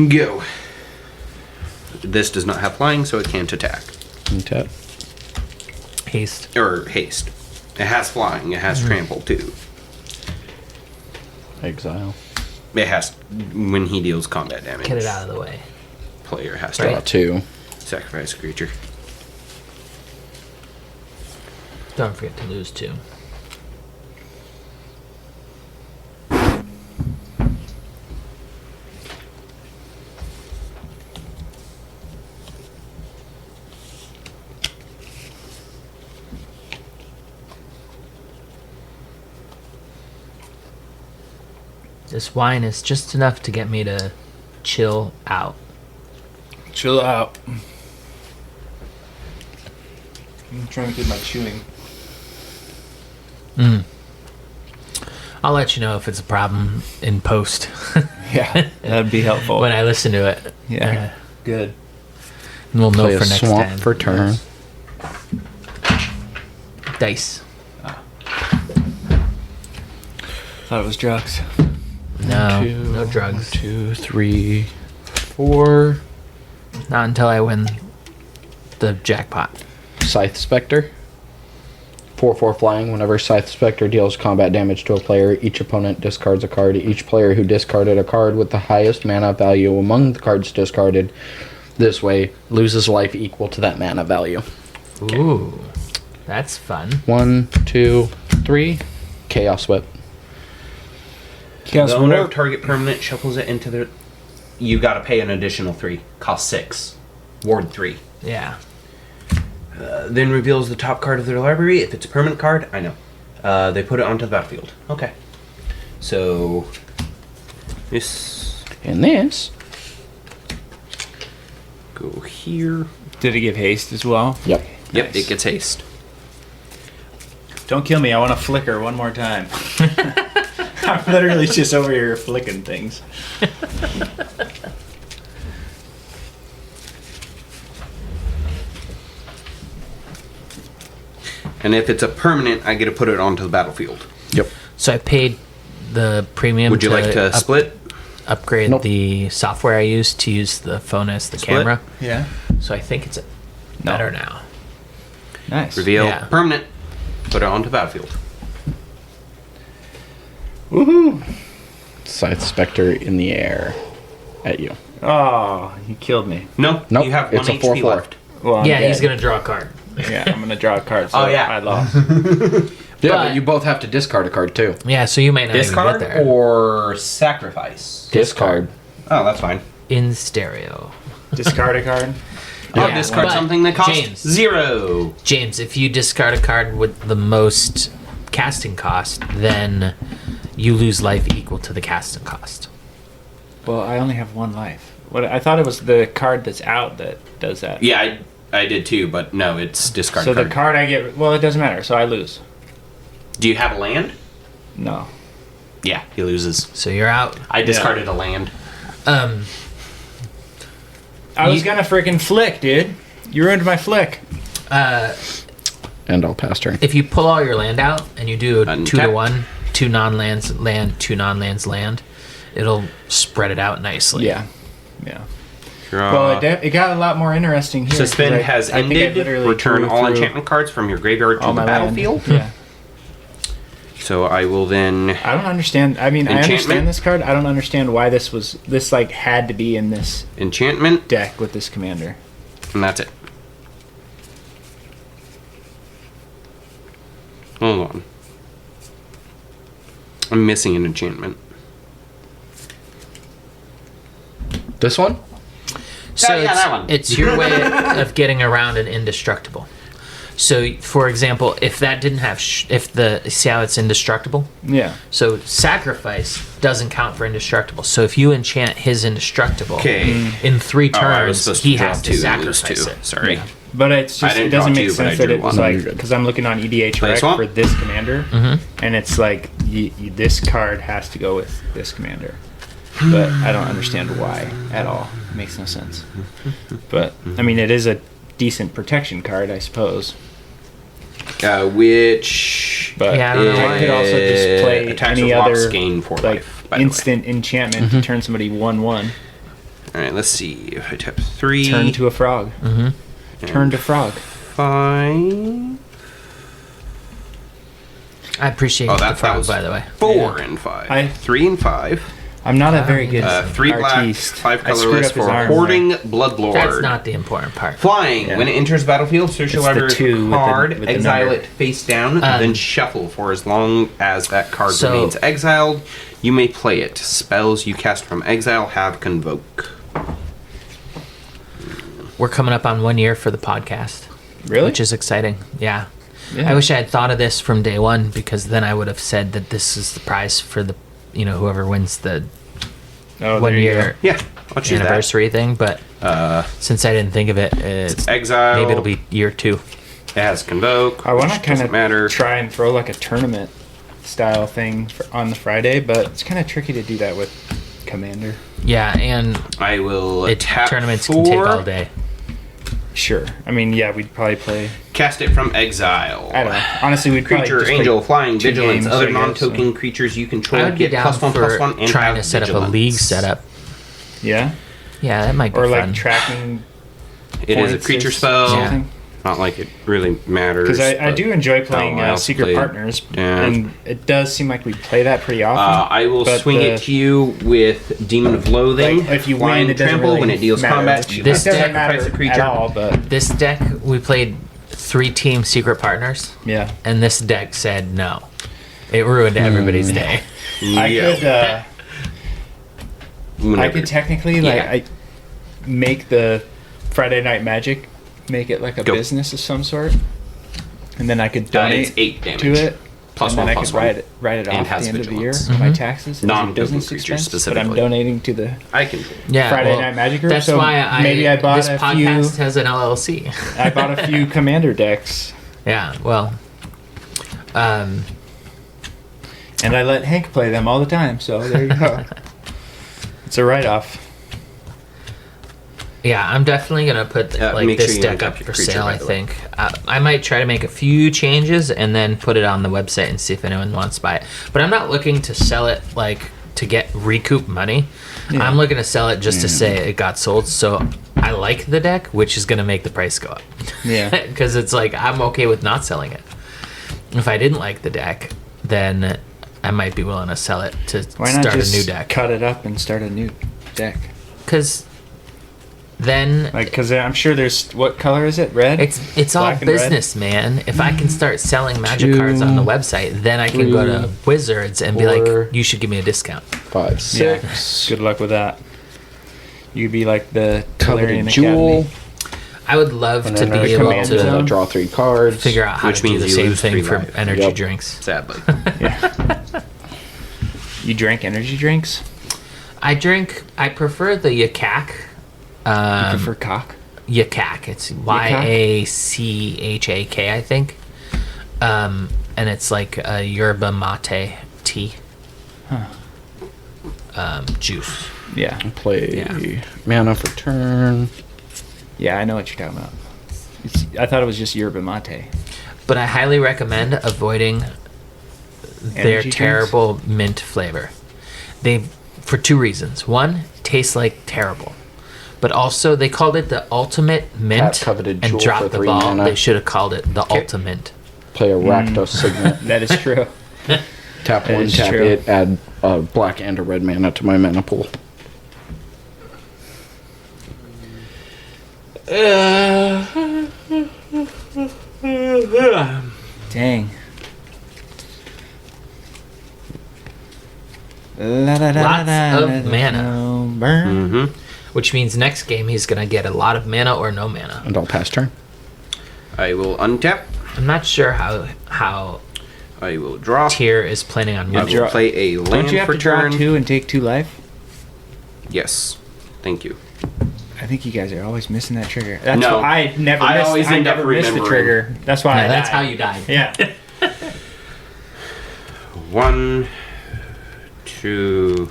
Go. This does not have flying, so it can't attack. Tap. Haste. Or haste. It has flying. It has trample too. Exile. It has when he deals combat damage. Get it out of the way. Player has Draw to 2. sacrifice a creature. Don't forget to lose too. This wine is just enough to get me to chill out. Chill out. I'm trying to do my chewing. I'll let you know if it's a problem in post Yeah, that'd be helpful. when I listen to it. Yeah. Good. And we'll know Play for a next swamp time. for turn. Dice. Thought it was drugs. No, no drugs. 2, 3, 4. Not until I win the jackpot. Scythe Spectre. 4/4 flying. Whenever Scythe Spectre deals combat damage to a player, each opponent discards a card. Each player who discarded a card with the highest mana value among the cards discarded this way loses life equal to that mana value. Ooh, that's fun. 1, 2, 3. Chaos Whip. Chaos The owner of Whip. target permanent shuffles it into the. You got to pay an additional 3. Cost 6. Ward 3. Yeah. Then reveals the top card of their library. If it's a permanent card, I know. They put it onto the battlefield. Okay. So this And this. go here. Did it give haste as well? Yep. Yep, Nice. it gets haste. Don't kill me. I want to flicker one more time. I'm literally just over here flicking things. And if it's a permanent, I get to put it onto the battlefield. Yep. So I paid the premium. Would you like to split? Upgrade Nope. the software I use to use the phone as the Split? camera. Yeah. So I think it's better now. Nice. Reveal Yeah. permanent. Put it onto the battlefield. Scythe Spectre in the air at you. Oh, you killed me. No, Nope, you have one it's a HP 4/4. left. Well, I'm Yeah, dead. he's gonna draw a card. Yeah, I'm gonna draw a card. So Oh, yeah. I lost. Yeah, But- but you both have to discard a card too. Yeah, so you might not Discard even get there. or sacrifice? Discard. Oh, that's fine. In stereo. Discard a card. I'll Yeah, discard but something that costs James. 0. James, if you discard a card with the most casting cost, then you lose life equal to the casting cost. Well, I only have one life. What I thought it was the card that's out that does that. Yeah, I did too, but no, it's discard So card. the card I get, well, it doesn't matter. So I lose. Do you have a land? No. Yeah, he loses. So you're out. I discarded a land. I was gonna freaking flick, dude. You ruined my flick. And I'll pass turn. If you pull all your land out and you do a Untap. 2-1, 2 non-lands land, 2 non-lands land, it'll spread it out nicely. Yeah. Yeah. Draw. Well, it got a lot more interesting here. 'cause Suspend I- has I think I ended. literally Return drew all through enchantment cards from your graveyard to all the my land. battlefield. Yeah. So I will then. I don't understand. I mean, I Enchantment? understand this card. I don't understand why this like had to be in this Enchantment, deck with this commander. and that's it. Hold on. I'm missing an enchantment. This one? So yeah, that one. it's your way of getting around an indestructible. So, for example, if that didn't have, see how it's indestructible? Yeah. So sacrifice doesn't count for indestructible. So if you enchant his indestructible, Okay. in 3 Oh, I was turns, supposed to he draw has 2 to and lose sacrifice 2. it. Sorry. Yeah. But it's I just didn't it doesn't draw make 2, but I sense that drew it was 1. like You're good. because I'm looking on EDH Play rec swamp? for this commander, and it's like this card has to go with this commander. But I don't understand why at all. It makes no sense. But I mean, it is a decent protection card, I suppose. Which But Yeah, I don't know why. I could also just play attacks any with locks other gain 4 like life. By the way. instant enchantment to turn somebody 1/1. All right, let's see. If I tap 3, Turn to a frog. Turn to frog. 5, I appreciate Oh, the that frog, was by the way. 4 and 5. 3 and 5. I'm not a very good 3 black, artiste. 5 I screwed colorless up his for arm Hoarding there. Bloodlord. That's not the important part. Flying. Yeah. When it enters battlefield, search your It's the library 2 for with a the- card, with the exile number. it face down, then shuffle for as long as that card So- remains exiled. You may play it. Spells you cast from exile have convoke. We're coming up on 1 year for the podcast, Really? which is exciting. Yeah. Yeah. I wish I had thought of this from day one because then I would have said that this is the prize for the, whoever wins the Oh, 1 there you year Yeah, I'll choose anniversary thing. But that. since I didn't think of it, it's, Exile. maybe it'll be year 2. It has convoke. I want to which kind doesn't of matter. try and throw like a tournament style thing on the Friday, but it's kind of tricky to do that with Commander. Yeah, and I will tap tournaments 4, can take all day. Sure. I mean, yeah, we'd probably play. Cast it from exile. I don't know. Honestly, we'd probably Creature, just play angel, flying, 2 vigilance, games, other I guess, non-token creatures you control I would be get down +1/+1 for and trying have to set up a vigilance. league setup. Yeah. Yeah, that might be Or like fun. tracking. It is a points creature or spell. something. Not like it really matters. Because I but- do enjoy playing Oh, I also Secret played- Partners, yeah. and it does seem like we play that pretty often. I will but swing it to you with Demon of Loathing. Like, if you Flying win, it doesn't trample really when it deals matter. combat. It You This doesn't deck- matter sacrifice a creature. at all, but This deck, we played 3-team Secret Partners, yeah. and this deck said no. It ruined everybody's day. I Yeah. could I could technically like Yeah. I make the Friday Night Magic, make it like a Go. business of some sort, and then I could It's donate 8 damage. to it. Plus and then one, I plus could one. write it And off at has the end of the year, vigilance. my taxes, as a Non-token business creatures expense. But I'm specifically. donating to the I control. Yeah, Friday well, Night Magic group. That's so why maybe I bought this a podcast few. has an LLC. I bought a few Commander decks, Yeah, well, and I let Hank play them all the time. So there you go. It's a write-off. yeah, I'm definitely gonna put like make this sure you deck untap up your for creature, sale. by I the way. think I might try to make a few changes and then put it on the website and see if anyone wants to buy it. But I'm not looking to sell it like to get recoup money. Yeah. I'm looking to sell it just to say it got sold. So I like the deck, which is gonna make the price go up. Yeah. Because it's like I'm okay with not selling it. If I didn't like the deck, then I might be willing to sell it to Why not start just a new deck. cut it up and start a new deck? Because then Like, because I'm sure there's what color is it? Red. it's all Black and red? business, man. If I can start selling magic cards on the website, then I can go to Wizards and be 4, like, you should give me a discount. 5, Yeah. 6. Good luck with that. You could be like the Coveted Tellurian Jewel. Academy. I would love And to then be I able command to zone. to draw 3 cards. figure out how Which to do means the you same lose thing 3 for life. energy Yep. drinks. Sadly. Yeah. You drank energy drinks? I prefer the Yakak. You prefer cock? Yakak. It's Yachak, I think. And it's like a yerba mate tea. Juice. Yeah. Play mana for turn. Yeah, I know what you're talking about. I thought it was just yerba mate. But I highly recommend avoiding their Energy terrible mint flavor. For two reasons. One, tastes like terrible. But also, they called it the ultimate mint coveted and jewel dropped for the 3 ball. mana. They should have called it the ultimate. Play a Rakdos Signet. That is true. Tap That 1, is tap true. it, add a black and a red mana to my mana pool. Dang. Lots of mana. Burn. Mm-hmm. Which means next game he's going to get a lot of mana or no mana. And I'll pass turn. I will untap. I'm not sure how I will draw. Tier is planning on I moving. will play a Don't land you have for to draw turn. 2 and take 2 life? Yes. Thank you. I think you guys are always missing that trigger. That's No. why I never I missed, always I end up never missed the remembering. trigger. That's why I Yeah, that's died. how you died. Yeah. 1, 2.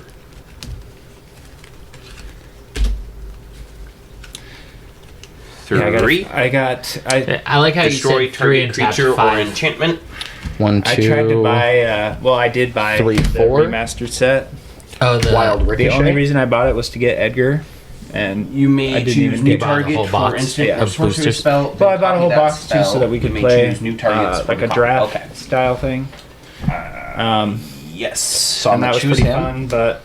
Yeah, 3. I like how Destroy you said 3 target and tap creature or 5. enchantment. 1, 2. I tried to buy, I did buy 3, the 4. remastered set. Oh, the Wild The Ricochet. only reason I bought it was to get Edgar, and You may I didn't choose even new get bought a target whole for box instant of sorcery boosters. spell. well, I bought a whole Copy that box too, so that we spell. could You may play choose new targets like from a the draft copy. Okay. style thing. Yes. So And I'm that gonna was choose pretty him. fun, but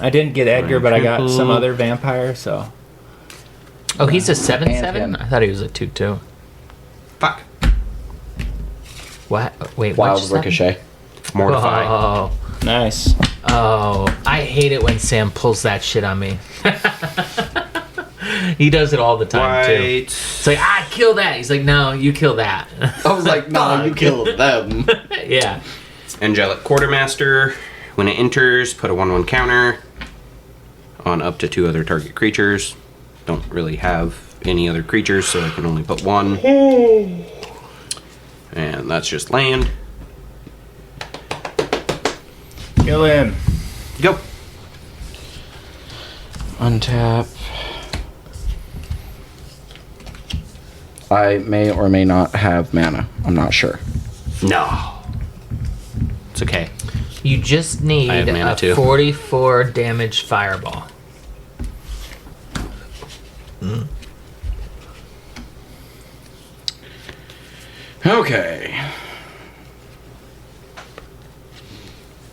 I didn't get Edgar, but I got some Triple. other vampire, so Oh, he's a 7/7? him. I thought he was a 2/2. Fuck. What? Wait, Wild what's Ricochet. Mortify. Oh, nice. I hate it when Sam pulls that shit on me. He does it all the time too. White. It's like, kill that. He's like, no, you kill that. I was like, no, you killed them. Yeah. Angelic Quartermaster. When it enters, put a 1/1 counter on up to 2 other target creatures. Don't really have any other creatures, so I can only put 1. And that's just land. Kill him. Go. Untap. I may or may not have mana. I'm not sure. No. It's okay. You just I need have mana a too. 44 damage fireball. Okay.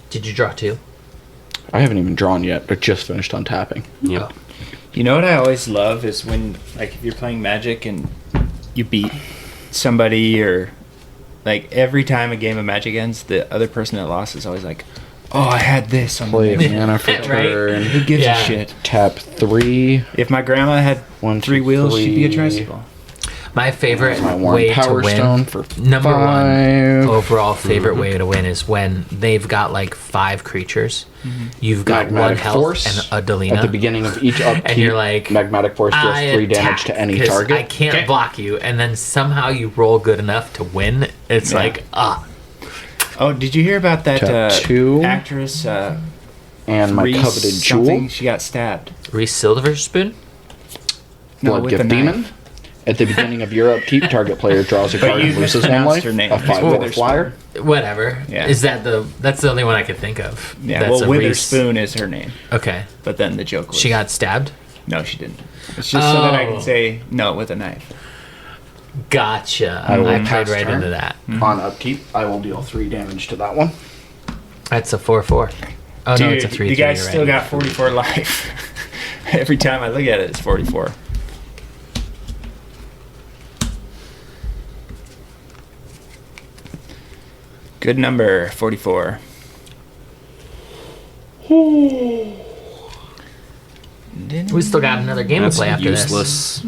Did you draw 2? I haven't even drawn yet. I just finished untapping. Yep. You know what I always love is when, like, if you're playing Magic and you beat somebody, or like every time a game of Magic ends, the other person that lost is always like, "Oh, I had this on Play the a mana for Right? turn. Who gives Yeah. a shit?" Tap 3. If my grandma had 1, 3 2, wheels, she'd be a 3. tricycle. My favorite I want way to Power win, Stone for number 1 5. overall favorite way to win is when they've got like 5 creatures. You've got 1 Magmatic health Force. and a Delina. At the beginning of each upkeep, And you're like, Magmatic Force deals I 3 damage attack to any 'cause target. I can't Okay. block you, and then somehow you roll good enough to win. It's Yeah. like, Oh, did you hear about that Tap 2. actress? And my Reese coveted something? jewel. She got stabbed. Reese Silverspoon? No, Blood with Gift a knife. Demon. At the beginning of your upkeep, target player draws a But card you and loses 1 mispronounced life. her name. A It's 5 with a Witherspoon. flyer. Whatever. Yeah. That's the only one I could think of. Yeah, That's well, a Witherspoon is her name, Reese. Okay. but then the joke was She got stabbed? no, she didn't. It's just so that I Oh. can say no with a knife. Gotcha. I will I played pass right turn. into that. On upkeep, I will deal 3 damage to that one. That's a 4/4. Oh, Dude, no, it's a 3/3. you guys you're still right. got 44 life. Every time I look at it, it's 44. Good number, 44. We still got another game That's to play after useless.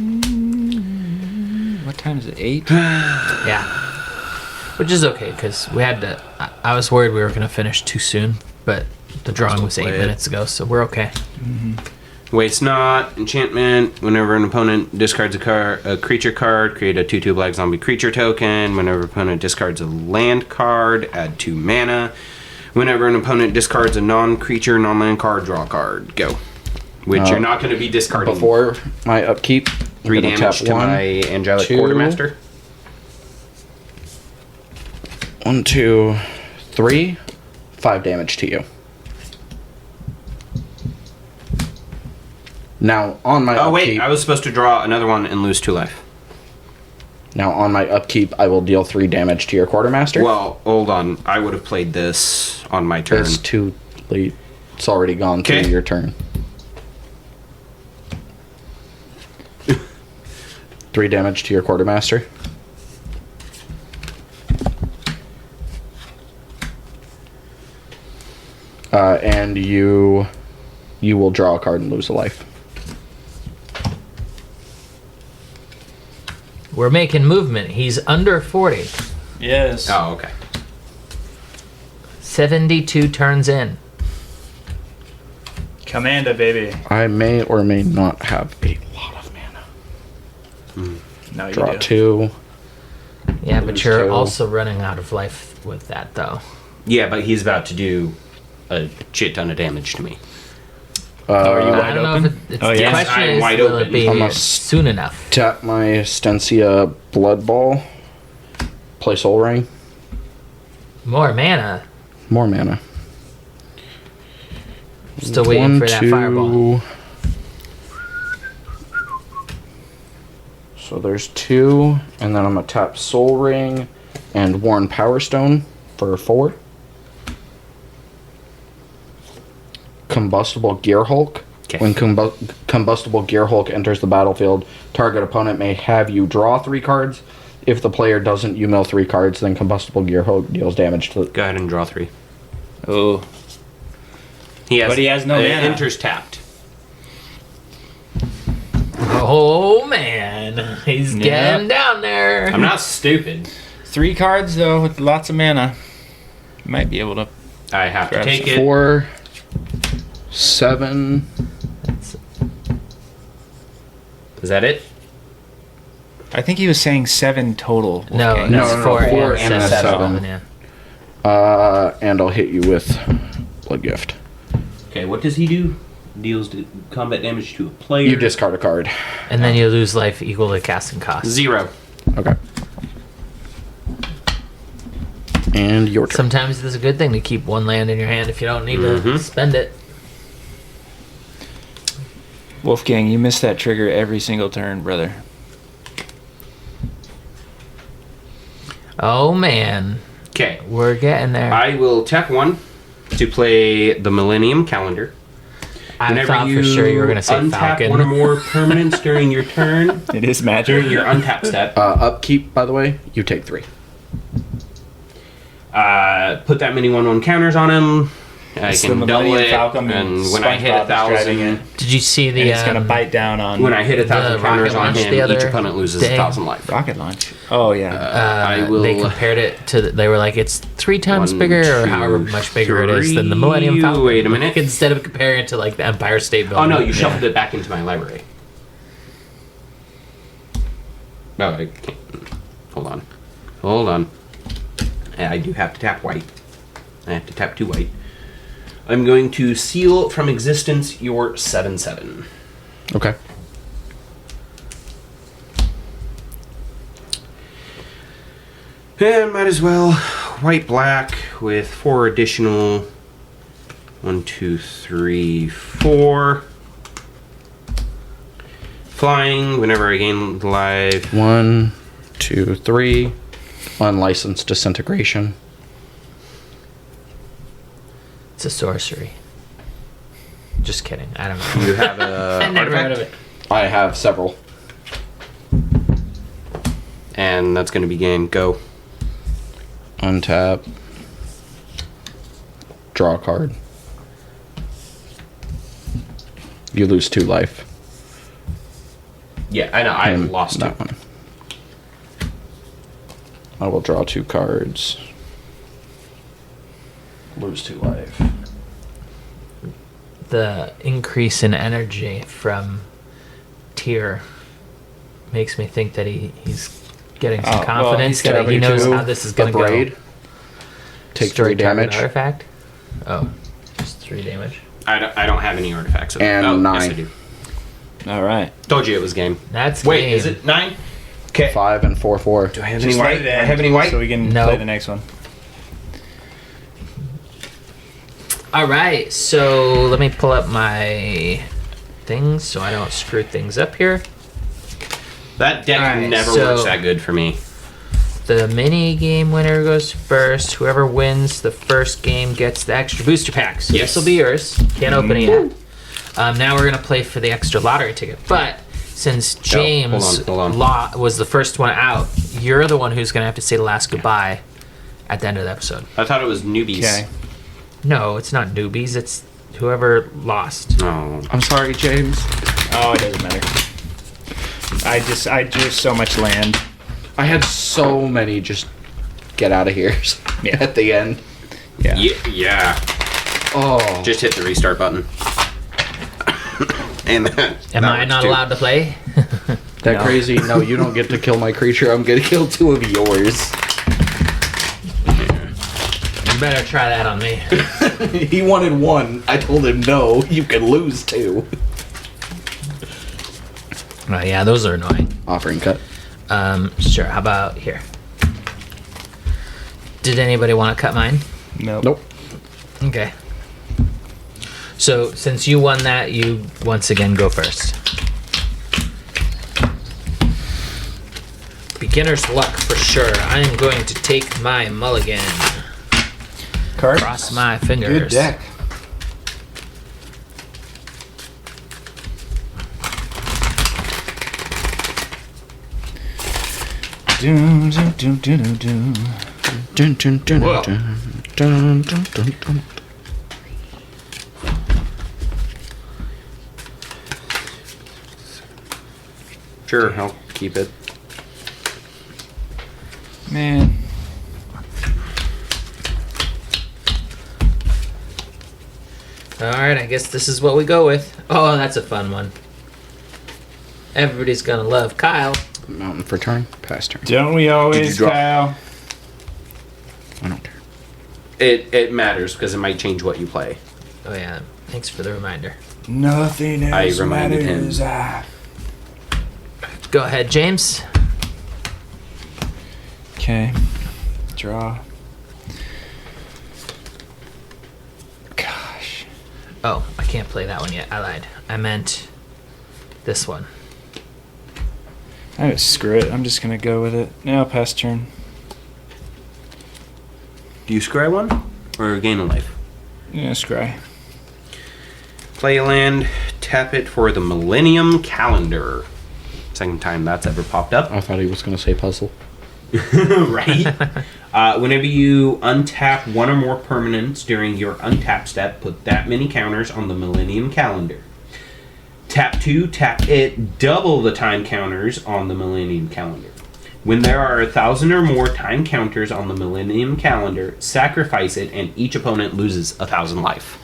What time is it? 8? this. Yeah. Which is okay, because we had to. I was worried we were going to finish too soon, but the drawing was 8 play it. minutes ago, so we're okay. Waste not. Enchantment. Whenever an opponent discards a creature card, create a 2/2 black zombie creature token. Whenever opponent discards a land card, add 2 mana. Whenever an opponent discards a non-creature, non-land card, draw a card. Go. Which you're not going to be discarding. Before my upkeep, I'm 3 gonna damage tap to 1, my Angelic 2. Quartermaster. 1, 2, 3. 5 damage to you. Now on my Oh, upkeep, wait. I was supposed to draw another one and lose 2 life. now on my upkeep, I will deal 3 damage to your quartermaster. Well, hold on. I would have played this on my turn. It's too late. It's already gone through Okay. your turn. 3 damage to your quartermaster. And you will draw a card and lose a life. We're making movement. He's under 40. Yes. Oh, okay. 72 turns in. Commander, baby. I may or may not have a lot of mana. No, you Draw do. 2. Yeah, but Lose you're 2. also running out of life with that, though. Yeah, but he's about to do a shit ton of damage to me. Are you I wide don't know open? if it's Oh, the yeah. question I'm is, wide will open. it be I'm a soon enough? Tap my Stensia Blood Ball. Play Soul Ring. More mana. More mana. Still waiting for that fireball. So there's 2, and then I'm gonna tap Soul Ring and Worn Power Stone for 4. Combustible Gear Hulk. Okay. When Combustible Gear Hulk enters the battlefield, target opponent may have you draw 3 cards. If the player doesn't, you mill 3 cards. Then Combustible Gear Hulk deals damage to. Go ahead and draw 3. Oh. He has, But he has no it mana. enters tapped. Oh, man. He's Yep. getting down there. I'm not stupid. 3 cards, though, with lots of mana. Might be able to... I have to Grab take it. 4, 7. Is that it? I think he was saying 7 total. No, Wolfgang. that's no, 4 4 and and a 7. 7. Yeah. And I'll hit you with Blood Gift. Okay, what does he do? Deals combat damage to a player. You discard a card. And then you lose life equal to casting cost. 0. Okay. And your turn. Sometimes it's a good thing to keep 1 land in your hand if you don't need to spend it. Wolfgang, you miss that trigger every single turn, brother. Oh, man. Okay. We're getting there. I will tap 1 to play the Millennium Calendar. I thought for sure you were going to say untap Falcon. one or more permanents during your turn, It is magic. during your untap step, Upkeep, by the way, you take 3. put that many 1/1 counters on him. I It's the can double Millennium it, Falcon and when I hit SpongeBob describing 1,000, it. Did you see the... And it's gonna bite down on when I hit 1,000 The counters rocket on launch him, the other each opponent loses day. 1,000 life. rocket launch. Oh yeah. I will. They compared it to... They were like, it's 3 times 1, bigger or 2, however much bigger it is than the Millennium 3. Falcon. Wait a minute. Instead of comparing it to like the Empire State Oh Building. no, you shuffled it back into my library. No, I can't. Hold on. Hold on. I do have to tap white. I have to tap 2 white. I'm going to seal from existence your 7/7. Okay. And might as well white black with 4 additional 1, 2, 3, 4. Flying whenever I gain life. 1, 2, 3. Unlicensed Disintegration. It's a sorcery. Just kidding. I don't know. You have a I never heard of artifact, it. I have several. and that's going to be game. Go. Untap. Draw a card. You lose 2 life. Yeah, I know. I And lost that it. one. I will draw 2 cards. Lose 2 life. the increase in energy from Tyr makes me think that he's getting some confidence he's that he knows starting how this is going to braid. go. Take Destroy 3 damage. target artifact. Oh, just 3 damage. I don't have any artifacts. And Yes, 9. I do. All right. Told you it was game. That's Wait, game. is it 9? Okay. 5 and 4/4. Do I have Just any let white? it Do I end have any white? so we can No. play the next one. All right, so let me pull up my things so I don't screw things up here. That deck Alright, never so- works that good for me. The mini game winner goes first. Whoever wins the first game gets the extra booster pack. So Yes. this will be yours. Can't open it yet. Now we're gonna play for the extra lottery ticket. But since James hold on. was the first one out, you're the one who's gonna have to say the last goodbye at the end of the episode. I thought it was newbies. Okay. No, it's not newbies. It's whoever lost. Oh. I'm sorry, James. Oh, it doesn't matter. I drew so much land. I had so many just get out of here Yeah. at the end. Yeah. Yeah. Oh. Just hit the restart button. And that. Am I not allowed to play? That No. crazy, no, you don't get to kill my creature. I'm going to kill 2 of yours. You better try that on me. He wanted 1. I told him no, you can lose 2. Oh yeah, those are annoying. Offering cut. Sure. How about here? Did anybody want to cut mine? Nope. Nope. Okay. So since you won that, you once again go first. Beginner's luck for sure. I am going to take my mulligan. Card. Cross my fingers. Good deck. Doom, doom, doom, doom, doom, doom. Dun, dun, dun, Whoa. dun, dun, dun, dun, dun. Sure, I'll keep it. Man. All right. I guess this is what we go with. Oh, that's a fun one. Everybody's gonna love Kyle. Mountain for turn. Pass turn. Don't we always, drop? Kyle? I don't care. It matters because it might change what you play. Oh yeah. Thanks for the reminder. Nothing I else reminded him. matters. Ah. Go ahead, James. Okay. Draw. Gosh. Oh, I can't play that one yet. I lied. I meant this one. Screw it. I'm just gonna go with it. Now pass turn. Do you scry one? Or gain a life? Yeah, scry. Play a land, tap it for the Millennium Calendar. Second time that's ever popped up. I thought he was going to say puzzle. Right? Whenever you untap one or more permanents during your untap step, put that many counters on the Millennium Calendar. Tap 2, tap it, double the time counters on the Millennium Calendar. When there are 1,000 or more time counters on the Millennium Calendar, sacrifice it and each opponent loses 1,000 life.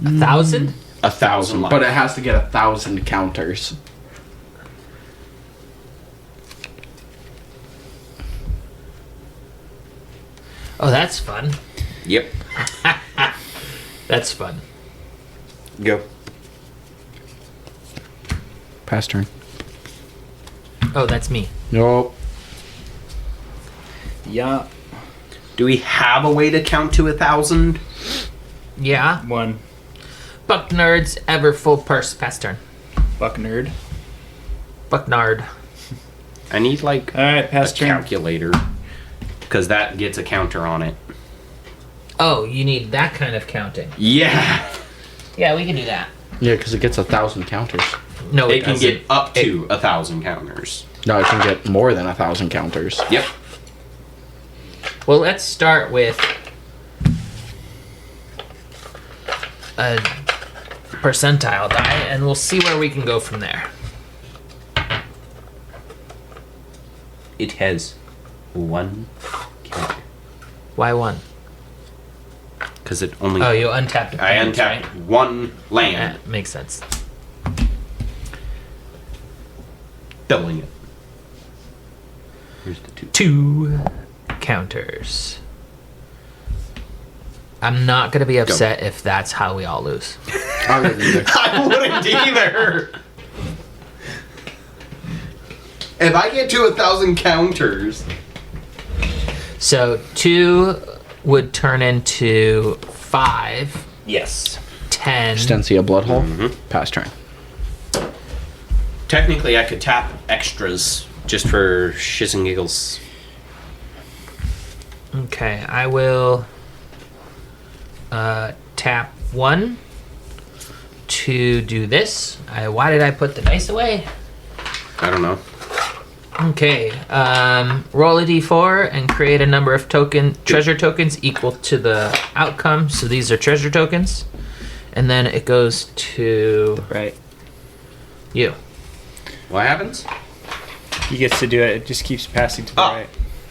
1,000? 1,000 life. But it has to get 1,000 counters. Oh, that's fun. Yep. That's fun. Go. Pass turn. Oh, that's me. Nope. Yeah. Do we have a way to count to 1,000? Yeah. 1. Buck nerds ever full purse. Pass turn. Buck nerd. Buck nard. I need like Alright, a pass turn. calculator. Because that gets a counter on it. Oh, you need that kind of counting. Yeah. Yeah, we can do that. Yeah, because it gets 1,000 counters. No, It can doesn't. get up to 1,000 counters. No, it can get more than 1,000 counters. Yep. Well, let's start with a percentile die, and we'll see where we can go from there. It has one counter. Why one? because it only. Oh, you untapped. I untapped one land, Yeah, makes sense. doubling it. Here's the 2. 2 counters. I'm not gonna be upset if that's how we all lose. I wouldn't either. I wouldn't either. If I get to 1,000 counters, So 2 would turn into 5, yes. 10. Stensia Bloodhole. Pass turn. Technically, I could tap extras just for shits and giggles. Okay, I will tap 1 to do this. Why did I put the dice away? I don't know. Okay, roll a d4 and create a number of treasure tokens equal to the outcome. So these are treasure tokens. And then it goes to Right. you. What happens? He gets to do it. It just keeps passing to the Oh. right.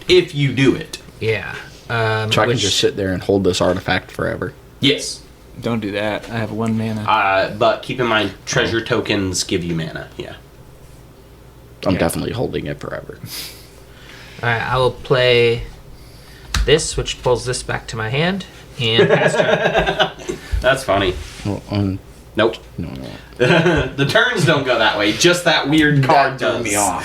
If you do it. Yeah. So I can just sit there and hold this artifact forever. Yes. Don't do that. I have 1 mana. But keep in mind, treasure tokens give you mana. Yeah. I'm Okay. definitely holding it forever. Alright, I will play this, which pulls this back to my hand. And pass turn. That's funny. Well, Nope. no. The turns don't go that way. Just that weird card does. me off.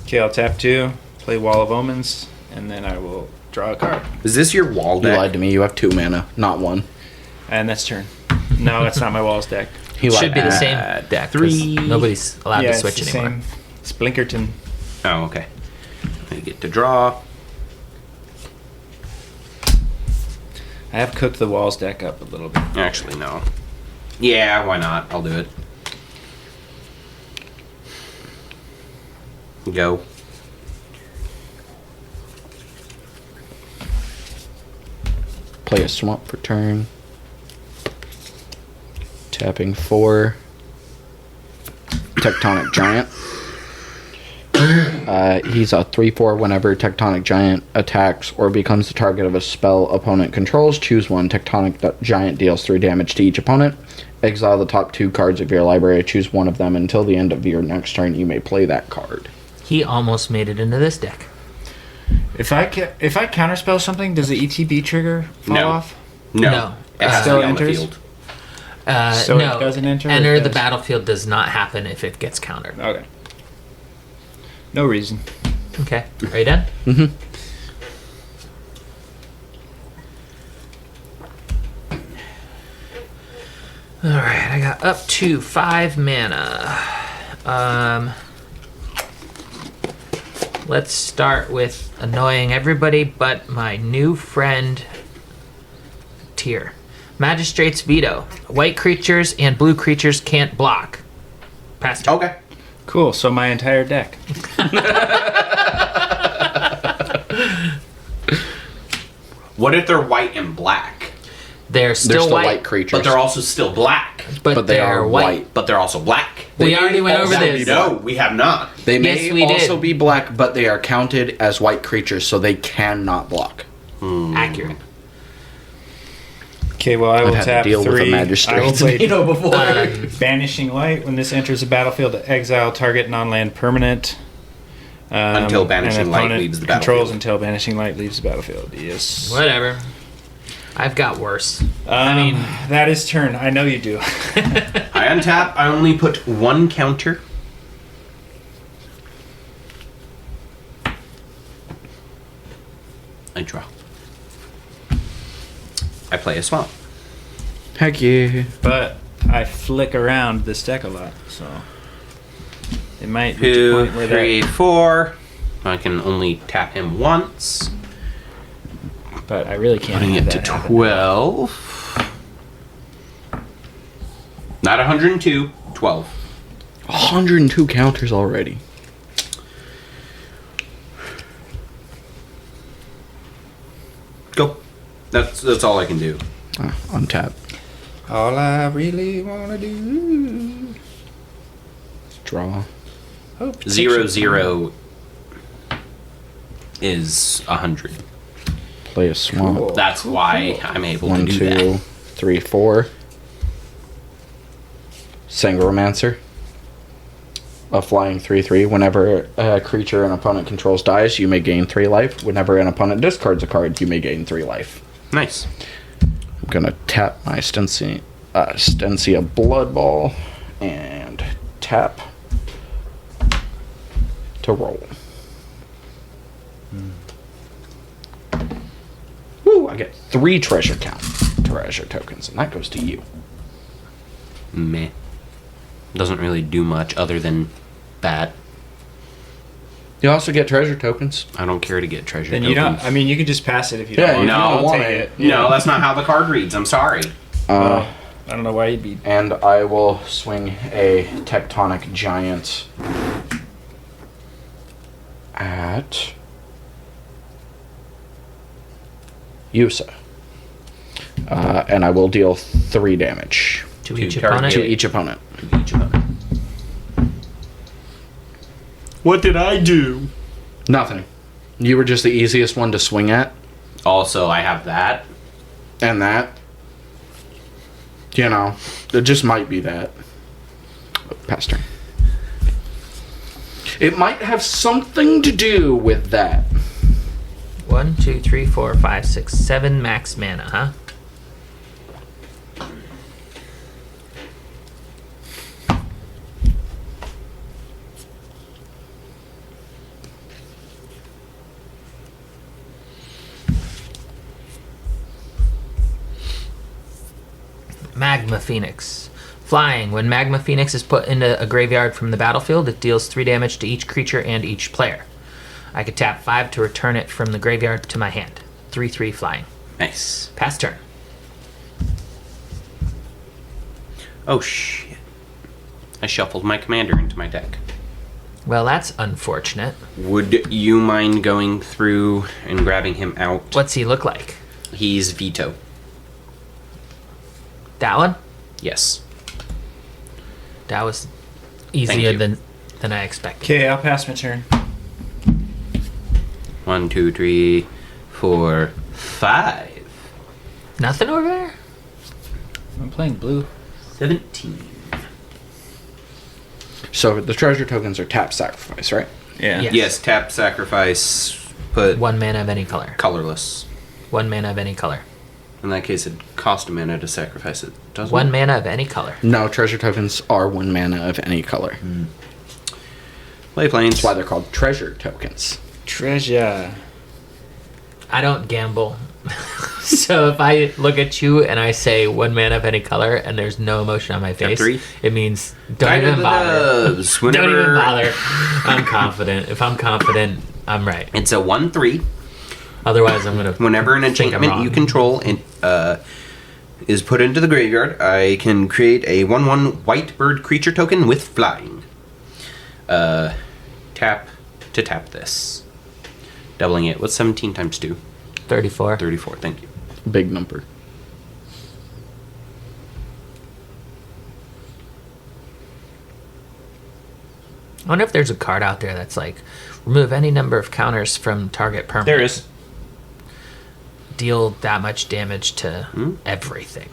Okay, I'll tap 2, play Wall of Omens, and then I will draw a card. Is this your wall You deck? lied to me. You have 2 mana, not 1. And that's turn. No, that's not my Walls deck. He Should be the lied. same deck. 'Cause nobody's allowed to it's switch the anymore. same. It's Blinkerton. Oh, okay. I get to draw. I have cooked the Walls deck up a little bit. Actually, no. Yeah, why not? I'll do it. Go. Play a swamp for turn. Tapping 4. Tectonic Giant. He's a 3/4 whenever Tectonic Giant attacks or becomes the target of a spell opponent controls. Choose one. Tectonic Giant deals 3 damage to each opponent. Exile the top 2 cards of your library. Choose one of them. Until the end of your next turn, you may play that card. He almost made it into this deck. If I counterspell something, does the ETB trigger fall No. off? No. It has to Still be on the enters? field. So no, it doesn't enter, or Enter it the does? battlefield does not happen if it gets countered. Okay. No reason. Okay, are you done? Mm-hmm. Alright, I got up to 5 mana. Let's start with annoying everybody but my new friend Tyr. Magistrate's Veto. White creatures and blue creatures can't block. Pass turn. Okay. Cool. So my entire deck. What if they're white and black? They're still, white, creatures. But they're also still black. but they they're are white. white. But they're also black. We already went over this. No, we have not. They may Yes, we also did. be black, but they are counted as white creatures, so they cannot block. Accurate. Okay, well I will had to tap deal with a 3. magistrate. I will play before. Banishing Light. When this enters the battlefield, exile target non-land permanent. Until Banishing an Light opponent leaves the controls battlefield. until Banishing Light leaves the battlefield. Yes. Whatever. I've got worse. I mean, that is turn. I know you do. I untap. I only put 1 counter. I draw. I play a swamp. Heck yeah. But I flick around this deck a lot, so it might reach a 2, point where 3, 4. I can only tap him once. but I really can't. Putting have it to that happen. 12. Not 102. 12. 102 counters already. Go. That's all I can do. Untap. All I really want to do. Draw. Oh, 0, 0. is 100. Play a swamp. Cool. That's why I'm able to 1, do 2, that. 3, 4. Sangromancer. A flying 3/3. Whenever a creature an opponent controls dies, you may gain 3 life. Whenever an opponent discards a card, you may gain 3 life. Nice. I'm gonna tap my Stencia Blood Ball and tap to roll. Woo! I get 3 treasure tokens, and that goes to you. Meh. Doesn't really do much other than that. You also get treasure tokens. I don't care to get treasure Then tokens. you don't. I mean, you can just pass it if you Yeah, don't. you want don't I'll want take it. No, that's not how the card reads. I'm sorry. I don't know why you'd be. And I will swing a Tectonic Giant at Yusa. And I will deal 3 damage To To each target. opponent. to each opponent. To each other. What did I do? Nothing. You were just the easiest one to swing at, Also, I have that. and that. You know, it just might be that. Pass turn. It might have something to do with that. 1, 2, 3, 4, 5, 6, 7 max mana, huh? Magma Phoenix. Flying. When Magma Phoenix is put into a graveyard from the battlefield, it deals 3 damage to each creature and each player. I could tap 5 to return it from the graveyard to my hand. 3/3 flying. Nice. Pass turn. Oh, shit. I shuffled my commander into my deck. Well, that's unfortunate. Would you mind going through and grabbing him out? What's he look like? He's veto. That one? Yes. That was easier you. than I expected. Okay, I'll pass my turn. 1, 2, 3, 4, 5. Nothing over there? I'm playing blue. 17. So the treasure tokens are tap sacrifice, right? Yeah. Yeah. Yes, tap, sacrifice, put 1 mana of any color. colorless. 1 mana of any color. In that case, it'd cost a mana to sacrifice it, doesn't 1 it? mana of any color. No, treasure tokens are 1 mana of any color. Play planes. That's why they're called treasure tokens. Treasure. I don't gamble. So if I look at you and I say 1 mana of any color and there's no emotion on my face, 3? it means don't Guide of even the bother. Doves. Don't even Whenever- bother. I'm confident. If I'm confident, I'm right. It's a 1/3. Otherwise, I'm gonna. Whenever an think I'm enchantment wrong. you control is put into the graveyard, I can create a 1/1 white bird creature token with flying. Tap to tap this. Doubling it. What's 17 times 2? 34. 34. Thank you. Big number. I wonder if there's a card out there that's like, remove any number of counters from target permanent. There is. Deal that much damage to everything.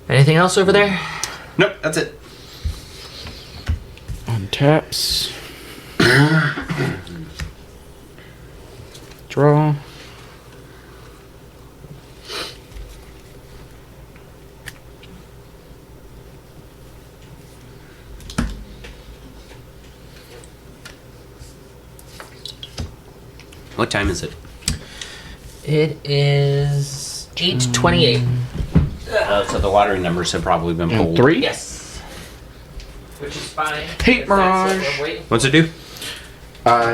Anything else over there? Nope, that's it. On taps. Draw. What time is it? It is 8:28. So the watering numbers have probably been And pulled. 3. Yes. Which is fine. Hate if that's what Mirage. we're waiting What's it do?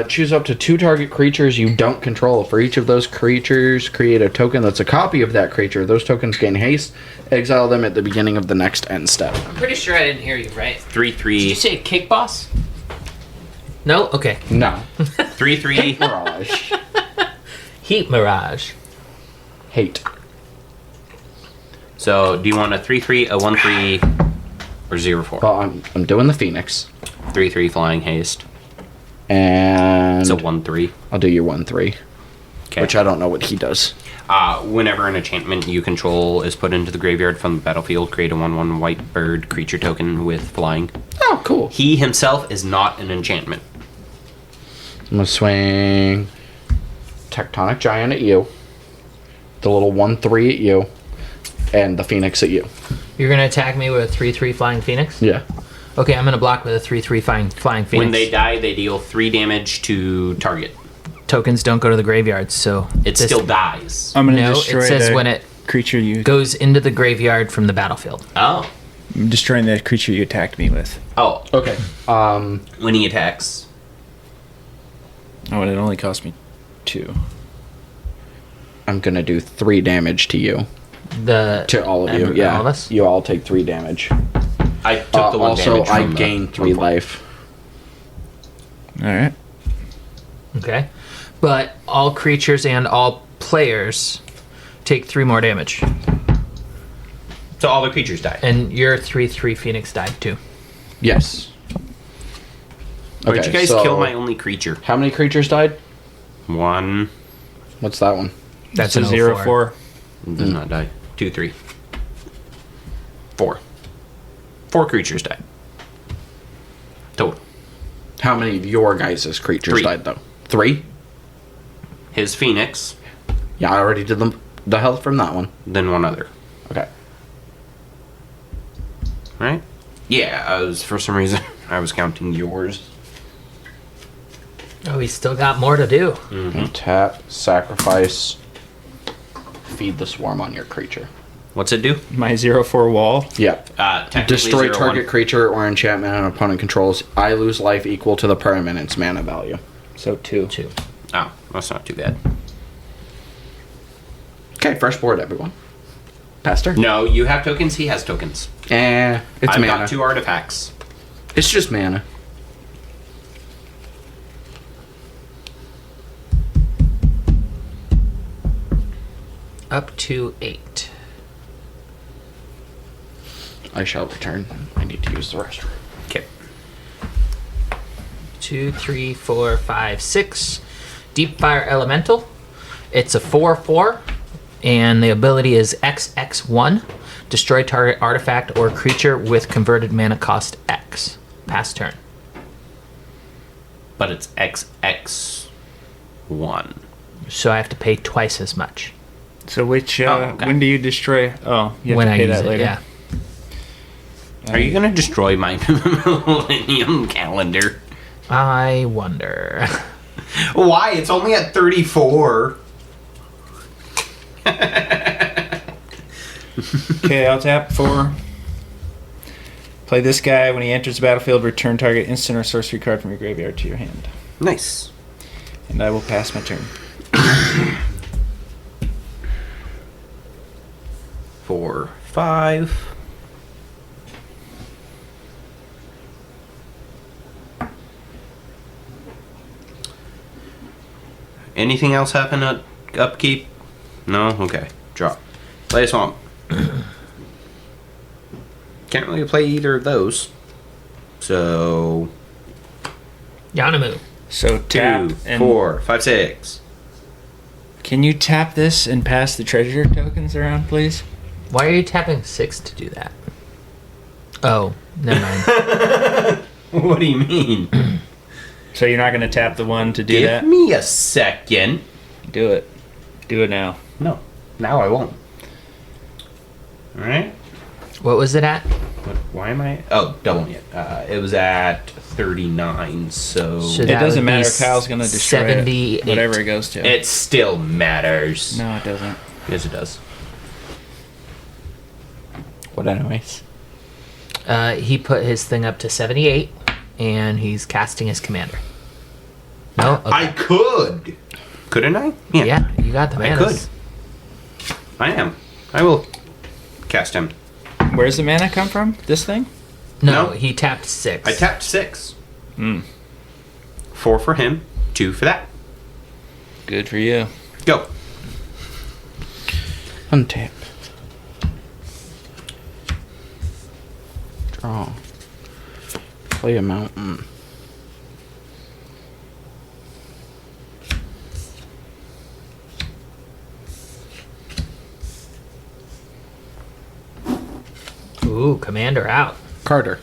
Choose up to 2 target creatures you don't control. For each of those creatures, create a token that's a copy of that creature. Those tokens gain haste. Exile them at the beginning of the next end step. I'm pretty sure I didn't hear you right. 3/3. Did you say Cake Boss? No? Okay. No. 3/3. Mirage. Heat Mirage. Hate. So, do you want a 3/3, a 1/3, or Or 0-4. Well, I'm doing the Phoenix. 3-3 flying haste. And It's a 1-3. I'll do your 1/3. Okay. Which I don't know what he does. Whenever an enchantment you control is put into the graveyard from the battlefield, create a 1/1 white bird creature token with flying. Oh, cool. He himself is not an enchantment. I'm gonna swing Tectonic Giant at you, the little 1/3 at you, and the Phoenix at you. You're gonna attack me with a 3/3 flying phoenix? Yeah. Okay, I'm gonna block with a 3/3 flying phoenix. When they die, they deal 3 damage to target. Tokens don't go to the graveyard, so It this- still dies. I'm gonna No, it destroy says the when it creature you. goes into the graveyard from the battlefield. Oh. I'm destroying the creature you attacked me with. Oh. Okay. When he attacks. Oh, and it only cost me 2. I'm gonna do 3 damage to you. To all of you. Yeah. All of us? You all take 3 damage. I took the 1 Also, damage I from the gain 3 1/4. life. All right. Okay. But all creatures and all players take 3 more damage. So all the creatures die. And your 3/3 Phoenix died too. Yes. Where'd you guys so kill my only creature? How many creatures died? 1. What's that one? That's It's a an 0/4. Does not die. 2, 3. 4. 4 creatures died. Total. How many of your guys' creatures 3. died though? 3? His Phoenix, Yeah, I already did the health from that one. then 1 other. Okay. Right? Yeah, for some reason, I was counting yours. Oh, he's still got more to do. Tap, sacrifice, feed the swarm on your creature. What's it do? My 0/4 wall. Yep. Technically Destroy 0/1. target creature or enchantment an opponent controls. I lose life equal to the permanent's mana value. So 2. 2. Oh, that's not too bad. Okay, fresh board, everyone. Pastor? No, you have tokens, he has tokens. It's I've mana. got 2 artifacts. It's just mana. Up to 8. I shall return. I need to use the restroom. Okay. 2, 3, 4, 5, 6. Deep Fire Elemental. It's a 4/4, and the ability is XX1. Destroy target artifact or creature with converted mana cost X. Pass turn. But it's XX1. So I have to pay twice as much. So which? okay. When do you destroy? Oh, you have when to I pay use that it, later. yeah. Are you gonna destroy my Millennium calendar? I wonder. Why? It's only at 34. Okay, I'll tap 4. Play this guy. When he enters the battlefield, return target instant or sorcery card from your graveyard to your hand. Nice. And I will pass my turn. 4, 5. Anything else happen at upkeep? No? Okay. Drop. Play a swamp. Can't really play either of those. So Yanamu. So tap 2, and 4, 5, 6. Can you tap this and pass the treasure tokens around, please? Why are you tapping 6 to do that? Oh, never mind. What do you mean? So you're not going to tap the 1 to do Give that? me a second. Do it. Do it now. No. Now I won't. Alright. What was it at? Why am I? Oh, doubling it. It was at 39, so. So It that doesn't would be matter. Kyle's going to destroy 78. it, whatever it goes to. It still matters. No, it doesn't. Yes, it does. What anyways? He put his thing up to 78, and he's casting his commander. No? Okay. I could. Couldn't I? Yeah, you got the I manas. could. I am. I will cast him. Where's the mana come from? This thing? No, No. he tapped 6. I tapped 6. Hmm. 4 for him, 2 for that. Good for you. Go. Untap. Draw. Play a mountain. Ooh, commander out. Carter.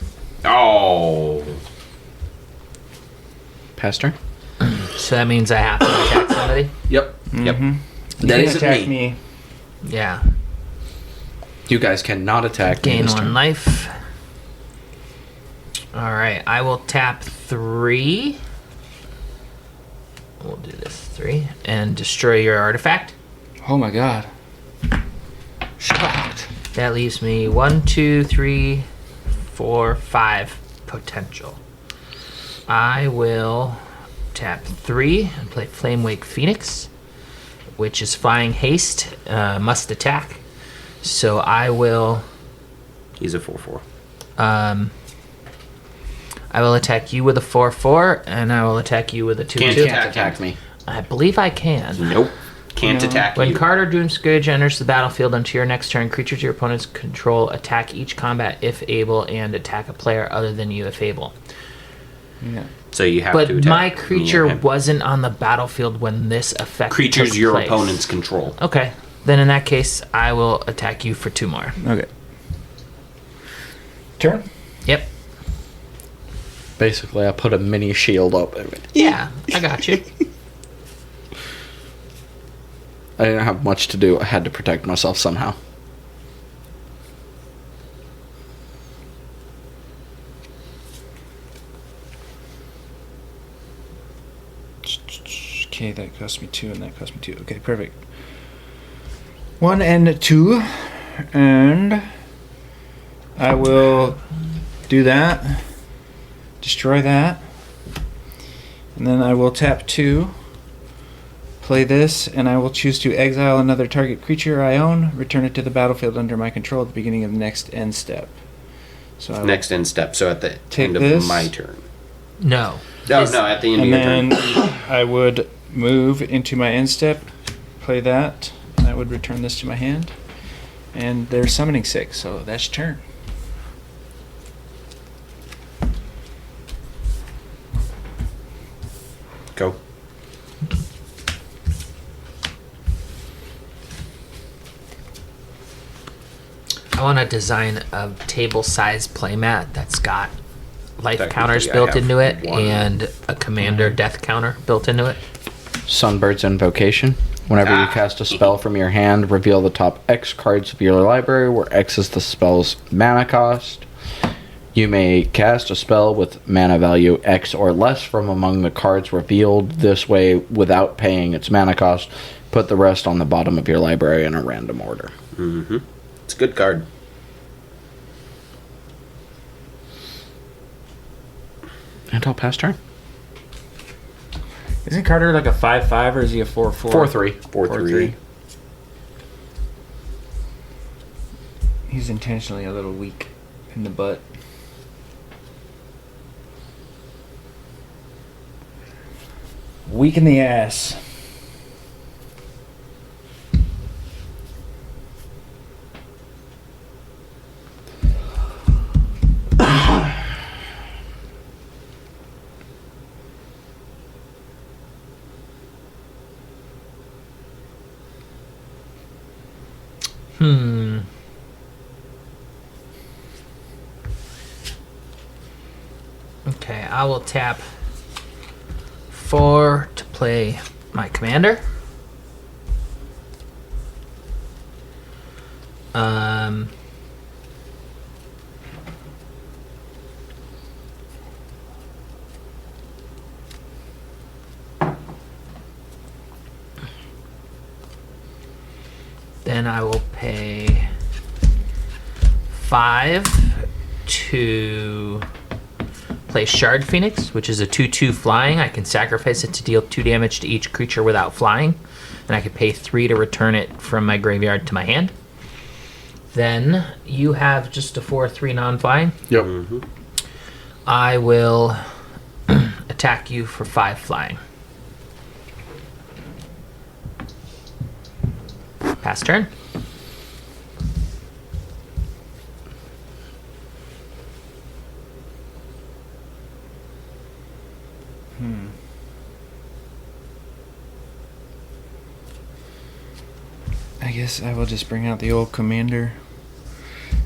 Oh. Pass turn. So that means I have to attack somebody? Yep. Yep. You That can isn't attack me. me. Yeah. You guys cannot attack me Gain this 1 turn. life. Alright, I will tap 3. We'll do this 3. And destroy your artifact. Oh my god. Shocked. That leaves me 1, 2, 3, 4, 5 potential. I will tap 3 and play Flame Wake Phoenix, which is flying haste, must attack. So I will He's a 4/4. I will attack you with a 4/4, and I will attack you with a 2/2. Can't Attack me. I believe I can. Nope. Can't attack When you. Carter Doomscourge enters the battlefield until your next turn, creatures your opponents control attack each combat if able, and attack a player other than you if able. Yeah. So you have But to attack my me creature and him. wasn't on the battlefield when this effect Creatures took your place. opponents control. Okay. Then in that case, I will attack you for 2 more. Okay. Turn? Yep. Basically, I put a mini shield up. Yeah, I got you. I didn't have much to do. I had to protect myself somehow. Okay, that cost me 2 and that cost me 2. Okay, perfect. 1 and 2. And I will do that. Destroy that. And then I will tap 2. Play this, and I will choose to exile another target creature I own, return it to the battlefield under my control at the beginning of the next end step. So I will, Next end step. So at the Take end of this. my turn. No. No, This- no, at the end and of your then turn. I would move into my end step, play that, and I would return this to my hand. And they're summoning 6, so that's your turn. Go. I want to design a table-sized playmat that's got life Technically, counters I built have into it one. and a commander death counter built into it. Sunbird's Invocation. Whenever you cast a spell from your hand, reveal the top X cards of your library, where X is the spell's mana cost. You may cast a spell with mana value X or less from among the cards revealed this way without paying its mana cost. Put the rest on the bottom of your library in a random order. Mm-hmm. It's a good card. And I'll pass turn. Isn't Carter like a 5/5 or is he a 4/4? 4/3. 4/3. He's intentionally a little weak in the butt. Weak in the ass. Okay, I will tap 4 to play my commander. Then I will pay 5 to play Shard Phoenix, which is a 2/2 flying. I can sacrifice it to deal 2 damage to each creature without flying. And I can pay 3 to return it from my graveyard to my hand. Then you have just a 4/3 non-flying. Yep. I will attack you for 5 flying. Pass turn. guess I will just bring out the old commander.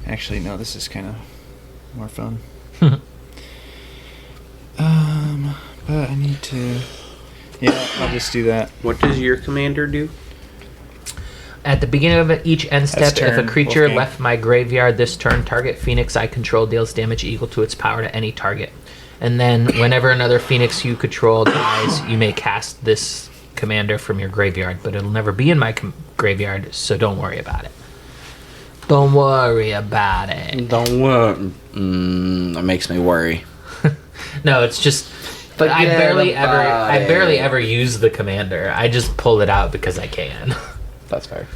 Actually, no, this is kind of more fun. But I need to... Yeah, I'll just do that. What does your commander do? At the beginning of each end step, That's if a turn, creature Wolfgang. left my graveyard this turn, target Phoenix I control deals damage equal to its power to any target. And then whenever another Phoenix you control dies, you may cast this commander from your graveyard, but it'll never be in my graveyard, so don't worry about it. Don't worry about it. Don't worry. That makes me worry. No, it's just Forget I barely about ever use the commander. I just pull it out because I can. That's fair.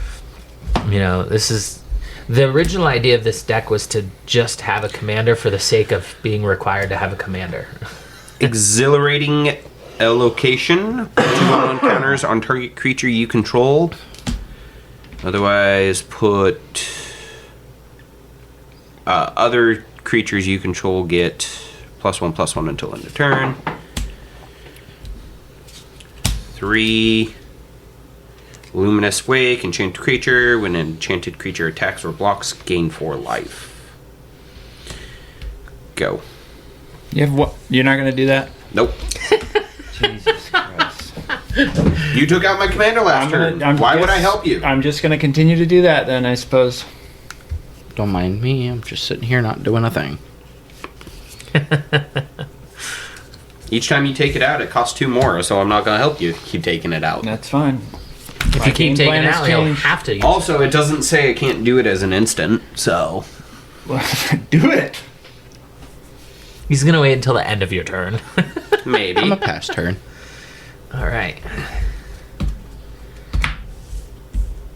You know, this is the original idea of this deck was to just have a commander for the sake of being required to have a commander. Exhilarating location. 2/1 counters on target creature you control. Otherwise, put other creatures you control get +1/+1 until end of turn. 3 Luminous Wake, enchanted creature. When an enchanted creature attacks or blocks, gain 4 life. Go. You have what? You're not going to do that? Nope. Jesus Christ. You took out my commander last turn. Why would I help you? I'm just going to continue to do that then, I suppose. Don't mind me. I'm just sitting here not doing a thing. Each time you take it out, it costs 2 more, so I'm not going to help you keep taking it out. That's fine. If you keep taking it out, you'll have to use Also, it doesn't say I can't do it as an instant, so... Do it. He's gonna wait until the end of your turn. Maybe. I'm a pass turn. All right.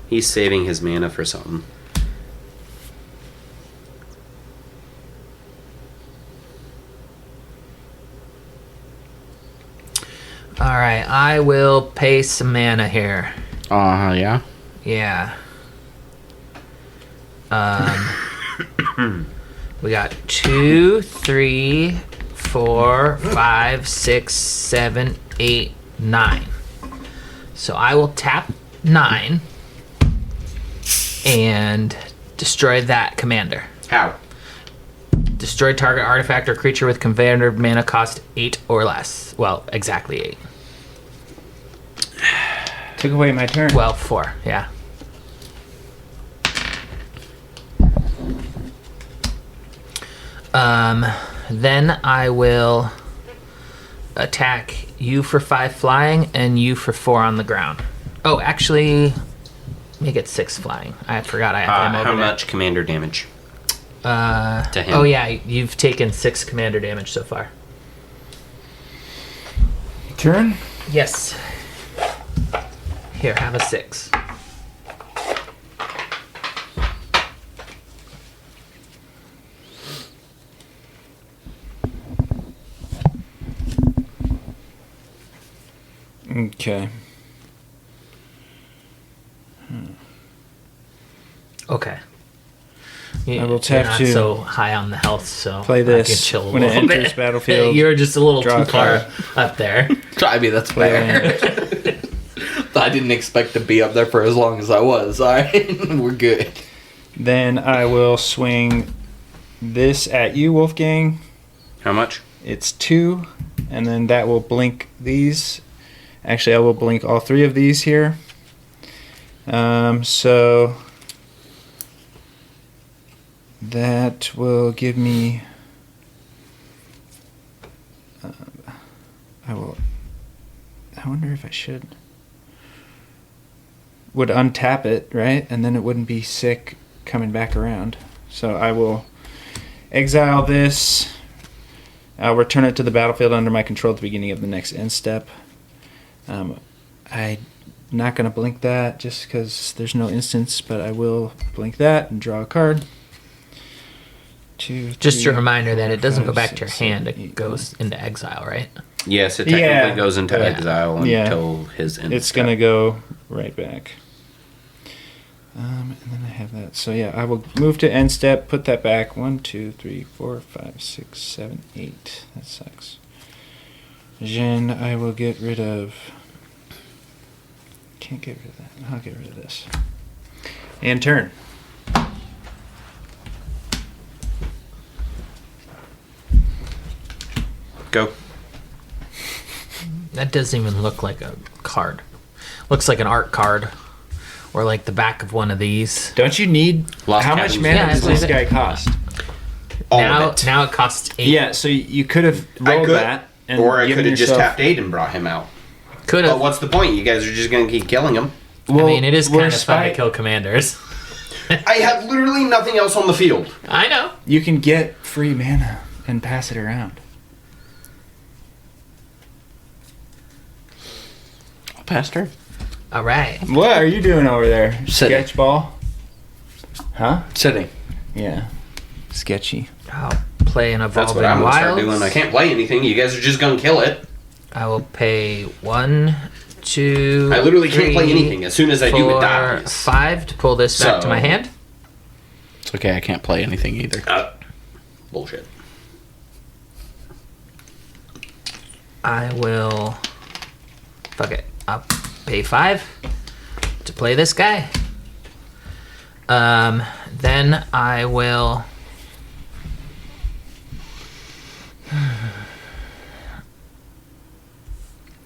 He's saving his mana for something. All right. I will pay some mana here. Yeah. Yeah. We got 2, 3, 4, 5, 6, 7, 8, 9. So I will tap 9 and destroy that commander. How? Destroy target artifact or creature with commander mana cost 8 or less. Well, exactly 8. Took away my turn. Well, 4, yeah. Then I will attack you for 5 flying and you for 4 on the ground. Oh, actually, make it 6 flying. I forgot I have him over How there. much commander damage? To him. Oh yeah, you've taken 6 commander damage so far. Turn? Yes. Here, have a 6. Okay. Okay. I will You're tap not to so high on the health, so play I can this chill a when it little enters bit. battlefield. You're just a little Draw too a far card. up there. I mean, that's Play fair. land. I didn't expect to be up there for as long as I was. Alright, we're good. Then I will swing this at you, Wolfgang. How much? It's 2, and then that will blink these. Actually, I will blink all 3 of these here. So that will give me. I wonder if I should. Would untap it, right? And then it wouldn't be sick coming back around. So I will exile this. I'll return it to the battlefield under my control at the beginning of the next end step. I'm not going to blink that just because there's no instance, but I will blink that and draw a card. 2, Just 3, a reminder that it doesn't 5, go back to your 6, hand; 7, it 8, goes into exile, right? Yes, it technically Yeah. goes into Yeah. exile Yeah. until his end. It's going to go right back. And then I have that. So yeah, I will move to end step, put that back. 1, 2, 3, 4, 5, 6, 7, 8. That sucks. Then I will get rid of. Can't get rid of that. I'll get rid of this. And turn. Go. That doesn't even look like a card. Looks like an art card. Or like the back of one of these. Don't you need... Lost how much Cabins. mana Yeah, does that's this what I guy cost? All now, of it. now it costs 8. Yeah, so you could have rolled could, that. And or I given could have just yourself- tapped 8 and brought him out. Could But have. what's the point? You guys are just going to keep killing him. I mean, it is we're kind of fun to spy- kill commanders. I have literally nothing else on the field. I know. You can get free mana and pass it around. I'll pass turn. All right. What are you doing over there? Sitting. Sketchball? Huh? Sitting. Yeah. Sketchy. I'll play an That's Evolving what I'm going to start Wilds. doing. I can't play anything. You guys are just going to kill it. I will pay 1, 2. I literally can't play 3, anything. As soon as I do, it 4, dies. 5 to pull this back to So- my hand. It's okay, I can't play anything either. Bullshit. I will. Fuck it. I'll pay 5 to play this guy. Then I will.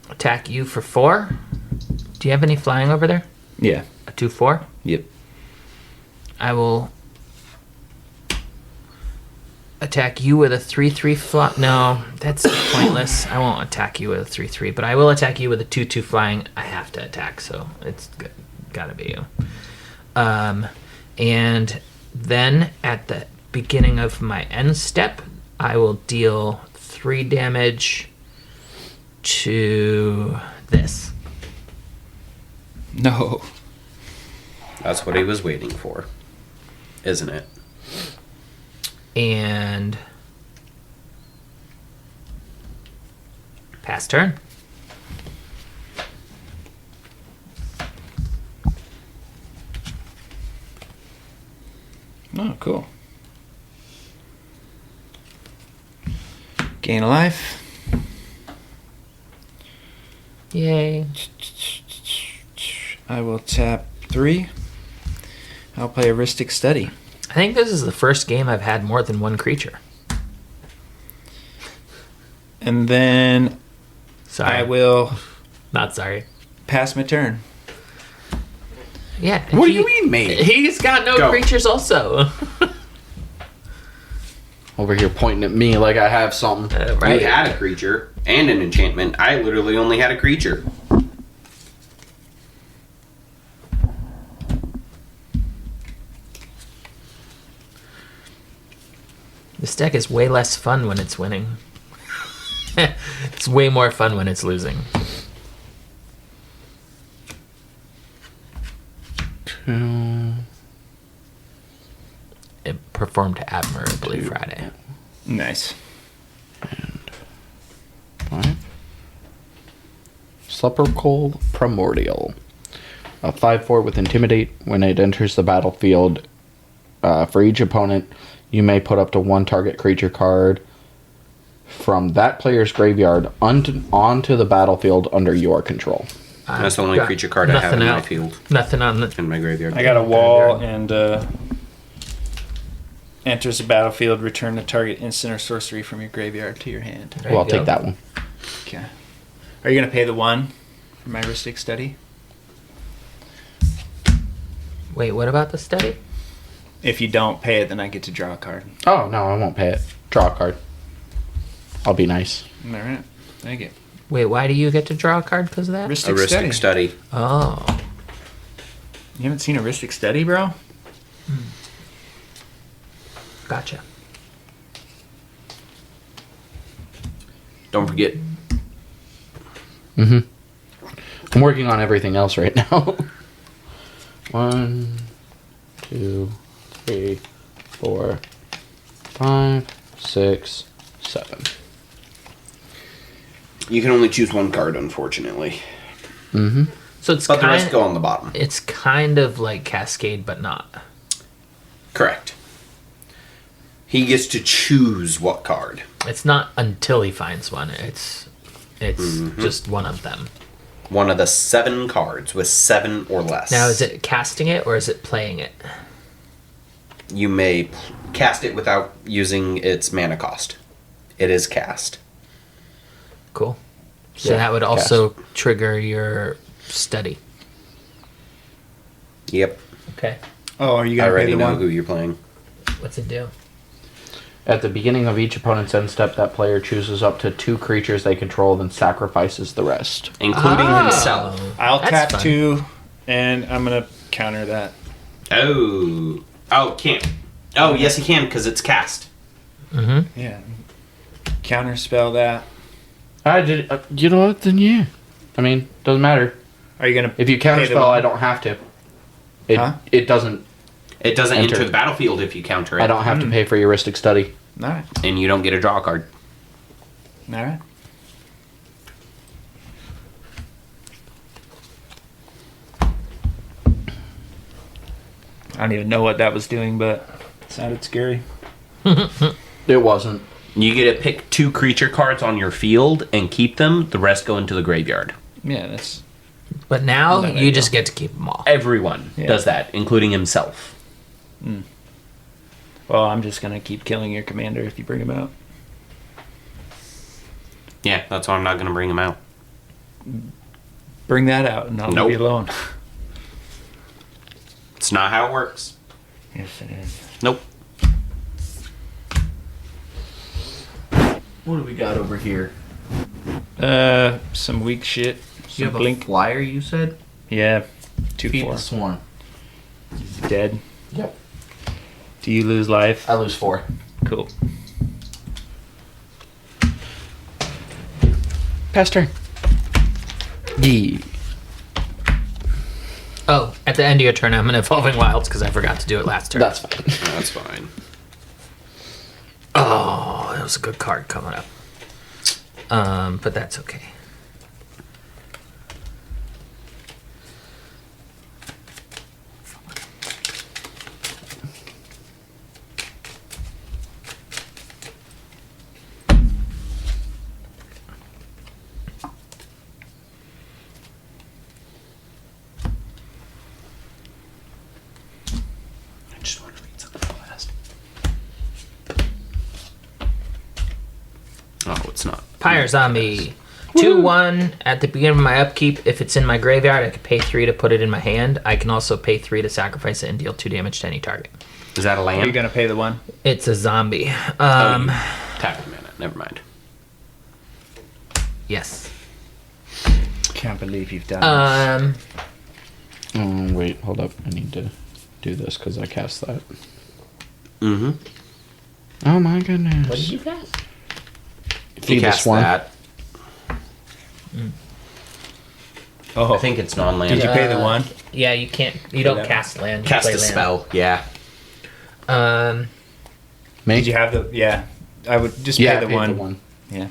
Attack you for 4. Do you have any flying over there? Yeah. A 2/4. Yep. I will attack you with a 3/3 fly. No, that's pointless. I won't attack you with a 3/3, but I will attack you with a 2/2 flying. I have to attack, so it's gotta be you. And then at the beginning of my end step, I will deal 3 damage to this. No. That's what he was waiting for. Isn't it? And pass turn. Oh, cool. Gain a life. Yay. I will tap 3. I'll play Heuristic Study. I think this is the first game I've had more than one creature. And then Sorry. I will Not sorry. pass my turn. Yeah. What do you mean, mate? He's got no Go. creatures also. Over here pointing at me like I have something. Right. You had a creature and an enchantment. I literally only had a creature. This deck is way less fun when it's winning. It's way more fun when it's losing. It performed admirably Friday. Nice. Five. Sepulchral Primordial. A 5/4 with Intimidate. When it enters the battlefield, for each opponent, you may put up to 1 target creature card from that player's graveyard onto the battlefield under your control. That's the only got creature card I have in nothing my out. field. Nothing on the. In my graveyard. I got a wall and enters the battlefield, return a target instant or sorcery from your graveyard to your hand. There Well, I'll you go. take that one. Okay. Are you going to pay the 1 for my Heuristic Study? Wait, what about the study? If you don't pay it, then I get to draw a card. Oh, no, I won't pay it. Draw a card. I'll be nice. All right. Thank you. Wait, why do you get to draw a card because of that? Heuristic Heuristic Study. study. Oh. You haven't seen Heuristic Study, bro? Gotcha. Don't forget. I'm working on everything else right now. 1, 2, 3, 4, 5, 6, 7. You can only choose 1 card, unfortunately. So it's But the rest kind. go on the bottom. It's kind of like Cascade, but not. Correct. He gets to choose what card. It's not until he finds one. It's just one of them. one of the 7 cards with 7 or less. Now, is it casting it or is it playing it? You may cast it without using its mana cost. It is cast. Cool. So Yeah, that would also trigger your study. Yep. Okay. Oh, are you I gonna pay already the know one? who you're playing. What's it do? At the beginning of each opponent's end step, that player chooses up to 2 creatures they control, then sacrifices the rest. Including Oh. himself. I'll That's tap fun. 2, and I'm gonna counter that. Oh. Oh, can't. Oh, yes, he can, because it's cast. Mm-hmm. Yeah. Counter spell that. I did. You know what? Then yeah. I mean, doesn't matter. Are you gonna? If you pay the counterspell, one? I don't have to. It Huh? it doesn't. It doesn't enter Enter. the battlefield if you counter it. I don't have to pay for heuristic study. All right. And you don't get a draw card. All right. I don't even know what that was doing, but it sounded scary. It wasn't. You get to pick 2 creature cards on your field and keep them. The rest go into the graveyard. Yeah, that's. But now No, you no. just get to keep them all. Everyone Yeah. does that, including himself. Well, I'm just gonna keep killing your commander if you bring him out. Yeah, that's why I'm not going to bring him out. Bring that out, and I'll Nope. leave you alone. It's not how it works. Yes, it is. Nope. What do we got over here? Some weak shit. You Some have a blink. flyer, you said? Yeah. Feed 2/4. the swarm. Dead. Yep. Do you lose life? I lose 4. Cool. Pass turn. Yeah. Oh, at the end of your turn, I'm an Evolving Wilds because I forgot to do it last turn. That's fine. That's fine. Oh, that was a good card coming up. But that's okay. I just want to read something fast. Oh, it's not. Pyre Zombie. 2/1 at the beginning of my upkeep. If it's in my graveyard, I can pay 3 to put it in my hand. I can also pay 3 to sacrifice it and deal 2 damage to any target. Is that a Are you land? gonna pay the one? It's a zombie. Tap a minute. Never mind. Yes. Can't believe you've done this. Wait, hold up. I need to do this because I cast that. Mm-hmm. Oh my goodness. What did you cast? If Feed you the cast swarm. that, Oh, I think it's non-land. did you pay the one? Yeah, you can't. You don't that cast land. You Cast play a land. spell. Yeah. Me? Did you have the? Yeah, I would just Yeah, pay I the one. Yeah.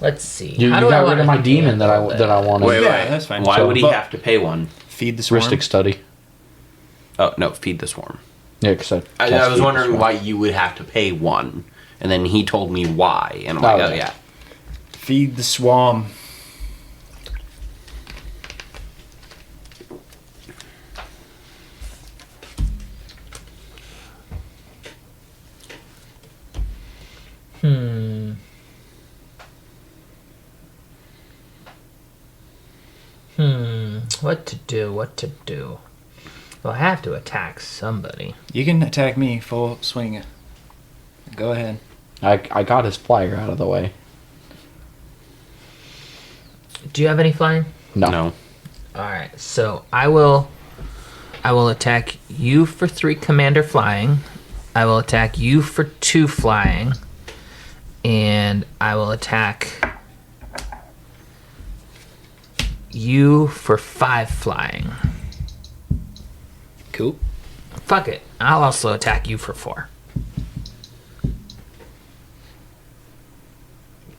Let's see. You How do I got rid wanna of my do demon that I wanted. Wait, Yeah, that's fine. Why So- would he but- have to pay one? Feed the swarm. Heuristic study. Oh, no. Feed the swarm. Yeah, because I was wondering why you would have to pay one. And then he told me why. And I'm like, Oh, oh, yeah. yeah. Feed the swarm. What to do? What to do? Well, I have to attack somebody. You can attack me full swing. Go ahead. I got his flyer out of the way. Do you have any flying? No. No. All right. So I will attack you for 3 commander flying. I will attack you for 2 flying, and I will attack you for 5 flying. Cool. Fuck it. I'll also attack you for 4.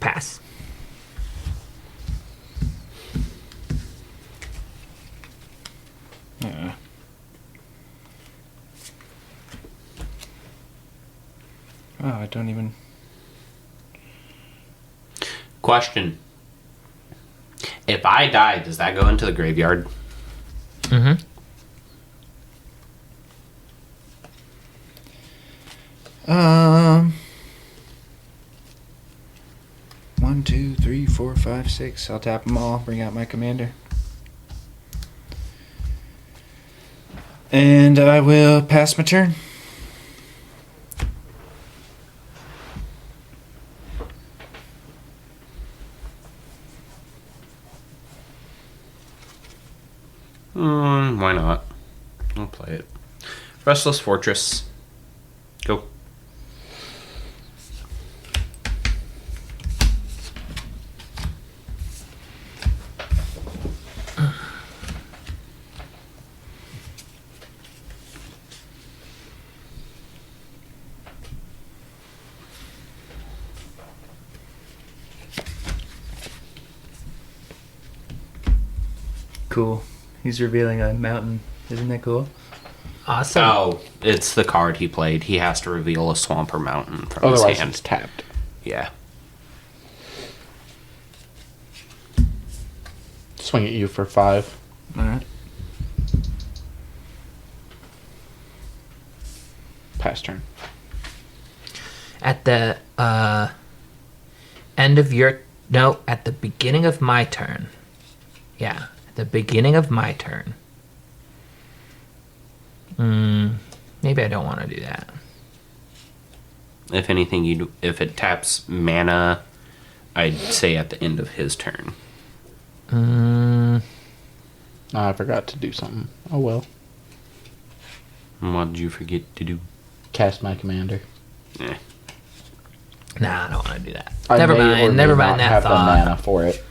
Pass. Oh, I don't even. Question. If I die, does that go into the graveyard? Mm-hmm. 1, 2, 3, 4, 5, 6. I'll tap them all. Bring out my commander. And I will pass my turn. Why not? I'll play it. Restless Fortress. Go. Cool. He's revealing a mountain. Isn't that cool? Awesome. Oh, it's the card he played. He has to reveal a swamp or mountain from Otherwise, his hand. it's tapped. Yeah. Swing at you for 5. Alright. Pass turn. At the end of your... No, at the beginning of my turn. Yeah, at the beginning of my turn. Maybe I don't want to do that. If anything, if it taps mana, I'd say at the end of his turn. I forgot to do something. Oh well. What did you forget to do? Cast my commander. Eh. Nah, I don't want to do that. I Never may or mind. may Never not mind that have thought. the mana for it.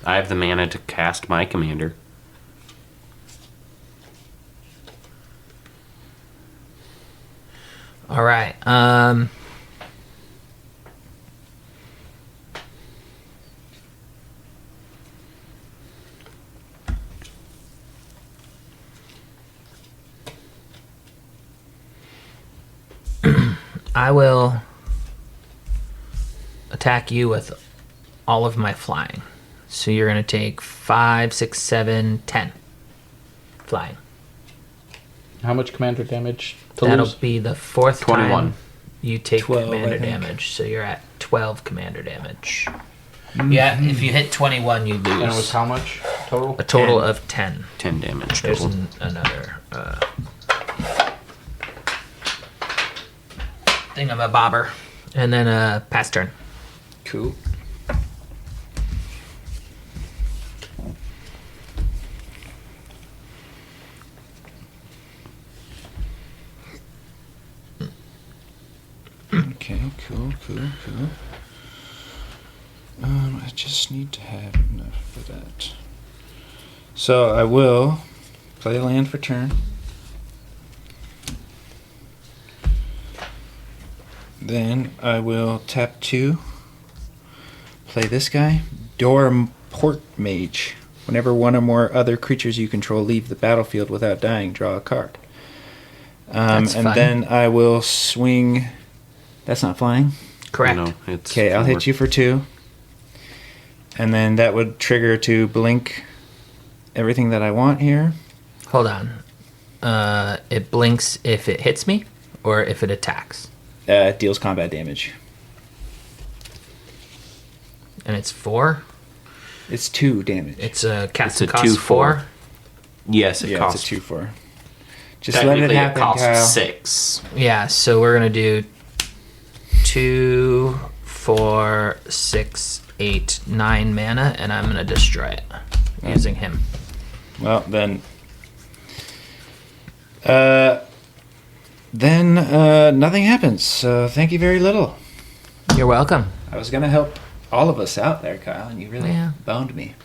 I have the mana to cast my commander. All right. I will attack you with all of my flying. So you're going to take 5, 6, 7, 10 flying. How much commander damage to That'll lose? be the fourth 21. time you take 12, I commander think. damage. So you're at 12 commander damage. Yeah, if you hit 21, you lose. And it was how much total? A total 10. of 10. 10 damage There's total. another thingamabobber. And then pass turn. Cool. Okay, cool. I just need to have enough for that. So I will play a land for turn. Then I will tap 2. Play this guy. Port Mage. Whenever one or more other creatures you control leave the battlefield without dying, draw a card. That's and fun. then I will swing. That's not flying. Correct. No, it's Okay, I'll hit 4. you for 2. And then that would trigger to blink everything that I want here. Hold on. It blinks if it hits me or if it attacks. It deals combat damage. And it's 4. It's 2 damage. It's a cast It's a cost 2/4. 4. Yes, it yeah, costs. it's a 2/4. Just let it Technically, happen, costs Kyle. 6. Yeah, so we're going to do 2, 4, 6, 8, 9 mana, and I'm going to destroy it using him. Well, then nothing happens. So thank you very little. You're welcome. I was gonna help all of us out there, Kyle, and you really Yeah. boned me.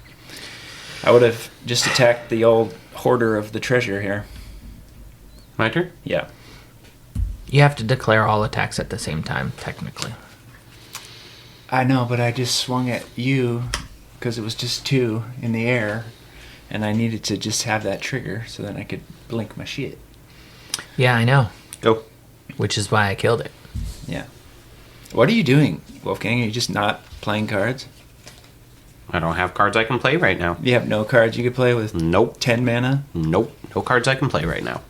I would have just attacked the old hoarder of the treasure here. My turn? Yeah. You have to declare all attacks at the same time, technically. I know, but I just swung at you because it was just 2 in the air, and I needed to just have that trigger so then I could blink my shit. Yeah, I know. Go. Which is why I killed it. Yeah. What are you doing, Wolfgang? Are you just not playing cards? I don't have cards I can play right now. You have no cards you could play with Nope. 10 mana? Nope. No cards I can play right now.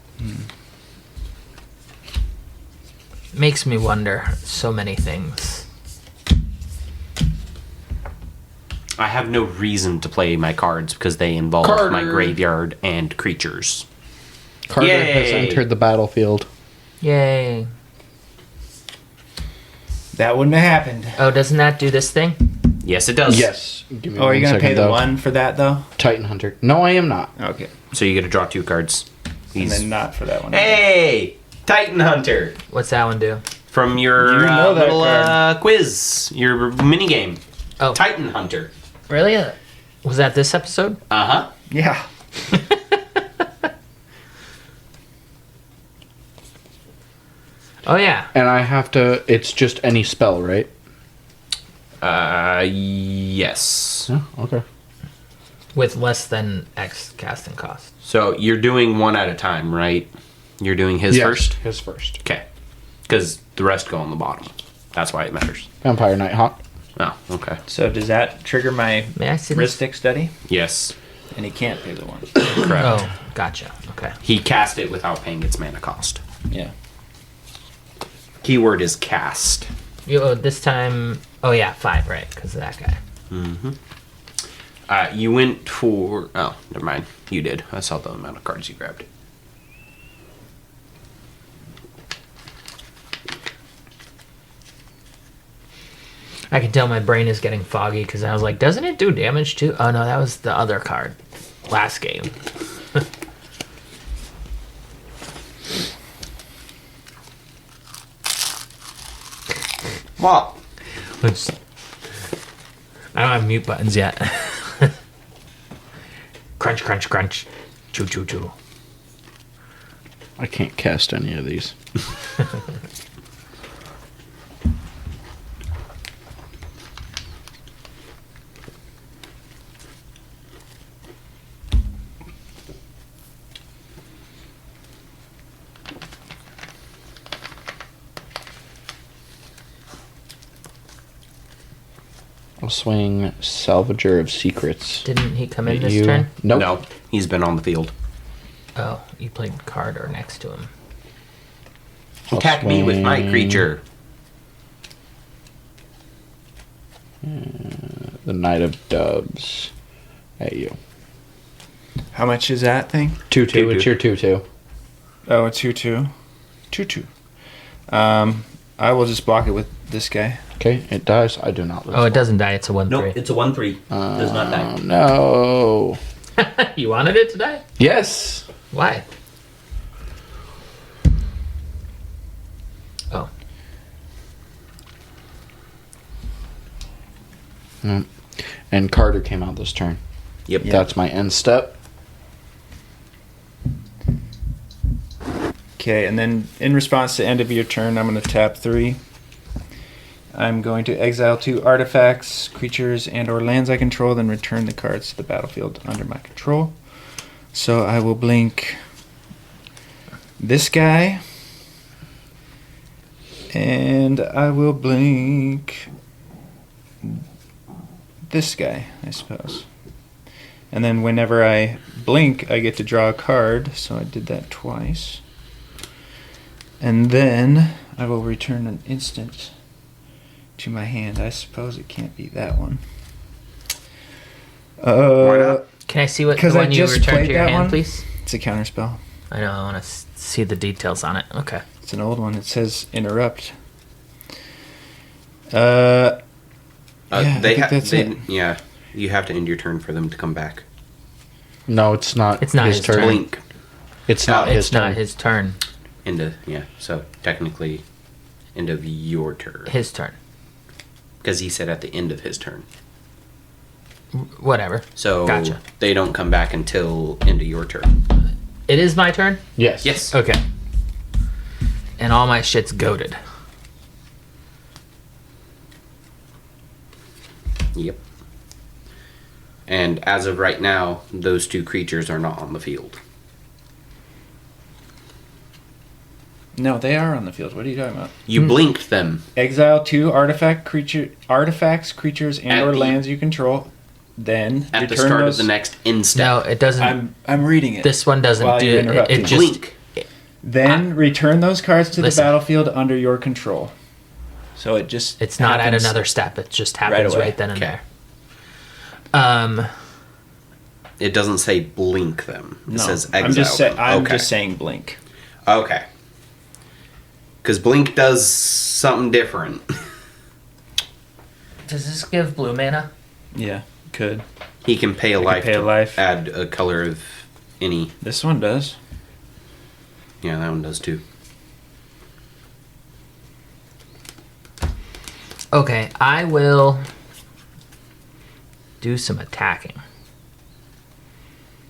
Makes me wonder so many things. I have no reason to play my cards because they involve Carter. my graveyard and creatures. Carter has Yay. entered the battlefield. Yay. That wouldn't have happened. Oh, doesn't that do this thing? Yes, it does. Yes. Give me Oh, are you one going to pay second, the though. 1 for that, though? Titan Hunter. No, I am not. Okay. So you get to draw 2 cards. And He's- then not for that one. Hey! Titan Hunter! What's that one do? From your You know that little card. quiz, your mini game. Oh. Titan Hunter. Really? Was that this episode? Uh-huh. Yeah. Oh, yeah. And I have to. It's just any spell, right? Yes. Yeah. Okay. With less than X casting cost. So you're doing one at a time, right? You're doing his Yes, first? His first. Okay. Because the rest go on the bottom. That's why it matters. Vampire Nighthawk. Oh, okay. So does that trigger my May I see this? Ristic study? Yes. And he can't pay the 1. Correct. Oh, gotcha. Okay. He cast it without paying its mana cost. Yeah. Keyword is cast. This time... Oh, yeah, 5, right? Because of that guy. You went for... Oh, never mind. You did. I saw the amount of cards you grabbed. I can tell my brain is getting foggy because I was like, doesn't it do damage too? Oh, no, that was the other card. Last game. Well, Let's... I don't have mute buttons yet. Crunch, crunch, crunch. Choo, choo, choo. I can't cast any of these. I'll swing Salvager of Secrets. Didn't he come in At this you. turn? Nope. no. He's been on the field. Oh, you played Carter next to him. I'll Attack me with my swing creature. The Knight of Doves at you. How much is that thing? 2/2. It's your 2/2. Oh, a 2/2. 2/2. I will just block it with this guy. Okay, it dies. I do not lose. Oh, it doesn't die. It's a 1-3. No, it's a 1/3. Does not die. No. You wanted it to die? Yes. Why? Oh. And Carter came out this turn. Yep. That's my end step. Okay, and then in response to end of your turn, I'm going to tap 3. I'm going to exile 2 artifacts, creatures, and/or lands I control, then return the cards to the battlefield under my control. So I will blink this guy, and I will blink this guy, I suppose. And then whenever I blink, I get to draw a card, so I did that twice. And then I will return an instant to my hand. I suppose it can't be that one. Why not? Can I see what the 'Cause I one you just returned played to your that hand, one. please? It's a counterspell. I know. I want to see the details on it. Okay. It's an old one. It says interrupt. Yeah, I think that's it. Yeah, you have to end your turn for them to come back. No, it's not. It's not his turn. Blink It's not his It's not turn. his turn. into so technically end of your turn His turn. because he said at the end of his turn. Whatever. So Gotcha. they don't come back until end of your turn. It is my turn? Yes. Yes. Okay. And all my shit's goated. Yep. And as of right now, those 2 creatures are not on the field. No, they are on the field. What are you talking about? You blinked them. Exile 2 artifacts, creatures, and/or the- lands you control. Then at the return start those- of the next instant. No, it doesn't. I'm reading it. This one doesn't While do you're it. It interrupting. just Blink. Then return those cards to Listen. the battlefield under your control. So it just It's not at happens- another step. It just happens away. right then and Okay. there. It doesn't say blink them. It No, says exile I'm them. just saying blink. Okay. Because blink does something different. Does this give blue mana? Yeah, could. He can pay a life pay a to life. add a color of any. This one does. Yeah, that one does too. Okay, I will do some attacking.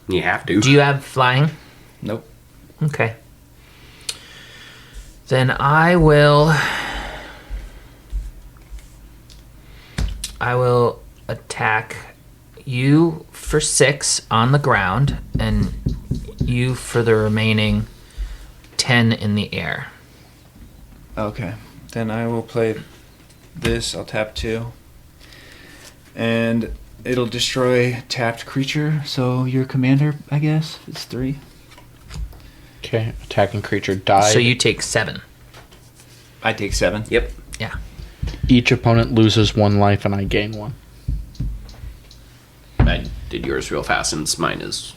You have to. Do you have flying? Nope. Okay. Then I will attack you for 6 on the ground and you for the remaining 10 in the air. Okay. Then I will play this. I'll tap 2. And it'll destroy tapped creature. So your commander, I guess, is 3. Okay, attacking creature died. So you take 7. I take 7. Yep. Yeah. Each opponent loses 1 life and I gain 1. I did yours real fast, and mine is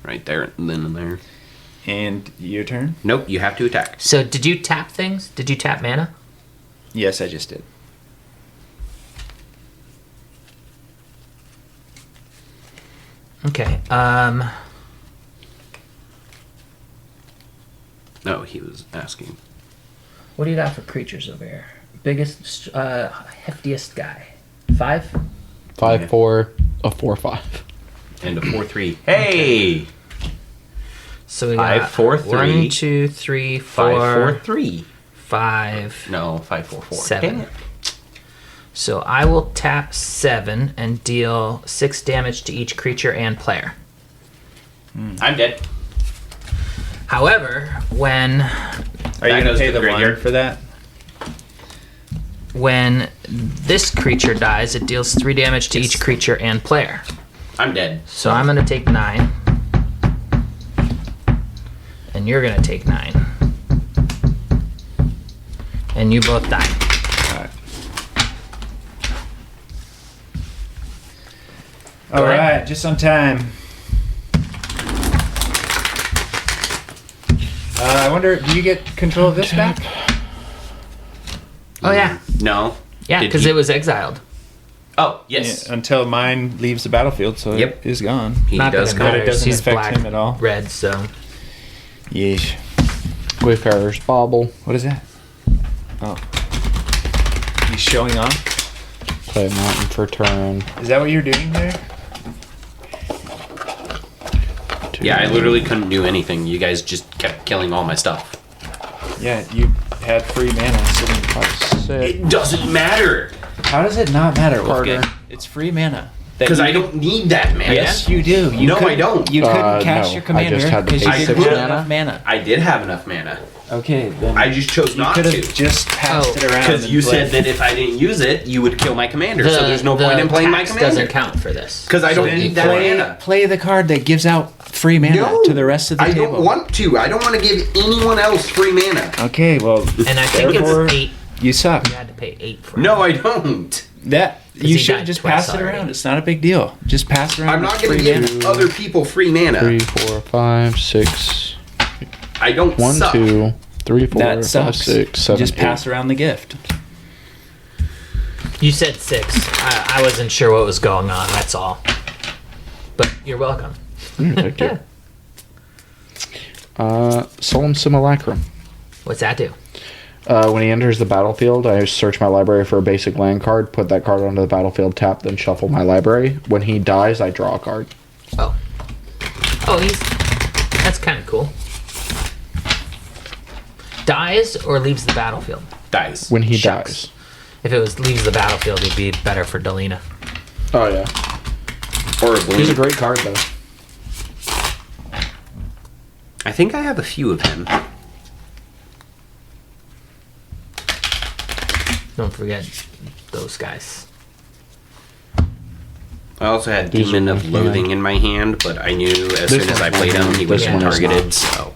right there and then and there. And your turn? Nope, you have to attack. So did you tap things? Did you tap mana? Yes, I just did. Okay. No, he was asking. What do you got for creatures over here? Biggest, heftiest guy. 5? 5, 4, a 4, 5. And a 4/3. Hey! So we got 5, 4, 3. 1, 2, 3, 5, 4, 4, 3. 5, No, 5, 4, 4. 7. Dang it. So I will tap 7 and deal 6 damage to each creature and player. I'm dead. However, when Are you going to goes pay to the the graveyard. 1 for that? this creature dies, it deals 3 damage to each creature and player. I'm dead. So I'm going to take 9. And you're going to take 9. And you both die. Alright. Go ahead. Alright, just on time. I wonder, do you get control of this back? Oh, yeah. No. Yeah, Did because he- it was exiled. Oh, yes. Yeah, until mine leaves the battlefield, so Yep. it is gone. He Not does that it come. But it matters. doesn't He's affect black, him at all. red, so... Yeesh. Wayfarer's Bauble. What is that? Oh. He's showing off? Play a mountain for turn. Is that what you're doing there? Yeah, I literally couldn't do anything. You guys just kept killing all my stuff. Yeah, you had free mana sitting. 6. It doesn't matter. How does it not matter, Wolfgang? Okay. It's free mana. That Because you I don't need that mana. Yes, you do. You No, I couldn't- don't. You couldn't No, cast your I commander just had to because pay you six didn't have mana. enough mana. I did have enough mana. Okay, then I just chose you not could to. have just passed Oh, it around. Because and you played. said that if I didn't use it, you would kill my commander. So there's no point in playing my tax commander. doesn't count for this. Because I don't Then need that play, mana. play the card that gives out free mana No, to the rest of the I table. don't want to. I don't want to give anyone else free mana. Okay, well, And I think therefore, it's 8. you suck. You had to pay 8 for it. No, I don't. That he you should died just twice pass it already. around. It's not a big deal. Just pass it around. I'm not going to free give mana. other people free mana. 3, 4, 5, 6. I don't 1, suck. 2, 3, 4, That 5, sucks. 6, 7, just 8. pass around the gift. You said 6. I wasn't sure what was going on, that's all. But you're welcome. Thank you. Solemn Simulacrum. What's that do? When he enters the battlefield, I search my library for a basic land card, put that card onto the battlefield, tap, then shuffle my library. When he dies, I draw a card. Oh. Oh, that's kind of cool. Dies or leaves the battlefield? Dies. When he Shucks. dies. If it was leaves the battlefield, it'd be better for Delina. Oh, yeah. Or a He's a blink. great card, though. I think I have a few of him. Don't forget those guys. I also had These Demon are of my Loathing hand. in my hand, but I knew as This soon as I one's played my him, hand. he was This one is targeted, not. so.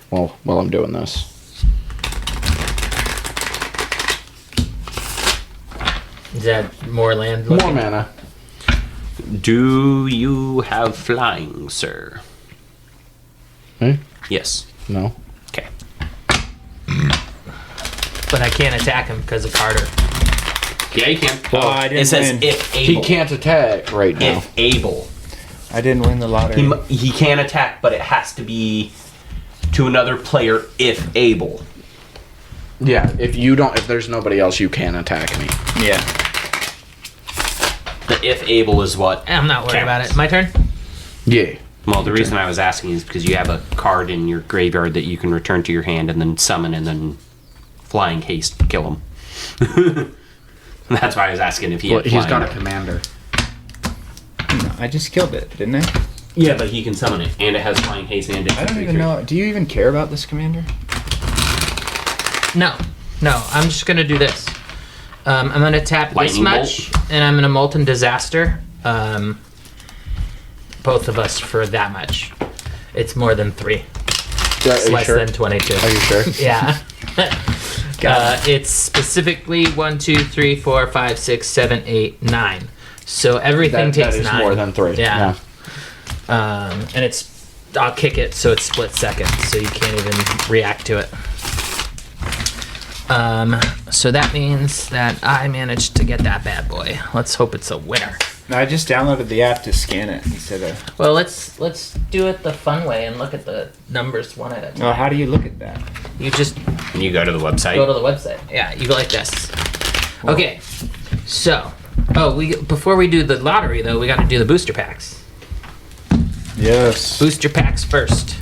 Well, while I'm doing this. Is that more land? More looking? mana. Do you have flying, sir? Hmm? Yes. No. Okay. But I can't attack him because of Carter. Yeah, you can. Oh, I didn't it says win. if He able. can't attack right now. If able. I didn't win the lottery. He can attack, but it has to be to another player if able. Yeah, if there's nobody else, you can attack me. Yeah. The if able is what. I'm not worried about counts. it. My turn? Yeah. Well, the reason I was asking is because you have a card in your graveyard that you can return to your hand and then summon and then flying haste kill him. That's why I was asking if he Well, had he's flying. got a commander. No, I just killed it, didn't I? Yeah, but he can summon it, and it has flying haste and I don't even know. Do you even care about this commander? No. No, I'm just going to do this. I'm going to tap Lightning this much, and I'm going to Molten Disaster. Both of us for that much. It's more than 3. Are It's you less sure? than 22. Are you sure? Yeah. It's specifically 1, 2, 3, 4, 5, 6, 7, 8, 9. So everything takes that is 9. more than 3. Yeah. And I'll kick it so it's split second, so you can't even react to it. So that means that I managed to get that bad boy. Let's hope it's a winner. No, I just downloaded the app to scan it instead of. Well, let's do it the fun way and look at the numbers one at a time. Oh, how do you look at that? You just And you go to the website. go to the website. Yeah, you go like this. Okay. So, before we do the lottery though, we got to do the booster packs. Yes. Booster packs first.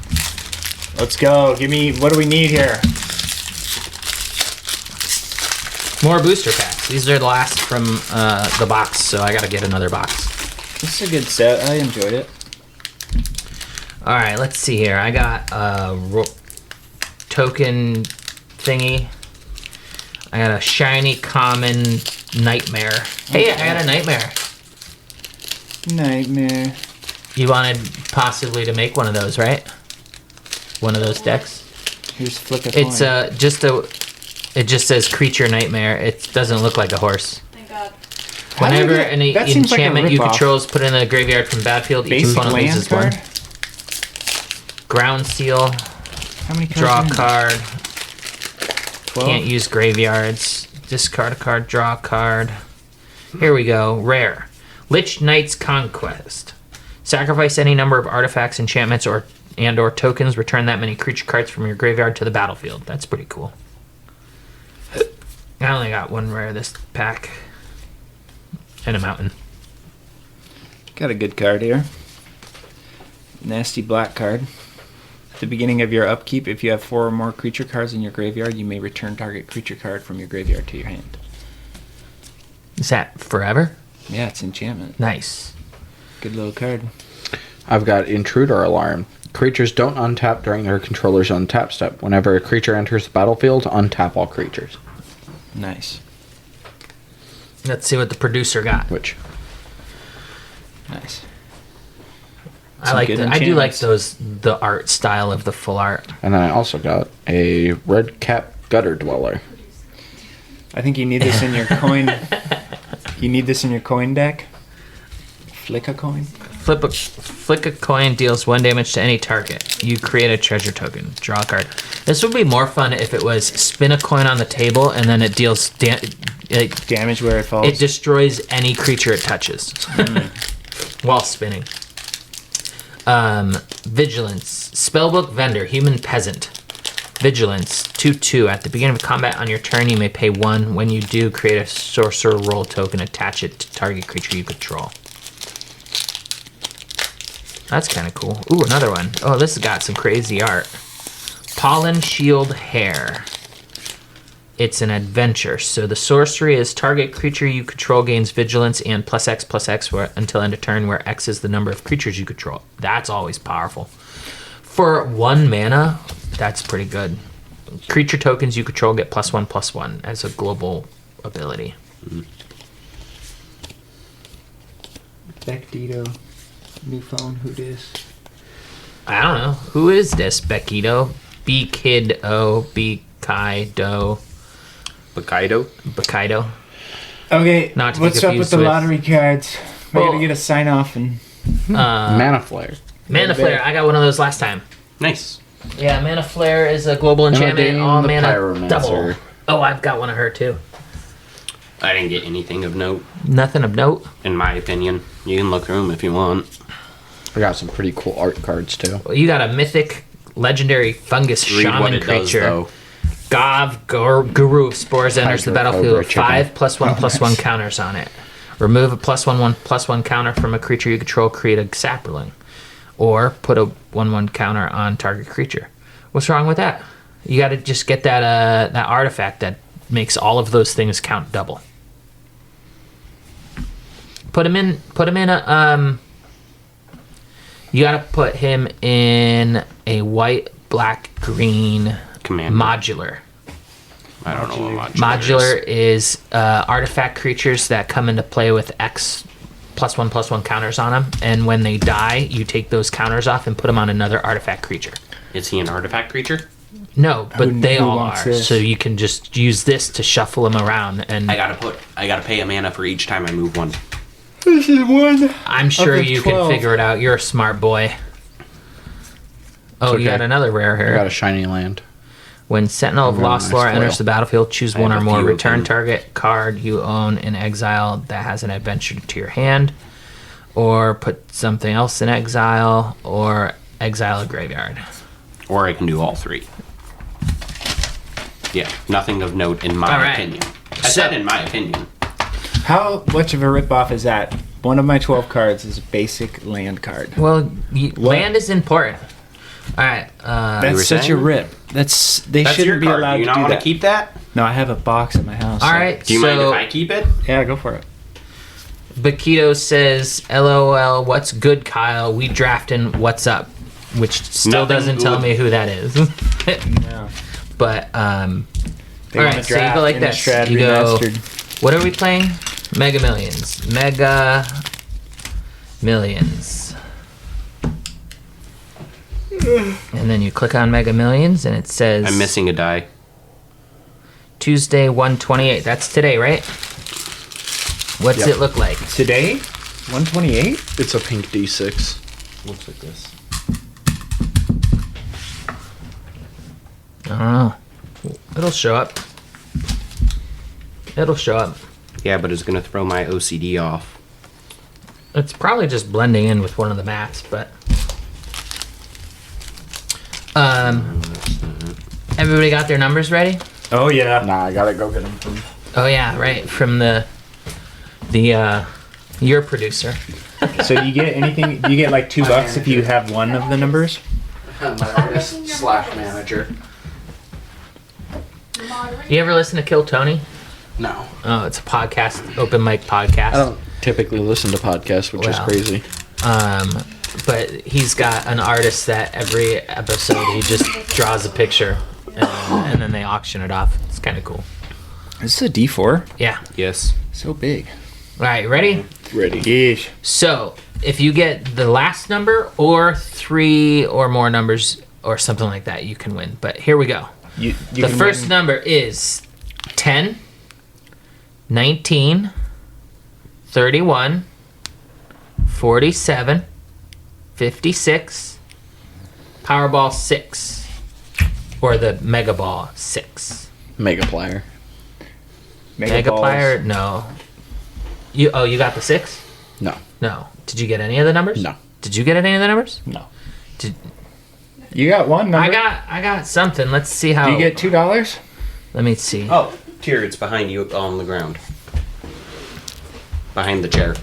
Let's go. Give me. What do we need here? More booster packs. These are the last from the box, so I got to get another box. This is a good set. I enjoyed it. All right, let's see here. I got a token thingy. I got a shiny common nightmare. Hey, I got a nightmare. Nightmare. You wanted possibly to make one of those, right? One of those decks. Here's flick a coin. It's it just says creature nightmare. It doesn't look like a horse. Thank God. How do we Whenever get- any that seems like a enchantment you ripoff. control is put in the graveyard from battlefield, each Basic opponent land loses card. one. Ground seal, How many cards? draw are a in card. there? 12? Can't use graveyards. Discard a card, draw a card. Here we go. Rare. Lich Knight's Conquest. Sacrifice any number of artifacts, enchantments, or tokens. Return that many creature cards from your graveyard to the battlefield. That's pretty cool. I only got one rare this pack. And a mountain. Got a good card here. Nasty black card. At the beginning of your upkeep, if you have 4 or more creature cards in your graveyard, you may return target creature card from your graveyard to your hand. Is that forever? Yeah, it's enchantment. Nice. Good little card. I've got Intruder Alarm. Creatures don't untap during their controller's untap step. Whenever a creature enters the battlefield, untap all creatures. Nice. Let's see what the producer got. Which, Nice. I like. good I do like enchantments. the art style of the full art. and then I also got a Red Cap Gutter Dweller. I think you need this in your coin. You need this in your coin deck. Flick a coin. Flick a coin deals 1 damage to any target. You create a treasure token. Draw a card. This would be more fun if it was spin a coin on the table and then it deals Damage where it falls. it destroys any creature it touches while spinning. Vigilance. Spellbook Vendor. Human Peasant. Vigilance. 2/2. At the beginning of combat on your turn, you may pay 1. When you do, create a sorcerer roll token. Attach it to target creature you control. That's kind of cool. Ooh, another one. Oh, this has got some crazy art. Pollen Shield Hair. It's an adventure. So the sorcery is target creature you control gains vigilance and +X until end of turn, where X is the number of creatures you control. That's always powerful. For 1 mana, that's pretty good. Creature tokens you control get +1/+1 as a global ability. Bectito, new phone, who dis? I don't know. Who is this, Beckito? B-Kid-O, B-Kai-Do, Bakaido. Bakaido. Okay, Not to be what's up with confused the with- lottery cards? I Well- gotta get a sign off and Mana Flare. Mana Flare, I got one of those last time. Nice. Yeah, Mana Flare is a global enchantment, Dane all the mana Pyromancer. double. Oh, I've got one of her too. I didn't get anything of note, Nothing of note. in my opinion. You can look through them if you want. I got some pretty cool art cards too. You got a mythic, legendary fungus Read what shaman it does, creature. though. Guru of Spores enters the Hydro battlefield. Cobra chicken. 5 +1/+1 counters on it. Remove a +1/+1 counter from a creature you control. Create a sapling, or put a 1/1 counter on target creature. What's wrong with that? You got to just get that that artifact that makes all of those things count double. Put him in. You got to put him in a white, black, green Commander. modular. I don't know what Modular is artifact creatures that come into play with X +1/+1 counters on them, and when they die, you take those counters off and put them on another artifact creature. Is he an artifact creature? No, but Who- they who all wants are. this? So you can just use this to shuffle them around, and I gotta pay a mana for each time I move one. this is one. I'm sure the you 12. can figure it out. You're a smart boy. Oh, okay. you got another rare I here. got a shiny land. When Sentinel of Very Lost nice Lore foil. enters the battlefield, choose I one have or a more few of return them. target card you own in exile that has an adventure to your hand, or put something else in exile, or exile a graveyard. Or I can do all three. Yeah, nothing of note in my All right. opinion. I said in my opinion. How much of a ripoff is that? One of my 12 cards is a basic land card. Well, land is important. All right. That's were such a saying? rip. That's they That's shouldn't your be card. allowed Do you to not do want to that. keep that? No, I have a box at my house. all so- right. Do you mind if I keep it? Yeah, go for it. Bakito says, "LOL, what's good, Kyle? We drafting what's up," which still Nothing doesn't tell good. me who that is. No. But They all want right, to so you draft go like Innistrad this. You go. remastered. What are we playing? Mega Millions. Mega Millions. And then you click on Mega Millions, and it says I'm missing a die. Tuesday 1/28. That's today, right? What's Yep. it look like? Today? 128? It's a pink D6. Looks like this. I don't know. It'll show up. It'll show up. Yeah, but it's gonna throw my OCD off. It's probably just blending in with one of the mats, but everybody got their numbers ready? Oh, yeah. Nah, I gotta go get them from Oh yeah, right, from the your producer. So do you get anything? Do you get like $2 if you have one of the numbers? my artist slash manager. You ever listen to Kill Tony? No, Oh, it's a podcast, open mic podcast. I don't typically listen to podcasts, which is Well. crazy. But he's got an artist that every episode he just draws a picture and then they auction it off. It's kind of cool. This is a D4. Yeah. Yes. So big. All right, ready? Ready. Yeesh. So, if you get the last number or 3 or more numbers or something like that, you can win. But here we go. You The can first win- number is 10, 19, 31, 47, 56, Powerball 6, or the Mega Ball 6. Mega Plier. Mega balls. Plier? No. You got the 6? No. No. Did you get any of the numbers? No. Did you get any of the numbers? No. Did, You got one number. I got something. Let's see how. Do you get $2? Let me see. Oh, here it's behind you on the ground. Behind the chair.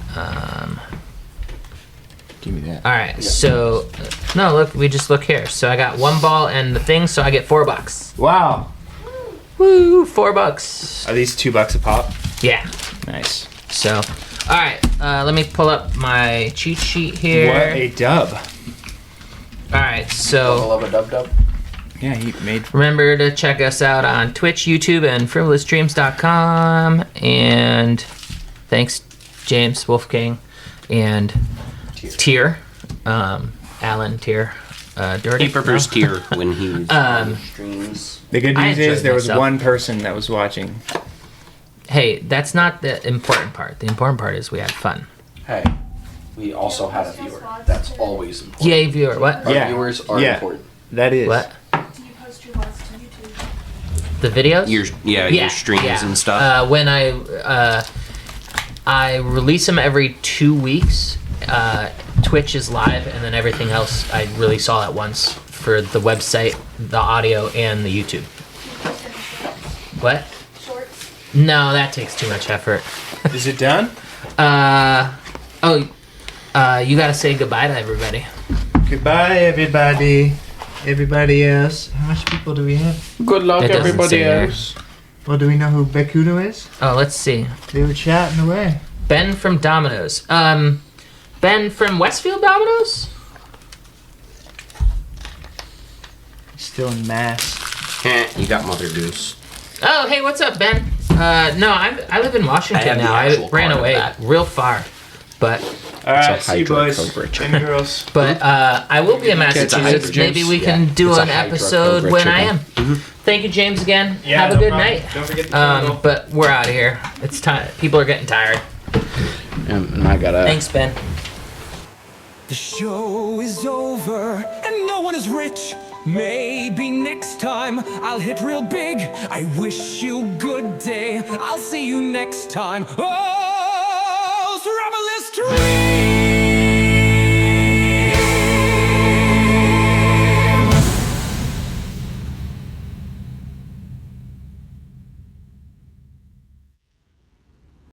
Give me that. All right. So, no, look. We just look here. So I got one ball and the thing. So I get $4. Wow. Woo! $4. Are these $2 a pop? Yeah. Nice. So, all right. Let me pull up my cheat sheet here. What a dub. All right. So Love a dub dub. Yeah, he made. Remember to check us out on Twitch, YouTube, and frivolousdreams.com. And thanks, James, Wolfgang, and Tier. Alan Tier. Dirty. He prefers Tier when he streams. The good I news enjoyed is there was myself. one person that was watching. Hey, that's not the important part. The important part is we had fun. Hey, we also had a viewer. That's always important. Yay, viewer. What? Our Yeah. viewers are Yeah. important. That is. What? Do you post your VODs to YouTube? The videos? Your streams and stuff. When I release them every 2 weeks, Twitch is live, and then everything else I release all at once for the website, the audio, and the YouTube. Do you post any shorts? What? Shorts? No, that takes too much effort. Is it done? You gotta say goodbye to everybody. Goodbye, everybody. Everybody else. How much people do we have? Good luck, It doesn't everybody say there. else. Well, do we know who Bekudo is? Oh, let's see. They were chatting away. Ben from Domino's. Ben from Westfield Domino's? Still in mass. You got Mother Goose. Oh, hey, what's up, Ben? No, I live in I Washington have the now. I actual ran card of away that. real far. But All right, It's a see you boys hydrochloric and girls. I will be in Massachusetts. juice. Maybe we can Yeah, do it's a an episode hydrochloric when I am. chicken. Thank you, James, again. Yeah, Have a no good problem. night. Don't forget the candle. But we're out of here. It's time. People are getting tired. And I gotta. Thanks, Ben. The show is over and no one is rich. Maybe next time I'll hit real big. I wish you good day. I'll see you next time. Oh!